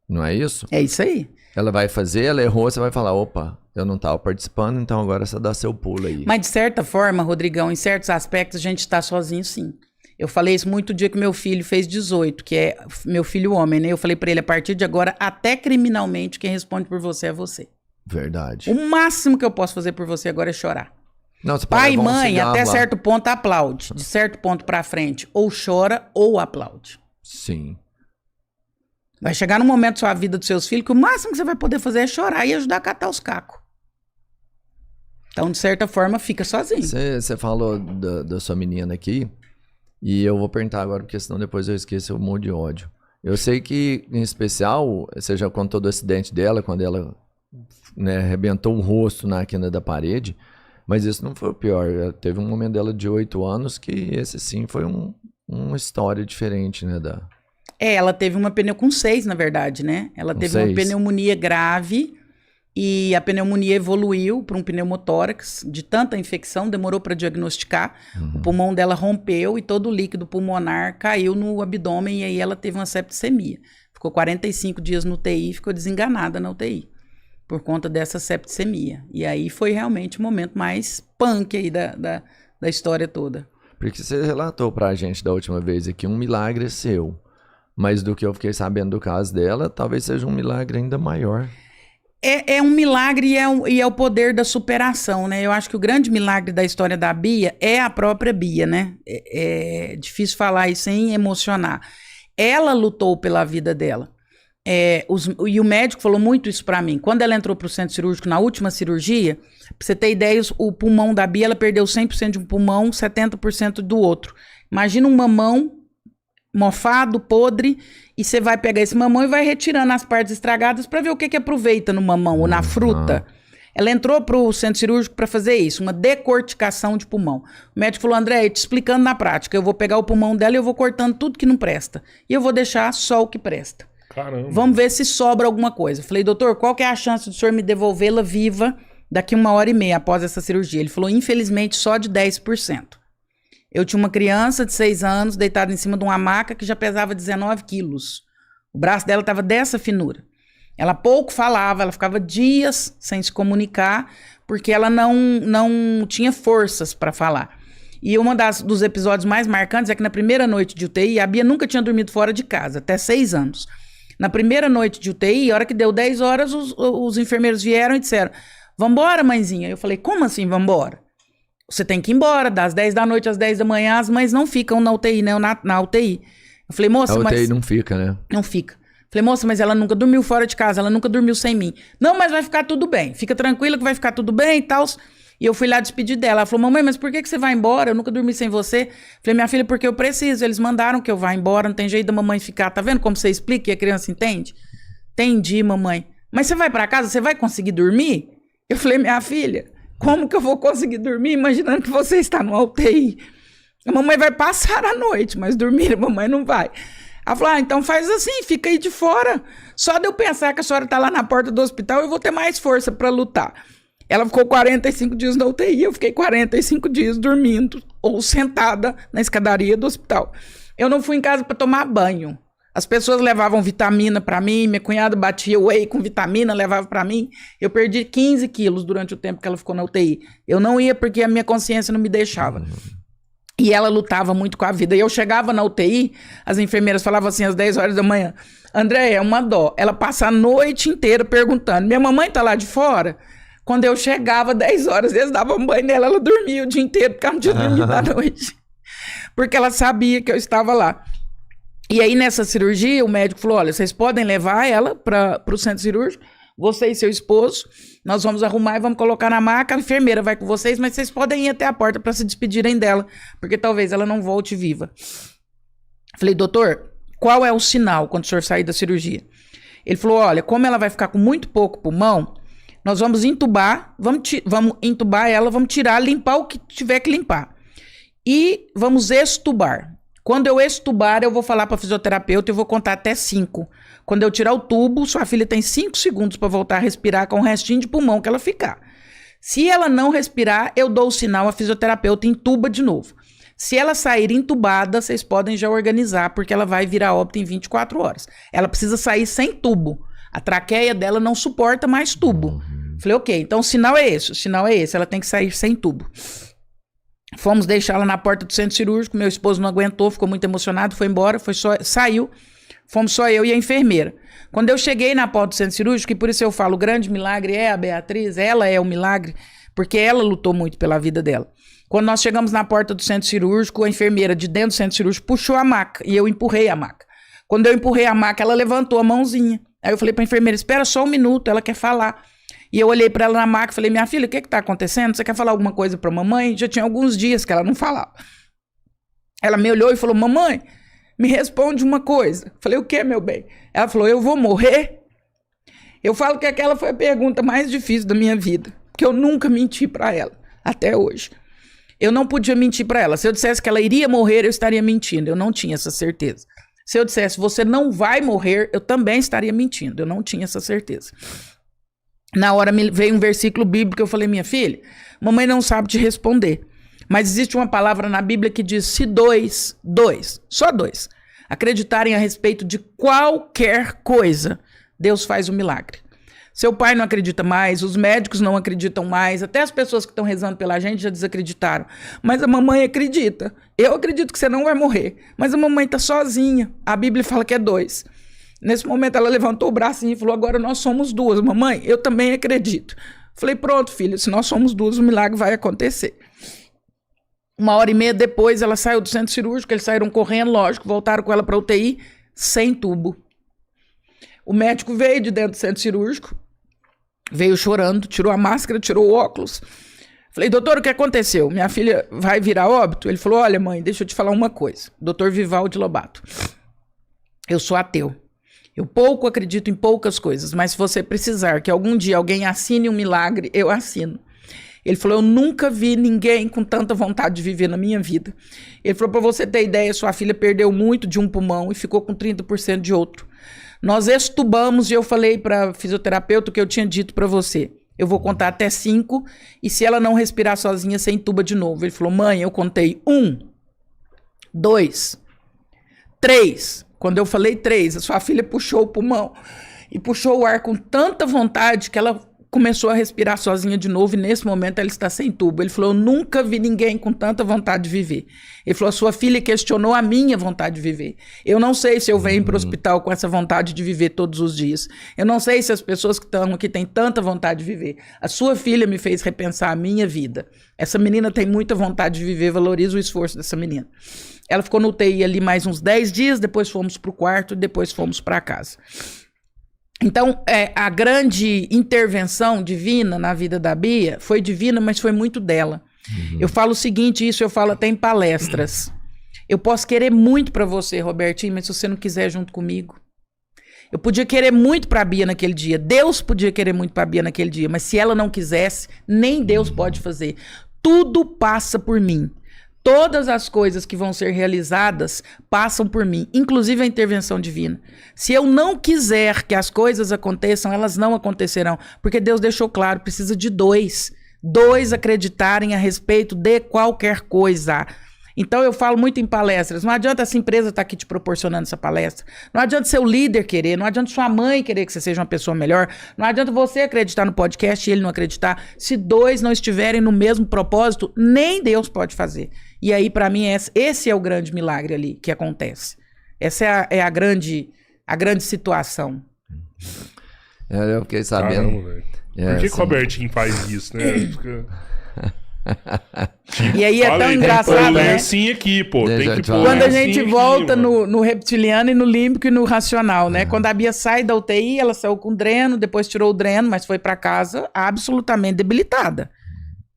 Não é isso? É isso aí. Ela vai fazer, ela errou, você vai falar, opa, eu não estava participando, então agora você dá seu pulo aí. Mas de certa forma, Rodrigão, em certos aspectos a gente está sozinho sim. Eu falei isso muito o dia que meu filho fez 18, que é meu filho homem, né? Eu falei pra ele, a partir de agora, até criminalmente, quem responde por você é você. Verdade. O máximo que eu posso fazer por você agora é chorar. Não, pai e mãe, até certo ponto, aplaude. De certo ponto pra frente, ou chora ou aplaude. Sim. Vai chegar num momento da sua vida dos seus filhos que o máximo que você vai poder fazer é chorar e ajudar a catar os cacos. Então, de certa forma, fica sozinho. Você falou da sua menina aqui, e eu vou perguntar agora, porque senão depois eu esqueço, eu morro de ódio. Eu sei que, em especial, você já contou do acidente dela, quando ela, né, arrebentou o rosto na quina da parede, Mas isso não foi o pior. Teve um momento dela de 8 anos que esse sim foi uma história diferente, né? Ela teve uma pneumonia com 6, na verdade, né? Ela teve uma pneumonia grave e a pneumonia evoluiu para um pneumotórax de tanta infecção, demorou para diagnosticar. O pulmão dela rompeu e todo o líquido pulmonar caiu no abdômen e aí ela teve uma septicemia. Ficou 45 dias no UTI e ficou desenganada na UTI por conta dessa septicemia. E aí foi realmente o momento mais punk aí da história toda. Porque você relatou pra gente da última vez aqui um milagre seu. Mas do que eu fiquei sabendo do caso dela, talvez seja um milagre ainda maior. É um milagre e é o poder da superação, né? Eu acho que o grande milagre da história da Bia é a própria Bia, né? É difícil falar isso sem emocionar. Ela lutou pela vida dela. E o médico falou muito isso pra mim. Quando ela entrou pro centro cirúrgico na última cirurgia, pra você ter ideia, o pulmão da Bia, ela perdeu 100% de um pulmão, 70% do outro. Imagina um mamão mofado, podre, e você vai pegar esse mamão e vai retirando as partes estragadas para ver o que aproveita no mamão ou na fruta. Ela entrou pro centro cirúrgico para fazer isso, uma decorticação de pulmão. O médico falou, André, te explicando na prática, eu vou pegar o pulmão dela e eu vou cortando tudo que não presta. E eu vou deixar só o que presta. Caramba. Vamos ver se sobra alguma coisa. Eu falei, doutor, qual que é a chance do senhor me devolvê-la viva daqui 1h30 após essa cirurgia? Ele falou, infelizmente, só de 10%. Eu tinha uma criança de 6 anos deitada em cima de uma maca que já pesava 19 quilos. O braço dela estava dessa finura. Ela pouco falava, ela ficava dias sem se comunicar, porque ela não tinha forças para falar. E dos episódios mais marcantes é que na primeira noite de UTI, a Bia nunca tinha dormido fora de casa, até 6 anos. Na primeira noite de UTI, a hora que deu 10 horas, os enfermeiros vieram e disseram, vambora, mãezinha. Eu falei, como assim vambora? Você tem que ir embora, das 10 da noite às 10 da manhã, as mães não ficam na UTI, né? Na UTI. Eu falei, moça, mas... A UTI não fica, né? Não fica. Falei, moça, mas ela nunca dormiu fora de casa, ela nunca dormiu sem mim. Não, mas vai ficar tudo bem. Fica tranquila que vai ficar tudo bem e tal. E eu fui lá despedir dela. Ela falou, mamãe, mas por que você vai embora? Eu nunca dormi sem você. Falei, minha filha, porque eu preciso. Eles mandaram que eu vá embora, não tem jeito da mamãe ficar. Tá vendo como você explica e a criança entende? Entendi, mamãe. Mas você vai pra casa, você vai conseguir dormir? Eu falei, minha filha... Como que eu vou conseguir dormir imaginando que você está no UTI? A mamãe vai passar a noite, mas dormir a mamãe não vai. Ela falou, então faz assim, fica aí de fora. Só de eu pensar que a senhora está lá na porta do hospital, eu vou ter mais força para lutar. Ela ficou 45 dias na UTI, eu fiquei 45 dias dormindo ou sentada na escadaria do hospital. Eu não fui em casa para tomar banho. As pessoas levavam vitamina para mim, minha cunhada batia whey com vitamina, levava para mim. Eu perdi 15 quilos durante o tempo que ela ficou na UTI. Eu não ia porque a minha consciência não me deixava. E ela lutava muito com a vida. E eu chegava na UTI, as enfermeiras falavam assim às 10 horas da manhã, André, é uma dó. Ela passa a noite inteira perguntando, minha mamãe tá lá de fora? Quando eu chegava 10 horas, eles davam banho nela, ela dormia o dia inteiro porque ela não tinha dormido à noite. Porque ela sabia que eu estava lá. E aí, nessa cirurgia, o médico falou, olha, vocês podem levar ela para o centro cirúrgico, você e seu esposo, nós vamos arrumar e vamos colocar na maca, a enfermeira vai com vocês, mas vocês podem ir até a porta para se despedirem dela, porque talvez ela não volte viva. Falei, doutor, qual é o sinal quando o senhor sair da cirurgia? Ele falou, olha, como ela vai ficar com muito pouco pulmão, nós vamos entubar, vamos entubar ela, vamos tirar, limpar o que tiver que limpar. E vamos extubar. Quando eu extubar, eu vou falar para fisioterapeuta e eu vou contar até 5. Quando eu tirar o tubo, sua filha tem 5 segundos para voltar a respirar com o restinho de pulmão que ela ficar. Se ela não respirar, eu dou o sinal, a fisioterapeuta entuba de novo. Se ela sair entubada, vocês podem já organizar, porque ela vai virar óbito em 24 horas. Ela precisa sair sem tubo. A traqueia dela não suporta mais tubo. Falei, ok, então o sinal é esse, ela tem que sair sem tubo. Fomos deixá-la na porta do centro cirúrgico, meu esposo não aguentou, ficou muito emocionado, foi embora, saiu, fomos só eu e a enfermeira. Quando eu cheguei na porta do centro cirúrgico, e por isso eu falo, o grande milagre é a Beatriz, ela é o milagre, porque ela lutou muito pela vida dela. Quando nós chegamos na porta do centro cirúrgico, a enfermeira de dentro do centro cirúrgico puxou a maca, e eu empurrei a maca. Quando eu empurrei a maca, ela levantou a mãozinha. Aí eu falei pra enfermeira, espera só 1 minuto, ela quer falar. E eu olhei pra ela na maca e falei, minha filha, o que tá acontecendo? Você quer falar alguma coisa pra mamãe? Já tinha alguns dias que ela não falava. Ela me olhou e falou, mamãe, me responde uma coisa. Falei, o que, meu bem? Ela falou, eu vou morrer? Eu falo que aquela foi a pergunta mais difícil da minha vida, porque eu nunca menti pra ela. até hoje. Eu não podia mentir para ela. Se eu dissesse que ela iria morrer, eu estaria mentindo. Eu não tinha essa certeza. Se eu dissesse, você não vai morrer, eu também estaria mentindo. Eu não tinha essa certeza. Na hora me veio um versículo bíblico, eu falei, minha filha, mamãe não sabe te responder. Mas existe uma palavra na Bíblia que diz, se só dois, acreditarem a respeito de qualquer coisa, Deus faz um milagre. Seu pai não acredita mais, os médicos não acreditam mais, até as pessoas que estão rezando pela gente já desacreditaram. Mas a mamãe acredita. Eu acredito que você não vai morrer, mas a mamãe está sozinha. A Bíblia fala que é 2. Nesse momento ela levantou o bracinho e falou, agora nós somos 2. Mamãe, eu também acredito. Falei, pronto, filha, se nós somos 2, o milagre vai acontecer. 1h30 depois ela saiu do centro cirúrgico, eles saíram correndo, lógico, voltaram com ela para UTI, sem tubo. O médico veio de dentro do centro cirúrgico, veio chorando, tirou a máscara, tirou o óculos. Falei, doutor, o que aconteceu? Minha filha vai virar óbito? Ele falou, olha mãe, deixa eu te falar uma coisa. Doutor Vivaldi Lobato, eu sou ateu. Eu pouco acredito em poucas coisas, mas se você precisar que algum dia alguém assine um milagre, eu assino. Ele falou, eu nunca vi ninguém com tanta vontade de viver na minha vida. Ele falou, para você ter ideia, sua filha perdeu muito de um pulmão e ficou com 30% de outro. Nós estubamos e eu falei para fisioterapeuta o que eu tinha dito para você. Eu vou contar até 5 e se ela não respirar sozinha, você entuba de novo. Ele falou, mãe, eu contei 1, 2, 3. Quando eu falei 3, a sua filha puxou o pulmão e puxou o ar com tanta vontade que ela começou a respirar sozinha de novo e nesse momento ela está sem tubo. Ele falou, eu nunca vi ninguém com tanta vontade de viver. Ele falou, a sua filha questionou a minha vontade de viver. Eu não sei se eu venho para o hospital com essa vontade de viver todos os dias. Eu não sei se as pessoas que estão aqui têm tanta vontade de viver. A sua filha me fez repensar a minha vida. Essa menina tem muita vontade de viver, valoriza o esforço dessa menina. Ela ficou no UTI ali mais uns 10 dias, depois fomos para o quarto e depois fomos para casa. Então, a grande intervenção divina na vida da Bia foi divina, mas foi muito dela. Eu falo o seguinte, isso eu falo até em palestras. Eu posso querer muito para você, Robertinho, mas se você não quiser junto comigo. Eu podia querer muito para a Bia naquele dia. Deus podia querer muito para a Bia naquele dia, mas se ela não quisesse, nem Deus pode fazer. Tudo passa por mim. Todas as coisas que vão ser realizadas passam por mim, inclusive a intervenção divina. Se eu não quiser que as coisas aconteçam, elas não acontecerão, porque Deus deixou claro, precisa de 2. 2 acreditarem a respeito de qualquer coisa. Então eu falo muito em palestras, não adianta essa empresa estar aqui te proporcionando essa palestra, não adianta seu líder querer, não adianta sua mãe querer que você seja uma pessoa melhor, não adianta você acreditar no podcast e ele não acreditar. Se 2 não estiverem no mesmo propósito, nem Deus pode fazer. E aí, para mim, esse é o grande milagre ali que acontece. Essa é a grande situação. Eu fiquei sabendo. Caramba, por que o Robertinho faz isso, né? E aí é tão engraçado, né? Assim aqui, pô. Tem que pôr quando a gente aqui, volta no reptiliano e no límbico e no racional, né? Quando a Bia sai da UTI, ela saiu com dreno, depois tirou o dreno, mas foi pra casa absolutamente debilitada.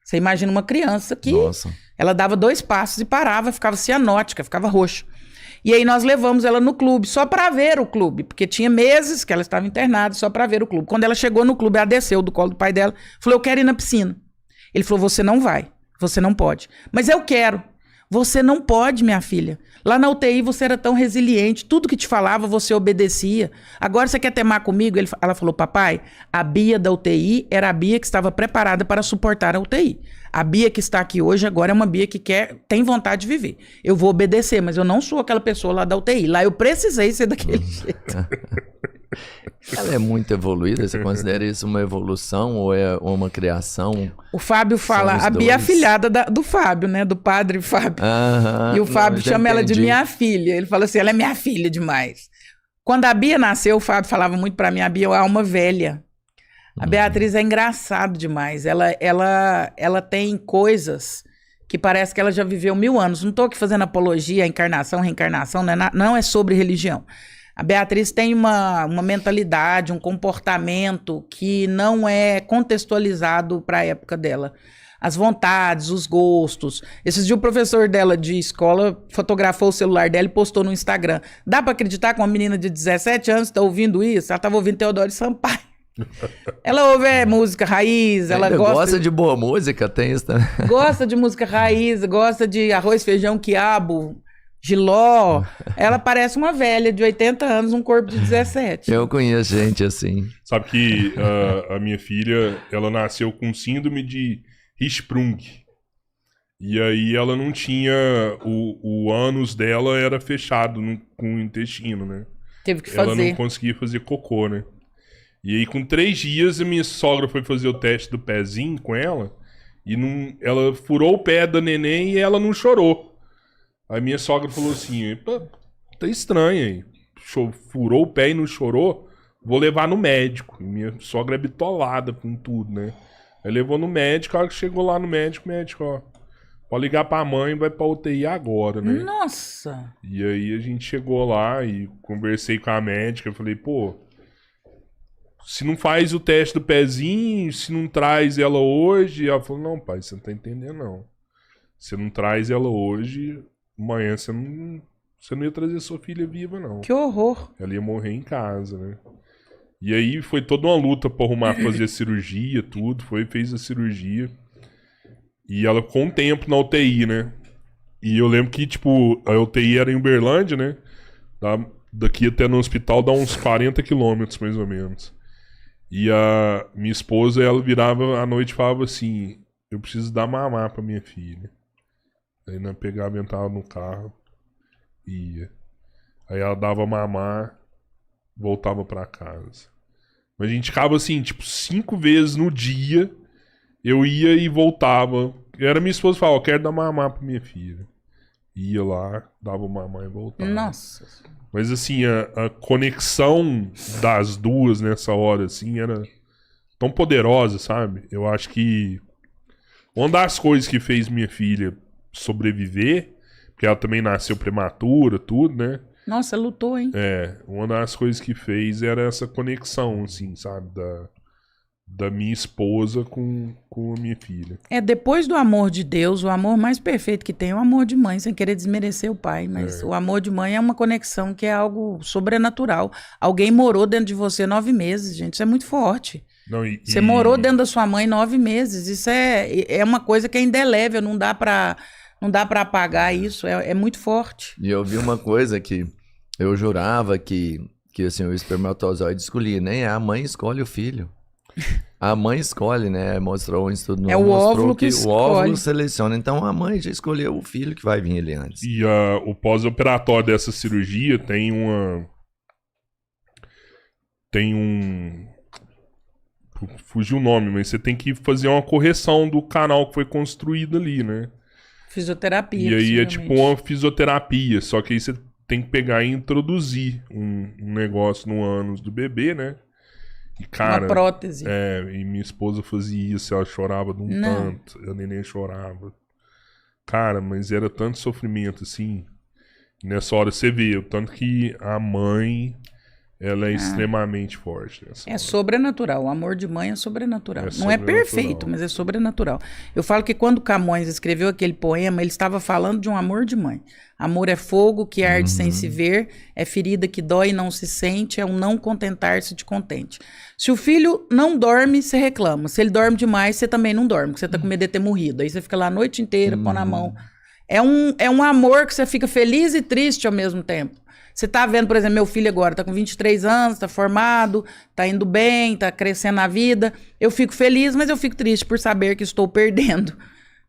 Você imagina uma criança que ela dava 2 passos e parava, ficava cianótica, ficava roxa. E aí nós levamos ela no clube, só para ver o clube, porque tinha meses que ela estava internada, só para ver o clube. Quando ela chegou no clube, ela desceu do colo do pai dela, falou, eu quero ir na piscina. Ele falou, você não vai, você não pode. Mas eu quero. Você não pode, minha filha. Lá na UTI você era tão resiliente, tudo que te falava você obedecia. Agora você quer teimar comigo? Ela falou, papai, a Bia da UTI era a Bia que estava preparada para suportar a UTI. A Bia que está aqui hoje agora é uma Bia que tem vontade de viver. Eu vou obedecer, mas eu não sou aquela pessoa lá da UTI. Lá eu precisei ser daquele jeito. Ela é muito evoluída? Você considera isso uma evolução ou é uma criação? O Fábio fala, a Bia é afilhada do Fábio, né? Do padre Fábio. E o Fábio chama ela de minha filha. Ele fala assim, ela é minha filha demais. Quando a Bia nasceu, o Fábio falava muito pra mim, a Bia é uma alma velha. A Beatriz é engraçado demais. Ela tem coisas que parece que ela já viveu 1000 anos. Não tô aqui fazendo apologia à encarnação, reencarnação, não é sobre religião. A Beatriz tem uma mentalidade, um comportamento que não é contextualizado para a época dela. As vontades, os gostos. Esses dias o professor dela de escola fotografou o celular dela e postou no Instagram. Dá para acreditar que uma menina de 17 anos está ouvindo isso? Ela estava ouvindo Teodoro Sampaio. Ela ouve música raiz, ela Ainda gosta gosta de boa música, tem isso também. gosta de música raiz, gosta de arroz, feijão, quiabo, jiló. Ela parece uma velha de 80 anos, um corpo de 17. Eu conheço gente assim. Sabe que a minha filha, ela nasceu com síndrome de Hirschsprung. E aí ela não tinha... O ânus dela era fechado com o intestino, né? Teve que Ela não fazer. conseguia fazer cocô, né? E aí com 3 dias a minha sogra foi fazer o teste do pezinho com ela. E ela furou o pé da neném e ela não chorou. Aí minha sogra falou assim, tá estranho aí. Furou o pé e não chorou, vou levar no médico. E minha sogra é bitolada com tudo, né? Aí levou no médico, a hora que chegou lá no médico, ó, pode ligar pra mãe e vai pra UTI agora, né? Nossa! E aí a gente chegou lá e conversei com a médica, eu falei, pô, se não faz o teste do pezinho, se não traz ela hoje... Ela falou, não, pai, você não tá entendendo, não. Se não traz ela hoje, amanhã você não ia trazer sua filha viva, não. Que horror! Ela ia morrer em casa, né? E aí foi toda uma luta pra arrumar, fazer a cirurgia, tudo. Fez a cirurgia. E ela ficou um tempo na UTI, né? E eu lembro que, tipo, a UTI era em Uberlândia, né? Daqui até no hospital dá uns 40 quilômetros, mais ou menos. E a minha esposa, ela virava à noite e falava assim, eu preciso dar mamar pra minha filha. Aí nós pegava, entrava no carro e ia. Aí ela dava mamar, voltava pra casa. Mas a gente ficava assim, tipo, 5 vezes no dia, eu ia e voltava. Era minha esposa que falava, quero dar mamar pra minha filha. Ia lá, dava mamar e voltava. Nossa! Mas assim, a conexão das duas nessa hora, assim, era tão poderosa, sabe? Eu acho que uma das coisas que fez minha filha sobreviver, porque ela também nasceu prematura, tudo, né? Nossa, lutou, hein? Uma das coisas que fez era essa conexão, assim, sabe? Da minha esposa com a minha filha. Depois do amor de Deus, o amor mais perfeito que tem é o amor de mãe, sem querer desmerecer o pai. Mas o amor de mãe é uma conexão que é algo sobrenatural. Alguém morou dentro de você 9 meses, gente. Isso é muito forte. Não, Você morou dentro da sua mãe 9 meses. Isso é uma coisa que é indelével, não dá pra apagar isso. É muito forte. E eu vi uma coisa que eu jurava que assim, o espermatozoide escolhia. Nem a mãe escolhe o filho. A mãe escolhe, né? Mostrou um estudo novo. É o óvulo que o óvulo escolhe. seleciona. Então a mãe já escolheu o filho que vai vir ali antes. E o pós-operatório dessa cirurgia tem um... Fugiu o nome, mas você tem que fazer uma correção do canal que foi construído ali, né? Fisioterapia. E aí é tipo uma fisioterapia, só que aí você tem que pegar e introduzir um negócio no ânus do bebê, né? E, cara, uma prótese. E minha esposa fazia isso, ela chorava de um tanto, a neném chorava. Cara, mas era tanto sofrimento, assim. Nessa hora você vê, o tanto que a mãe, ela é extremamente forte. É sobrenatural, o amor de mãe é sobrenatural. Não é sobrenatural. perfeito, mas é sobrenatural. Eu falo que quando Camões escreveu aquele poema, ele estava falando de um amor de mãe. Amor é fogo que arde sem se ver, é ferida que dói e não se sente, é um não contentar-se de contente. Se o filho não dorme, você reclama. Se ele dorme demais, você também não dorme, porque você tá com medo de ter morrido. Aí você fica lá a noite inteira, põe na mão. É um amor que você fica feliz e triste ao mesmo tempo. Você tá vendo, por exemplo, meu filho agora tá com 23 anos, tá formado, tá indo bem, tá crescendo na vida. Eu fico feliz, mas eu fico triste por saber que estou perdendo.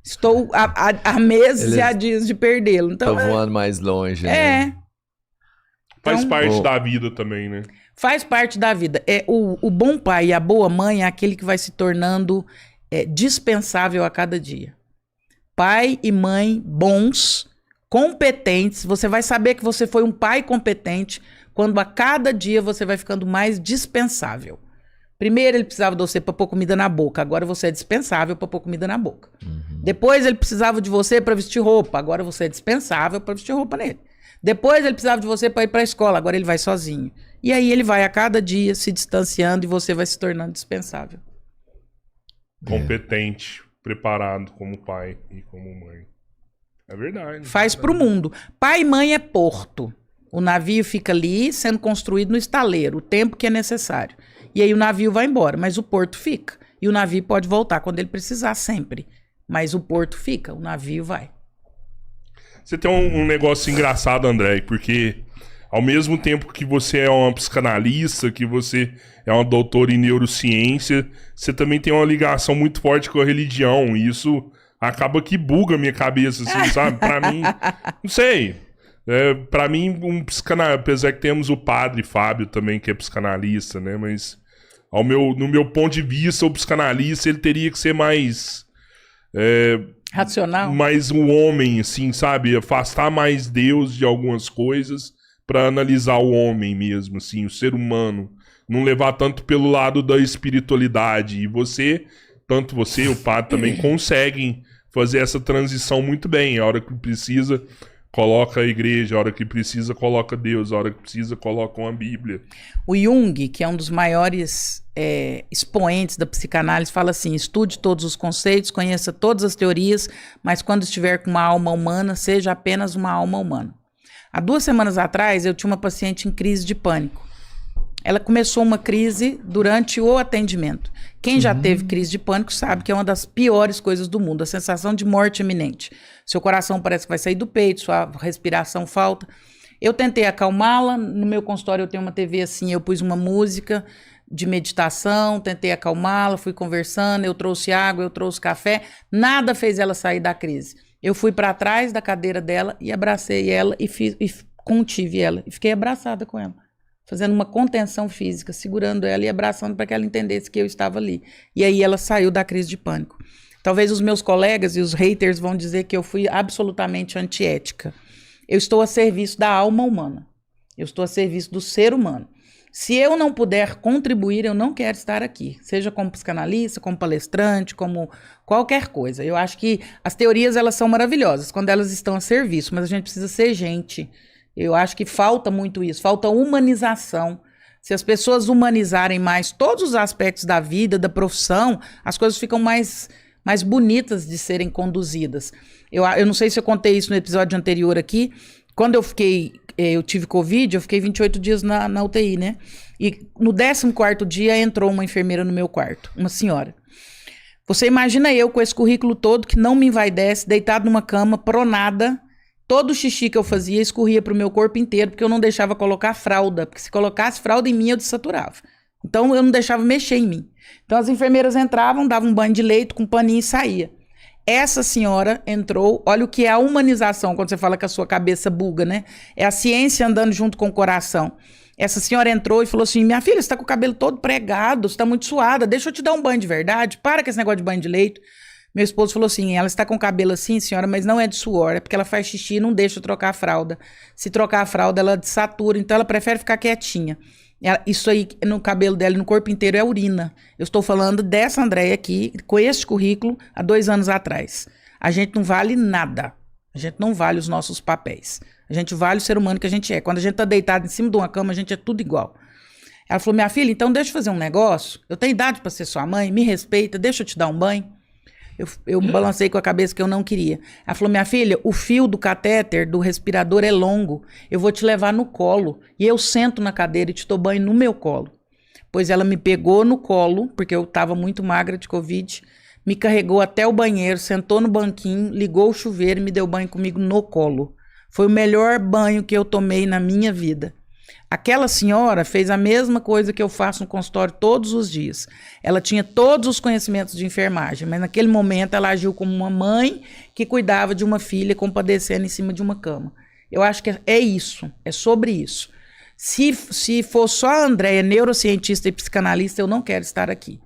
Estou há meses e há dias de perdê-lo. Então, tô voando mais longe, né? Faz Então, parte da vida também, né? Faz parte da vida. O bom pai e a boa mãe é aquele que vai se tornando dispensável a cada dia. Pai e mãe bons, competentes. Você vai saber que você foi um pai competente quando a cada dia você vai ficando mais dispensável. Primeiro ele precisava de você para pôr comida na boca, agora você é dispensável para pôr comida na boca. Depois ele precisava de você para vestir roupa, agora você é dispensável para vestir roupa nele. Depois ele precisava de você para ir para a escola, agora ele vai sozinho. E aí ele vai a cada dia se distanciando e você vai se tornando dispensável. Competente, preparado como pai e como mãe. É verdade. Faz pro mundo. Pai e mãe é porto. O navio fica ali sendo construído no estaleiro, o tempo que é necessário. E aí o navio vai embora, mas o porto fica. E o navio pode voltar quando ele precisar, sempre. Mas o porto fica, o navio vai. Você tem um negócio engraçado, André, porque ao mesmo tempo que você é uma psicanalista, que você é uma doutora em neurociência, você também tem uma ligação muito forte com a religião. E isso acaba que buga a minha cabeça, assim, sabe? Pra mim, não sei. Pra mim, apesar que temos o padre Fábio também, que é psicanalista, né? Mas no meu ponto de vista, o psicanalista ele teria que ser mais... racional? Mais um homem, assim, sabe? Afastar mais Deus de algumas coisas pra analisar o homem mesmo, assim, o ser humano. Não levar tanto pelo lado da espiritualidade. E tanto você e o padre também conseguem fazer essa transição muito bem. A hora que precisa, coloca a igreja. A hora que precisa, coloca Deus. A hora que precisa, coloca uma Bíblia. O Jung, que é um dos maiores expoentes da psicanálise, fala assim: estude todos os conceitos, conheça todas as teorias, mas quando estiver com uma alma humana, seja apenas uma alma humana. Há 2 semanas atrás, eu tinha uma paciente em crise de pânico. Ela começou uma crise durante o atendimento. Quem já teve crise de pânico sabe que é uma das piores coisas do mundo, a sensação de morte iminente. Seu coração parece que vai sair do peito, sua respiração falta. Eu tentei acalmá-la, no meu consultório eu tenho uma TV assim, eu pus uma música de meditação, tentei acalmá-la, fui conversando, eu trouxe água, eu trouxe café, nada fez ela sair da crise. Eu fui para trás da cadeira dela e abracei ela e contive ela, e fiquei abraçada com ela, fazendo uma contenção física, segurando ela e abraçando para que ela entendesse que eu estava ali. E aí ela saiu da crise de pânico. Talvez os meus colegas e os haters vão dizer que eu fui absolutamente antiética. Eu estou a serviço da alma humana. Eu estou a serviço do ser humano. Se eu não puder contribuir, eu não quero estar aqui. Seja como psicanalista, como palestrante, como qualquer coisa. Eu acho que as teorias, elas são maravilhosas quando elas estão a serviço, mas a gente precisa ser gente. Eu acho que falta muito isso, falta humanização. Se as pessoas humanizarem mais todos os aspectos da vida, da profissão, as coisas ficam mais bonitas de serem conduzidas. Eu não sei se eu contei isso no episódio anterior aqui. Quando eu tive Covid, eu fiquei 28 dias na UTI, né? E no 14º dia entrou uma enfermeira no meu quarto, uma senhora. Você imagina eu com esse currículo todo, que não me envaidece, deitado numa cama, pronada. Todo o xixi que eu fazia escorria pro meu corpo inteiro, porque eu não deixava colocar fralda. Porque se colocasse fralda em mim, eu desaturava. Então, eu não deixava mexer em mim. Então, as enfermeiras entravam, davam um banho de leite com um paninho e saía. Essa senhora entrou, olha o que é a humanização, quando você fala que a sua cabeça buga, né? É a ciência andando junto com o coração. Essa senhora entrou e falou assim: minha filha, você tá com o cabelo todo pregado, você tá muito suada, deixa eu te dar um banho de verdade, para com esse negócio de banho de leite. Meu esposo falou assim: ela está com o cabelo assim, senhora, mas não é de suor, é porque ela faz xixi e não deixa eu trocar a fralda. Se trocar a fralda, ela desatura, então ela prefere ficar quietinha. Isso aí no cabelo dela e no corpo inteiro é urina. Eu estou falando dessa Andréia aqui, com esse currículo, há 2 anos atrás. A gente não vale nada. A gente não vale os nossos papéis. A gente vale o ser humano que a gente é. Quando a gente está deitado em cima de uma cama, a gente é tudo igual. Ela falou: minha filha, então deixa eu fazer um negócio. Eu tenho idade para ser sua mãe, me respeita, deixa eu te dar um banho. Eu balancei com a cabeça que eu não queria. Ela falou: minha filha, o fio do catéter, do respirador é longo. Eu vou te levar no colo. E eu sento na cadeira e te dou banho no meu colo. Pois ela me pegou no colo, porque eu estava muito magra de Covid, me carregou até o banheiro, sentou no banquinho, ligou o chuveiro e me deu banho comigo no colo. Foi o melhor banho que eu tomei na minha vida. Aquela senhora fez a mesma coisa que eu faço no consultório todos os dias. Ela tinha todos os conhecimentos de enfermagem, mas naquele momento ela agiu como uma mãe que cuidava de uma filha compadecendo em cima de uma cama. Eu acho que é isso, é sobre isso. Se for só a Andréia, neurocientista e psicanalista, eu não quero estar aqui.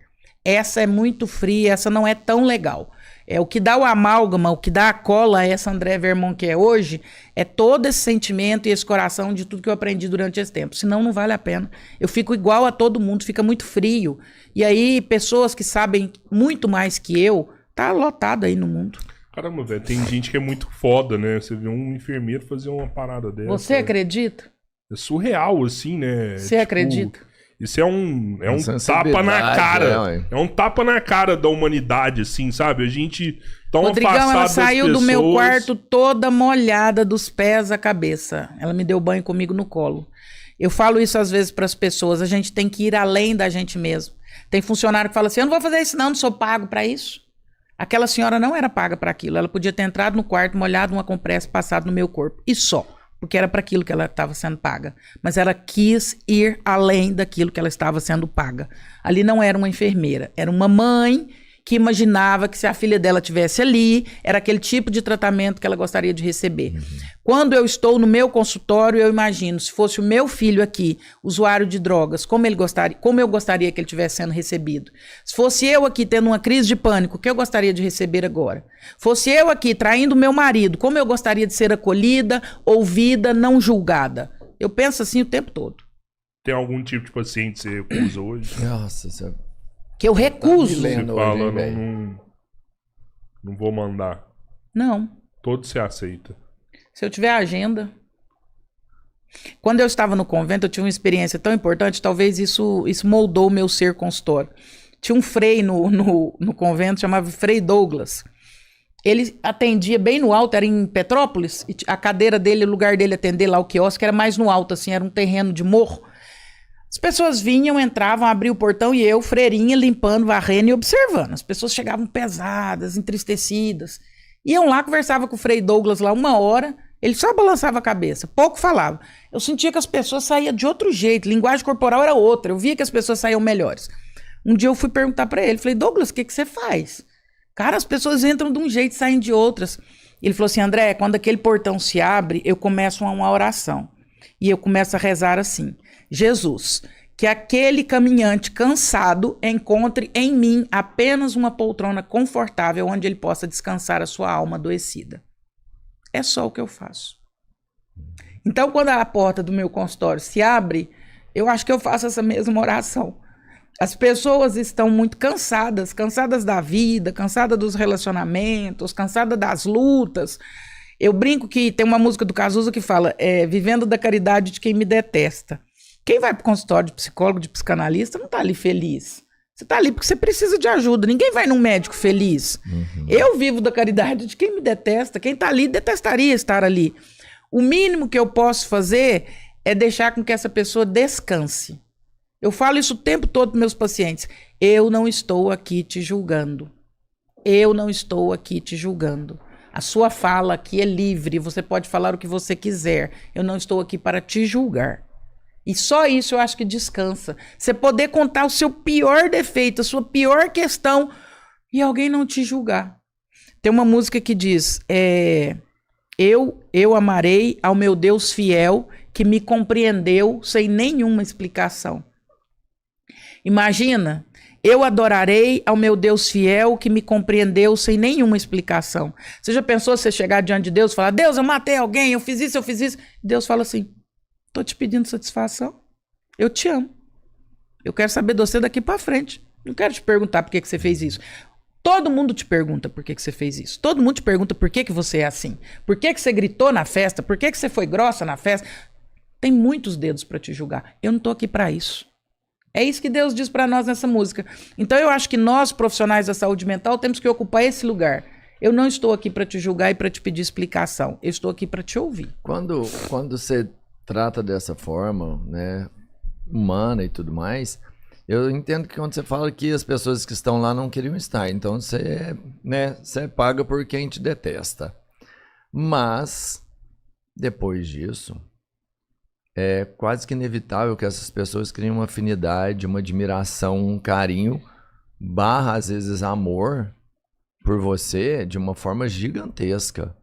Essa é muito fria, essa não é tão legal. O que dá o amálgama, o que dá a cola a essa Andréia Vermont que é hoje, é todo esse sentimento e esse coração de tudo que eu aprendi durante esse tempo. Senão não vale a pena. Eu fico igual a todo mundo, fica muito frio. E aí, pessoas que sabem muito mais que eu, tá lotado aí no mundo. Caramba, velho, tem gente que é muito foda, né? Você vê um enfermeiro fazer uma parada dessa. Você acredita? É surreal, assim, né? Você acredita? Isso é um tapa na cara. É um tapa na cara da humanidade, assim, sabe? A gente tão Rodrigão, afastado ela das saiu pessoas. do meu quarto toda molhada dos pés à cabeça. Ela me deu banho comigo no colo. Eu falo isso às vezes para as pessoas, a gente tem que ir além da gente mesmo. Tem funcionário que fala assim, eu não vou fazer isso não sou pago para isso. Aquela senhora não era paga para aquilo, ela podia ter entrado no quarto, molhado uma compressa, passado no meu corpo, e só. Porque era para aquilo que ela estava sendo paga. Mas ela quis ir além daquilo que ela estava sendo paga. Ali não era uma enfermeira, era uma mãe que imaginava que se a filha dela estivesse ali, era aquele tipo de tratamento que ela gostaria de receber. Quando eu estou no meu consultório, eu imagino, se fosse o meu filho aqui, usuário de drogas, como eu gostaria que ele estivesse sendo recebido. Se fosse eu aqui tendo uma crise de pânico, o que eu gostaria de receber agora? Fosse eu aqui traindo meu marido, como eu gostaria de ser acolhida, ouvida, não julgada. Eu penso assim o tempo todo. Tem algum tipo de paciente que você recusa hoje? Nossa, você... Que eu recuso. Você Lendo fala, hoje, não vou mandar. Não. Todos você aceita. Se eu tiver agenda. Quando eu estava no convento, eu tive uma experiência tão importante, talvez isso moldou o meu ser consultório. Tinha um frei no convento, chamava Frei Douglas. Ele atendia bem no alto, era em Petrópolis, e a cadeira dele, o lugar dele atender lá o quiosque, era mais no alto, assim, era um terreno de morro. As pessoas vinham, entravam, abriam o portão e eu, freirinha, limpando, varrendo e observando. As pessoas chegavam pesadas, entristecidas. Iam lá, conversava com o Frei Douglas lá 1 hora, ele só balançava a cabeça, pouco falava. Eu sentia que as pessoas saíam de outro jeito, linguagem corporal era outra, eu via que as pessoas saíam melhores. Um dia eu fui perguntar pra ele, falei, Douglas, o que você faz? Cara, as pessoas entram de um jeito e saem de outras. Ele falou assim, André, quando aquele portão se abre, eu começo uma oração. E eu começo a rezar assim, Jesus, que aquele caminhante cansado encontre em mim apenas uma poltrona confortável onde ele possa descansar a sua alma adoecida. É só o que eu faço. Então, quando a porta do meu consultório se abre, eu acho que eu faço essa mesma oração. As pessoas estão muito cansadas da vida, cansadas dos relacionamentos, cansadas das lutas. Eu brinco que tem uma música do Cazuza que fala, vivendo da caridade de quem me detesta. Quem vai para o consultório de psicólogo, de psicanalista, não está ali feliz. Você está ali porque você precisa de ajuda. Ninguém vai num médico feliz. Eu vivo da caridade de quem me detesta. Quem está ali detestaria estar ali. O mínimo que eu posso fazer é deixar com que essa pessoa descanse. Eu falo isso o tempo todo para meus pacientes. Eu não estou aqui te julgando. Eu não estou aqui te julgando. A sua fala aqui é livre. Você pode falar o que você quiser. Eu não estou aqui para te julgar. E só isso eu acho que descansa. Você poder contar o seu pior defeito, a sua pior questão, e alguém não te julgar. Tem uma música que diz, eu amarei ao meu Deus fiel, que me compreendeu sem nenhuma explicação. Imagina, eu adorarei ao meu Deus fiel, que me compreendeu sem nenhuma explicação. Você já pensou você chegar diante de Deus e falar, Deus, eu matei alguém, eu fiz isso. Deus fala assim, tô te pedindo satisfação. Eu te amo. Eu quero saber de você daqui para frente. Não quero te perguntar por que você fez isso. Todo mundo te pergunta por que você fez isso. Todo mundo te pergunta por que você é assim. Por que você gritou na festa? Por que você foi grossa na festa? Tem muitos dedos para te julgar. Eu não tô aqui para isso. É isso que Deus diz para nós nessa música. Então eu acho que nós, profissionais da saúde mental, temos que ocupar esse lugar. Eu não estou aqui para te julgar e para te pedir explicação. Eu estou aqui para te ouvir. Quando você trata dessa forma, né, humana e tudo mais, eu entendo que quando você fala que as pessoas que estão lá não queriam estar, então você paga por quem te detesta. Mas, depois disso, é quase que inevitável que essas pessoas criem uma afinidade, uma admiração, um carinho, às vezes amor por você de uma forma gigantesca.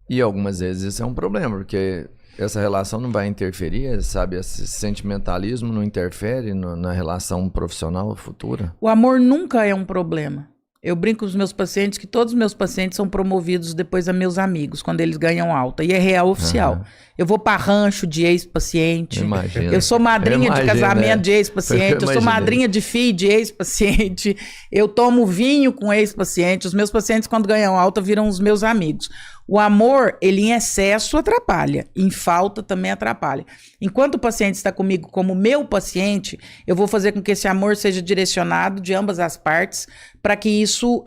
E algumas vezes isso é um problema, porque essa relação não vai interferir, sabe? Esse sentimentalismo não interfere na relação profissional futura. O amor nunca é um problema. Eu brinco com os meus pacientes que todos os meus pacientes são promovidos depois a meus amigos, quando eles ganham alta. E é real oficial. Eu vou para rancho de ex-paciente. Eu sou madrinha de casamento de ex-paciente. Eu sou madrinha de filho de ex-paciente. Eu tomo vinho com ex-paciente. Os meus pacientes, quando ganham alta, viram os meus amigos. O amor, ele em excesso atrapalha, em falta também atrapalha. Enquanto o paciente está comigo como meu paciente, eu vou fazer com que esse amor seja direcionado de ambas as partes, para que isso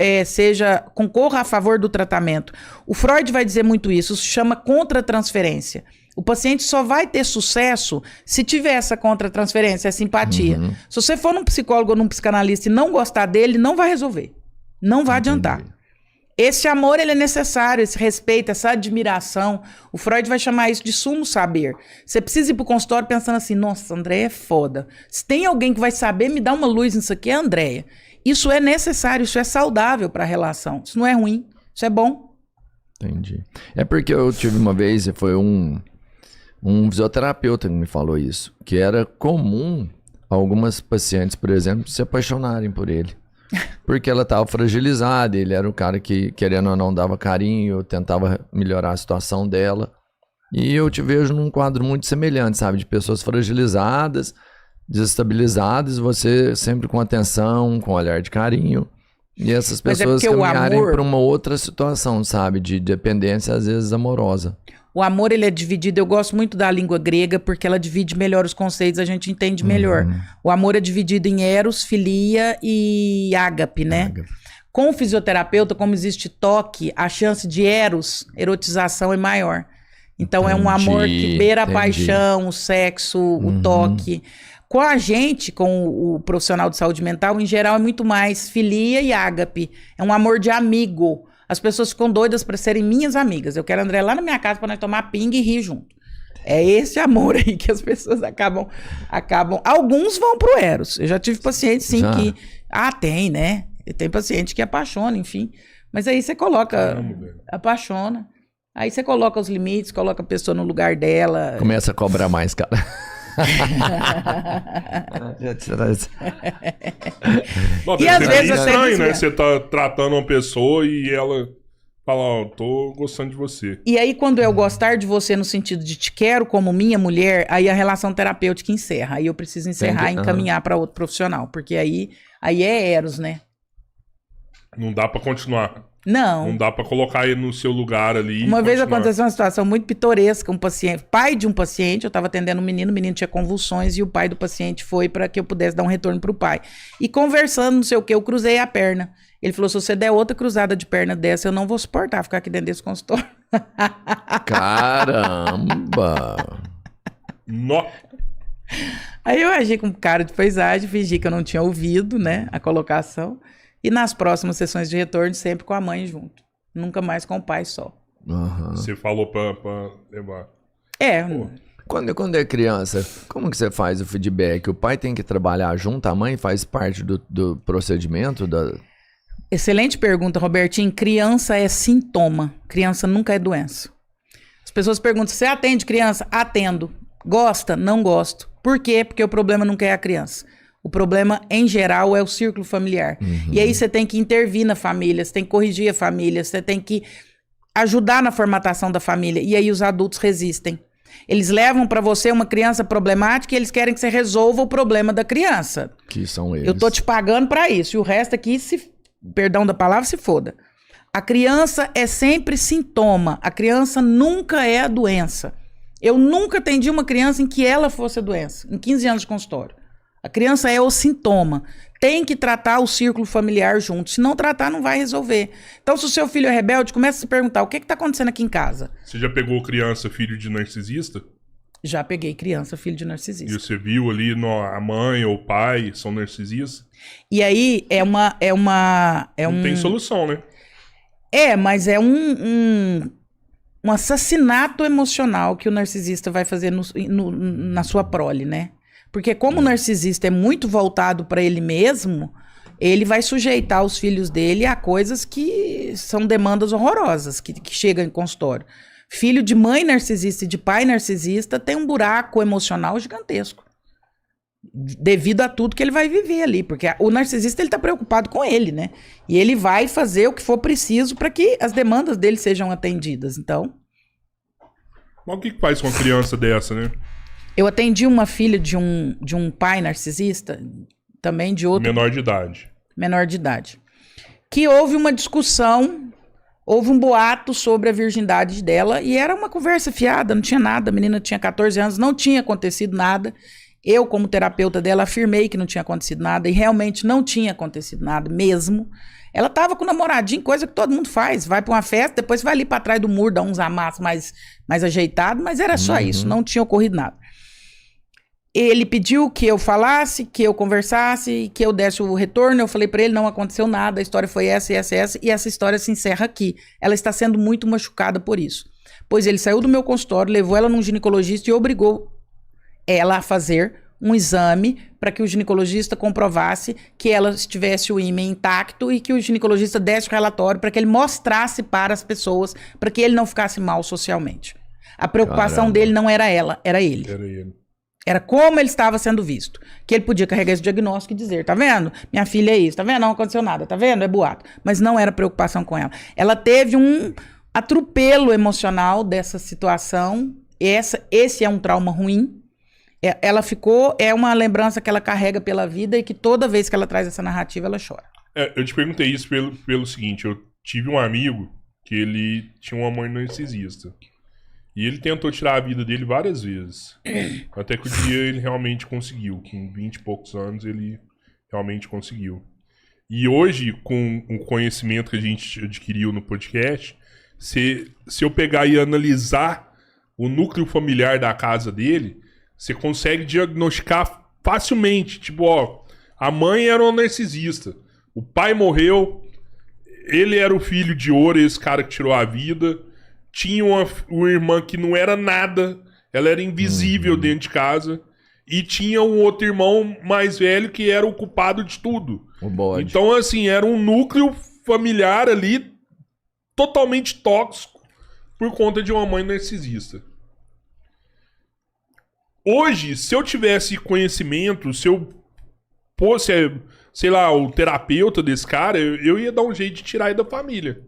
concorra a favor do tratamento. O Freud vai dizer muito isso se chama contra-transferência. O paciente só vai ter sucesso se tiver essa contratransferência, essa simpatia. Se você for num psicólogo ou num psicanalista e não gostar dele, não vai resolver. Não vai adiantar. Esse amor, ele é necessário, esse respeito, essa admiração. O Freud vai chamar isso de sumo saber. Você precisa ir pro consultório pensando assim, nossa, Andréia é foda. Se tem alguém que vai saber me dar uma luz nisso aqui, é a Andréia. Isso é necessário, isso é saudável para a relação. Isso não é ruim, isso é bom. Entendi. É porque eu tive uma vez, foi um fisioterapeuta que me falou isso, que era comum algumas pacientes, por exemplo, se apaixonarem por ele. Porque ela estava fragilizada, ele era o cara que, querendo ou não, dava carinho, tentava melhorar a situação dela. E eu te vejo num quadro muito semelhante, sabe? De pessoas fragilizadas, desestabilizadas, você sempre com atenção, com olhar de carinho. E essas pessoas caminharem para uma outra situação, sabe? De dependência, às vezes, amorosa. O amor, ele é dividido, eu gosto muito da língua grega, porque ela divide melhor os conceitos, a gente entende melhor. O amor é dividido em eros, filia e ágape, né? Ágape. Com o fisioterapeuta, como existe toque, a chance de eros, erotização, é maior. Então é um amor que beira a paixão, o sexo, o toque. Com a gente, com o profissional de saúde mental, em geral é muito mais filia e ágape. É um amor de amigo. As pessoas ficam doidas para serem minhas amigas. Eu quero a André lá na minha casa para nós tomar pinga e rir junto. É esse amor aí que as pessoas acabam. Alguns vão pro eros. Eu já tive pacientes, sim, que... tem, né? Tem paciente que apaixona, enfim. Mas aí você coloca... apaixona. Aí você coloca os limites, coloca a pessoa no lugar dela. Começa a cobrar mais, cara. Bom, e às vezes é estranho, né? Você tá tratando uma pessoa e ela fala, tô gostando de você. E aí, quando eu gostar de você no sentido de te quero como minha mulher, aí a relação terapêutica encerra. Aí eu preciso encerrar e encaminhar para outro profissional. Porque aí é eros, né? Não dá pra continuar. Não dá pra colocar ele no seu lugar ali. Uma vez aconteceu uma situação muito pitoresca, pai de um paciente, eu estava atendendo um menino, o menino tinha convulsões e o pai do paciente foi para que eu pudesse dar um retorno pro pai. E conversando, não sei o que, eu cruzei a perna. Ele falou, se você der outra cruzada de perna dessa, eu não vou suportar ficar aqui dentro desse consultório. Caramba! Aí eu agi com cara de paisagem, fingi que eu não tinha ouvido, né, a colocação. E nas próximas sessões de retorno, sempre com a mãe junto. Nunca mais com o pai só. Você falou pra levar. Quando é criança, como que você faz o feedback? O pai tem que trabalhar junto, a mãe faz parte do procedimento? Excelente pergunta, Robertinho. Criança é sintoma. Criança nunca é doença. As pessoas perguntam, você atende criança? Atendo. Gosta? Não gosto. Por quê? Porque o problema nunca é a criança. O problema, em geral, é o círculo familiar. E aí você tem que intervir na família, você tem que corrigir a família, você tem que ajudar na formatação da família. E aí os adultos resistem. Eles levam para você uma criança problemática e eles querem que você resolva o problema da criança. Que são eles. Eu tô te pagando para isso. E o resto aqui, perdão da palavra, se foda. A criança é sempre sintoma. A criança nunca é a doença. Eu nunca atendi uma criança em que ela fosse a doença. Em 15 anos de consultório. A criança é o sintoma. Tem que tratar o círculo familiar junto. Se não tratar, não vai resolver. Então, se o seu filho é rebelde, começa a se perguntar, o que está acontecendo aqui em casa? Você já pegou criança, filho de narcisista? Já peguei criança, filho de narcisista. E você viu ali a mãe ou o pai são narcisistas? E aí, não tem solução, né? Mas é um assassinato emocional que o narcisista vai fazer na sua prole, né? Porque como o narcisista é muito voltado para ele mesmo, ele vai sujeitar os filhos dele a coisas que são demandas horrorosas, que chegam em consultório. Filho de mãe narcisista e de pai narcisista tem um buraco emocional gigantesco. Devido a tudo que ele vai viver ali. Porque o narcisista, ele tá preocupado com ele, né? E ele vai fazer o que for preciso para que as demandas dele sejam atendidas. Então... Mas o que faz com uma criança dessa, né? Eu atendi uma filha de um pai narcisista, também de outro... Menor de idade. Menor de idade. Que houve uma discussão, houve um boato sobre a virgindade dela, e era uma conversa fiada, não tinha nada, a menina tinha 14 anos, não tinha acontecido nada. Eu, como terapeuta dela, afirmei que não tinha acontecido nada, e realmente não tinha acontecido nada mesmo. Ela tava com o namoradinho, coisa que todo mundo faz. Vai pra uma festa, depois vai ali pra trás do muro, dar uns amassos mais ajeitados, mas era só isso, não tinha ocorrido nada. Ele pediu que eu falasse, que eu conversasse, que eu desse o retorno. Eu falei pra ele, não aconteceu nada, a história foi essa, e essa história se encerra aqui. Ela está sendo muito machucada por isso. Pois ele saiu do meu consultório, levou ela num ginecologista e obrigou ela a fazer um exame para que o ginecologista comprovasse que ela tivesse o ímen intacto e que o ginecologista desse o relatório para que ele mostrasse para as pessoas, para que ele não ficasse mal socialmente. A preocupação dele não era ela, era ele. Era ele. Era como ele estava sendo visto. Que ele podia carregar esse diagnóstico e dizer, tá vendo? Minha filha é isso, tá vendo? Não aconteceu nada, tá vendo? É boato. Mas não era preocupação com ela. Ela teve um atropelo emocional dessa situação. Esse é um trauma ruim. Ela ficou... É uma lembrança que ela carrega pela vida e que toda vez que ela traz essa narrativa, ela chora. Eu te perguntei isso pelo seguinte. Eu tive um amigo que ele tinha uma mãe narcisista. E ele tentou tirar a vida dele várias vezes. Até que o dia ele realmente conseguiu. Com 20 e poucos anos, ele realmente conseguiu. E hoje, com o conhecimento que a gente adquiriu no podcast, se eu pegar e analisar o núcleo familiar da casa dele, você consegue diagnosticar facilmente. Tipo, ó, a mãe era uma narcisista. O pai morreu. Ele era o filho de ouro, esse cara que tirou a vida. Tinha uma irmã que não era nada, ela era invisível dentro de casa. E tinha um outro irmão mais velho que era o culpado de tudo. O bode. Então, assim, era um núcleo familiar ali totalmente tóxico por conta de uma mãe narcisista. Hoje, se eu tivesse conhecimento, se eu fosse, sei lá, o terapeuta desse cara, eu ia dar um jeito de tirar ele da família.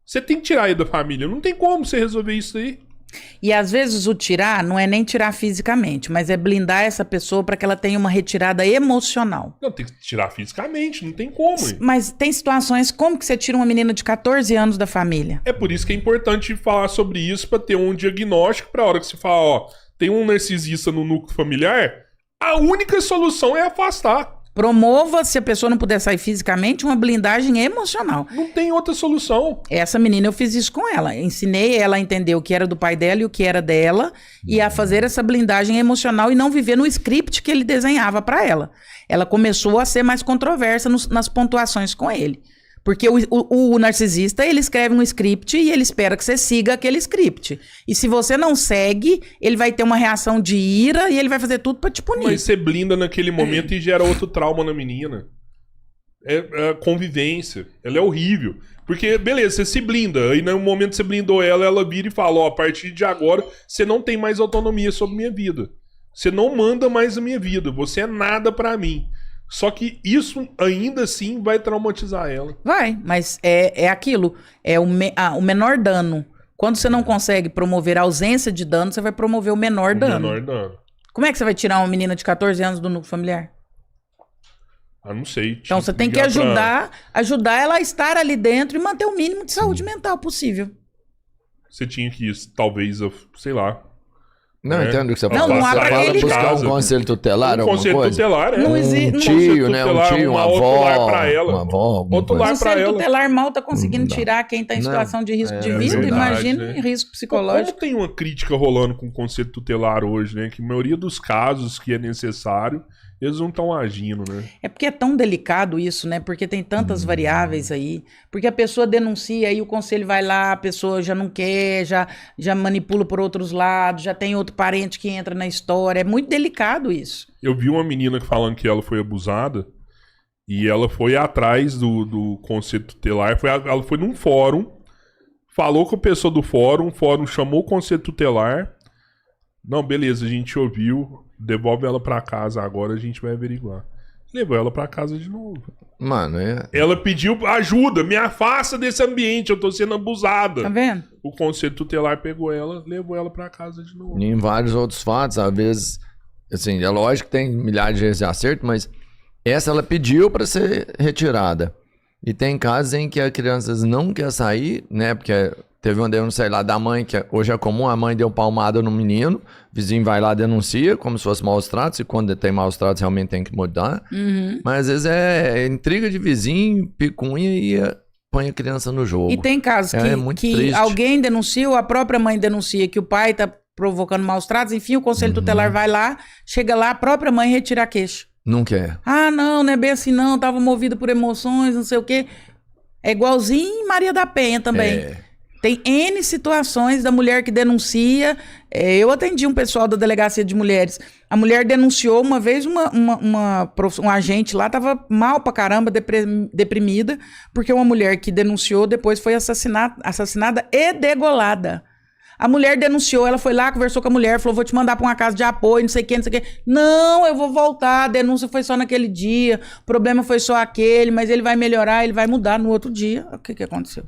Você tem que tirar ele da família. Não tem como você resolver isso aí. E às vezes o tirar não é nem tirar fisicamente, mas é blindar essa pessoa para que ela tenha uma retirada emocional. Não, tem que tirar fisicamente. Não tem como. Hein? Mas tem situações, como que você tira uma menina de 14 anos da família? É por isso que é importante falar sobre isso, para ter um diagnóstico, para a hora que você fala, ó, tem um narcisista no núcleo familiar, a única solução é afastar. Promova, se a pessoa não puder sair fisicamente, uma blindagem emocional. Não tem outra solução. Essa menina, eu fiz isso com ela. Ensinei ela a entender o que era do pai dela e o que era dela, e a fazer essa blindagem emocional e não viver no script que ele desenhava para ela. Ela começou a ser mais controversa nas pontuações com ele. Porque o narcisista, ele escreve um script e ele espera que você siga aquele script. E se você não segue, ele vai ter uma reação de ira e ele vai fazer tudo pra te punir. Mas você blinda naquele momento e gera outro trauma na menina. É a convivência. Ela é horrível. Porque, beleza, você se blinda. Aí no momento que você blindou ela, ela vira e fala, ó, a partir de agora, você não tem mais autonomia sobre minha vida. Você não manda mais a minha vida. Você é nada pra mim. Só que isso ainda assim vai traumatizar ela. Vai, mas é aquilo. É o menor dano. Quando você não consegue promover a ausência de dano, você vai promover o menor dano. Menor dano. Como é que você vai tirar uma menina de 14 anos do núcleo familiar? Ah, não sei. Então você tem que ajudar ela a estar ali dentro e manter o mínimo de saúde mental possível. Você tinha que, talvez, sei lá. Não, entendo o que você Não, não há pra ele... buscar um conselho tutelar, alguma coisa? Um conselho tutelar, Não existe... Um tio, né? Um tio, uma avó, pra ela. uma avó, alguma outro coisa. lar pra conselho ela. tutelar mal tá conseguindo tirar quem tá em situação de risco de vida, verdade, imagina né? risco psicológico. Como tem uma crítica rolando com o conselho tutelar hoje, né? Que a maioria dos casos que é necessário, eles não estão agindo, né? É porque é tão delicado isso, né? Porque tem tantas variáveis aí. Porque a pessoa denuncia, aí o conselho vai lá, a pessoa já não quer, já manipula por outros lados, já tem outro parente que entra na história. É muito delicado isso. Eu vi uma menina falando que ela foi abusada e ela foi atrás do conselho tutelar. Ela foi num fórum, falou com a pessoa do fórum, o fórum chamou o conselho tutelar. Não, beleza, a gente ouviu, devolve ela pra casa agora, a gente vai averiguar. Levou ela pra casa de novo. Mano, Ela pediu ajuda, me afasta desse ambiente, eu tô sendo abusada. Tá vendo? O conselho tutelar pegou ela, levou ela pra casa de novo. em vários outros fatos, às vezes, assim, é lógico que tem milhares de vezes de acerto, mas essa ela pediu pra ser retirada. E tem casos em que a criança não quer sair, né, porque Teve uma denúncia lá da mãe, que hoje é comum, a mãe deu palmada no menino, o vizinho vai lá e denuncia, como se fosse maus tratos, e quando tem maus tratos realmente tem que mudar. Mas às vezes é intriga de vizinho, picunha e põe a criança no jogo. E tem casos que alguém denuncia, ou a própria mãe denuncia que o pai tá provocando maus tratos, enfim, o conselho tutelar vai lá, chega lá, a própria mãe retira a queixa. Não quer. Ah, não é bem assim não, tava movido por emoções, não sei o quê. É igualzinho Maria da Penha também. Tem N situações da mulher que denuncia. Eu atendi um pessoal da Delegacia de Mulheres. A mulher denunciou uma vez um agente lá, tava mal pra caramba, deprimida, porque uma mulher que denunciou depois foi assassinada e degolada. A mulher denunciou, ela foi lá, conversou com a mulher, falou, vou te mandar pra uma casa de apoio, não sei o que, não sei o que. Não, eu vou voltar, a denúncia foi só naquele dia, o problema foi só aquele, mas ele vai melhorar, ele vai mudar no outro dia. O que aconteceu?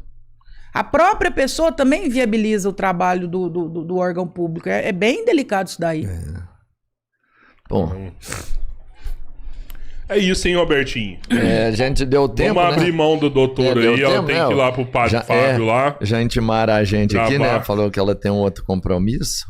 A própria pessoa também viabiliza o trabalho do órgão público. É bem delicado isso daí. Bom... É isso, hein, Robertinho? A gente deu tempo, Vamos abrir mão do doutor aí, ela tem que ir lá pro padre Fábio lá. Já intimaram a gente aqui, né? Falou que ela tem um outro compromisso.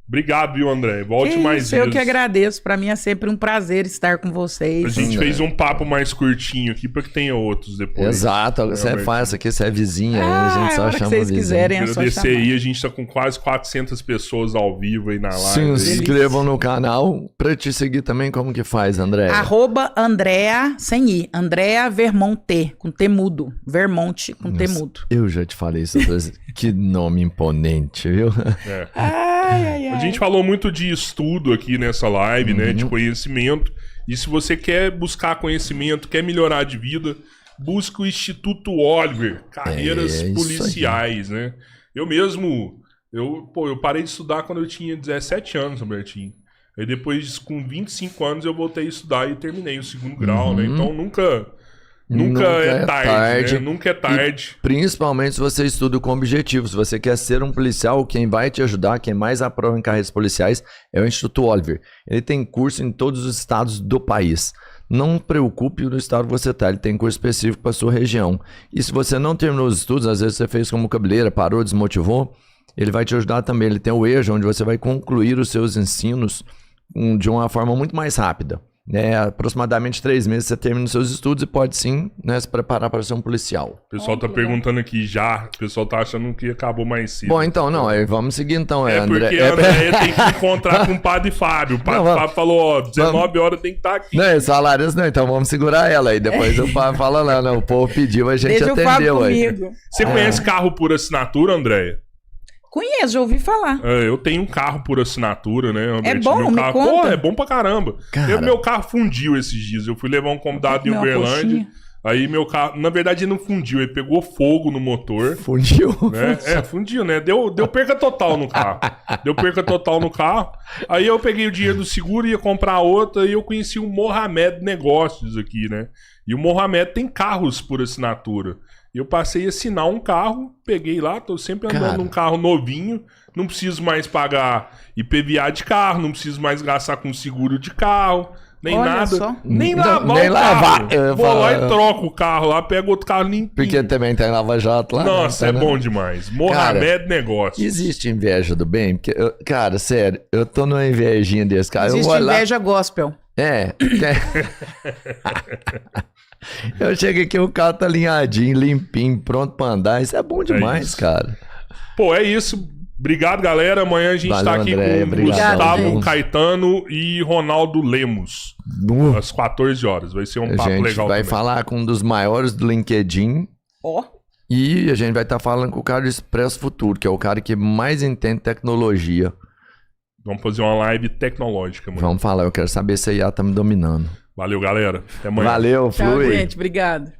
Obrigado, viu, André? Volte mais vezes. Eu que agradeço. Pra mim é sempre um prazer estar com vocês. A gente fez um papo mais curtinho aqui pra que tenha outros depois. Exato. Você faz aqui, você é vizinha. A gente só chama vocês quiserem, é só agradecer aí. A gente tá com quase 400 pessoas ao vivo aí na live. Se inscrevam no canal. Pra te seguir também, como que faz, André? @Andrea, sem I. Andrea Vermonte, com T mudo. Vermonte, com T mudo. Eu já te falei isso. Que nome imponente, viu? A gente falou muito de estudo aqui nessa live, né? De conhecimento. E se você quer buscar conhecimento, quer melhorar de vida, busque o Instituto Oliver, Carreiras Policiais, né? Eu mesmo, eu parei de estudar quando eu tinha 17 anos, Robertinho. Aí depois, com 25 anos, eu voltei a estudar e terminei o 2º grau, né? Então Nunca é tarde. Né? Nunca é tarde. E principalmente se você estuda com objetivo. Se você quer ser um policial, quem vai te ajudar, quem mais aprova em carreiras policiais é o Instituto Oliver. Ele tem curso em todos os estados do país. Não preocupe no estado que você está, ele tem curso específico para sua região. E se você não terminou os estudos, às vezes você fez como cabeleira, parou, desmotivou, ele vai te ajudar também. Ele tem o EJA, onde você vai concluir os seus ensinos de uma forma muito mais rápida. Aproximadamente 3 meses você termina os seus estudos e pode sim, né, se preparar para ser um policial. O pessoal tá perguntando aqui já, o pessoal tá achando que acabou mais cedo. Bom, então, não, vamos seguir então. André. Porque a André tem que encontrar com o padre Fábio. O padre Fábio falou, 19 horas tem que estar aqui. Não, salários não, então vamos segurar ela aí. Depois o padre fala lá, não, o povo pediu, a gente atendeu aí. Você conhece carro por assinatura, Andréia? Conheço, já ouvi falar. Eu tenho um carro por assinatura, né? É bom, meu carro... me conta. É bom pra caramba. Meu carro fundiu esses dias. Eu fui levar um convidado em Uberlândia. Aí meu carro... Na verdade, ele não fundiu. Ele pegou fogo no motor. Fundiu? Né? Fundiu, né? Deu perca total no carro. Aí eu peguei o dinheiro do seguro, ia comprar outra. E eu conheci o Mohamed Negócios aqui, né? E o Mohamed tem carros por assinatura. E eu passei a assinar um carro, peguei lá, tô sempre andando num carro novinho, não preciso mais pagar IPVA de carro, não preciso mais gastar com seguro de carro, nem nada. Só. Nem lavar. Vou lá e troco o carro lá, pego outro carro limpinho. Porque também tem lava-jato lá. Nossa, bom demais. Mohamed Negócios. Existe inveja do bem? Porque, cara, sério, eu tô numa invejinha desse cara. Existe inveja gospel. Eu chego aqui, o carro tá alinhadinho, limpinho, pronto pra andar. Isso é bom demais, cara. Pô, é isso. Obrigado, galera. Amanhã a gente tá aqui André, com Gustavo Caetano e Ronaldo Lemos. Às 14 horas. Vai ser um papo legal. A gente vai falar com um dos maiores do LinkedIn. E a gente vai estar falando com o cara do Expresso Futuro, que é o cara que mais entende tecnologia. Vamos fazer uma live tecnológica, mano. Vamos falar, eu quero saber se a IA tá me dominando. Valeu, galera. Até amanhã. Valeu, flui. Tchau, gente. Obrigado.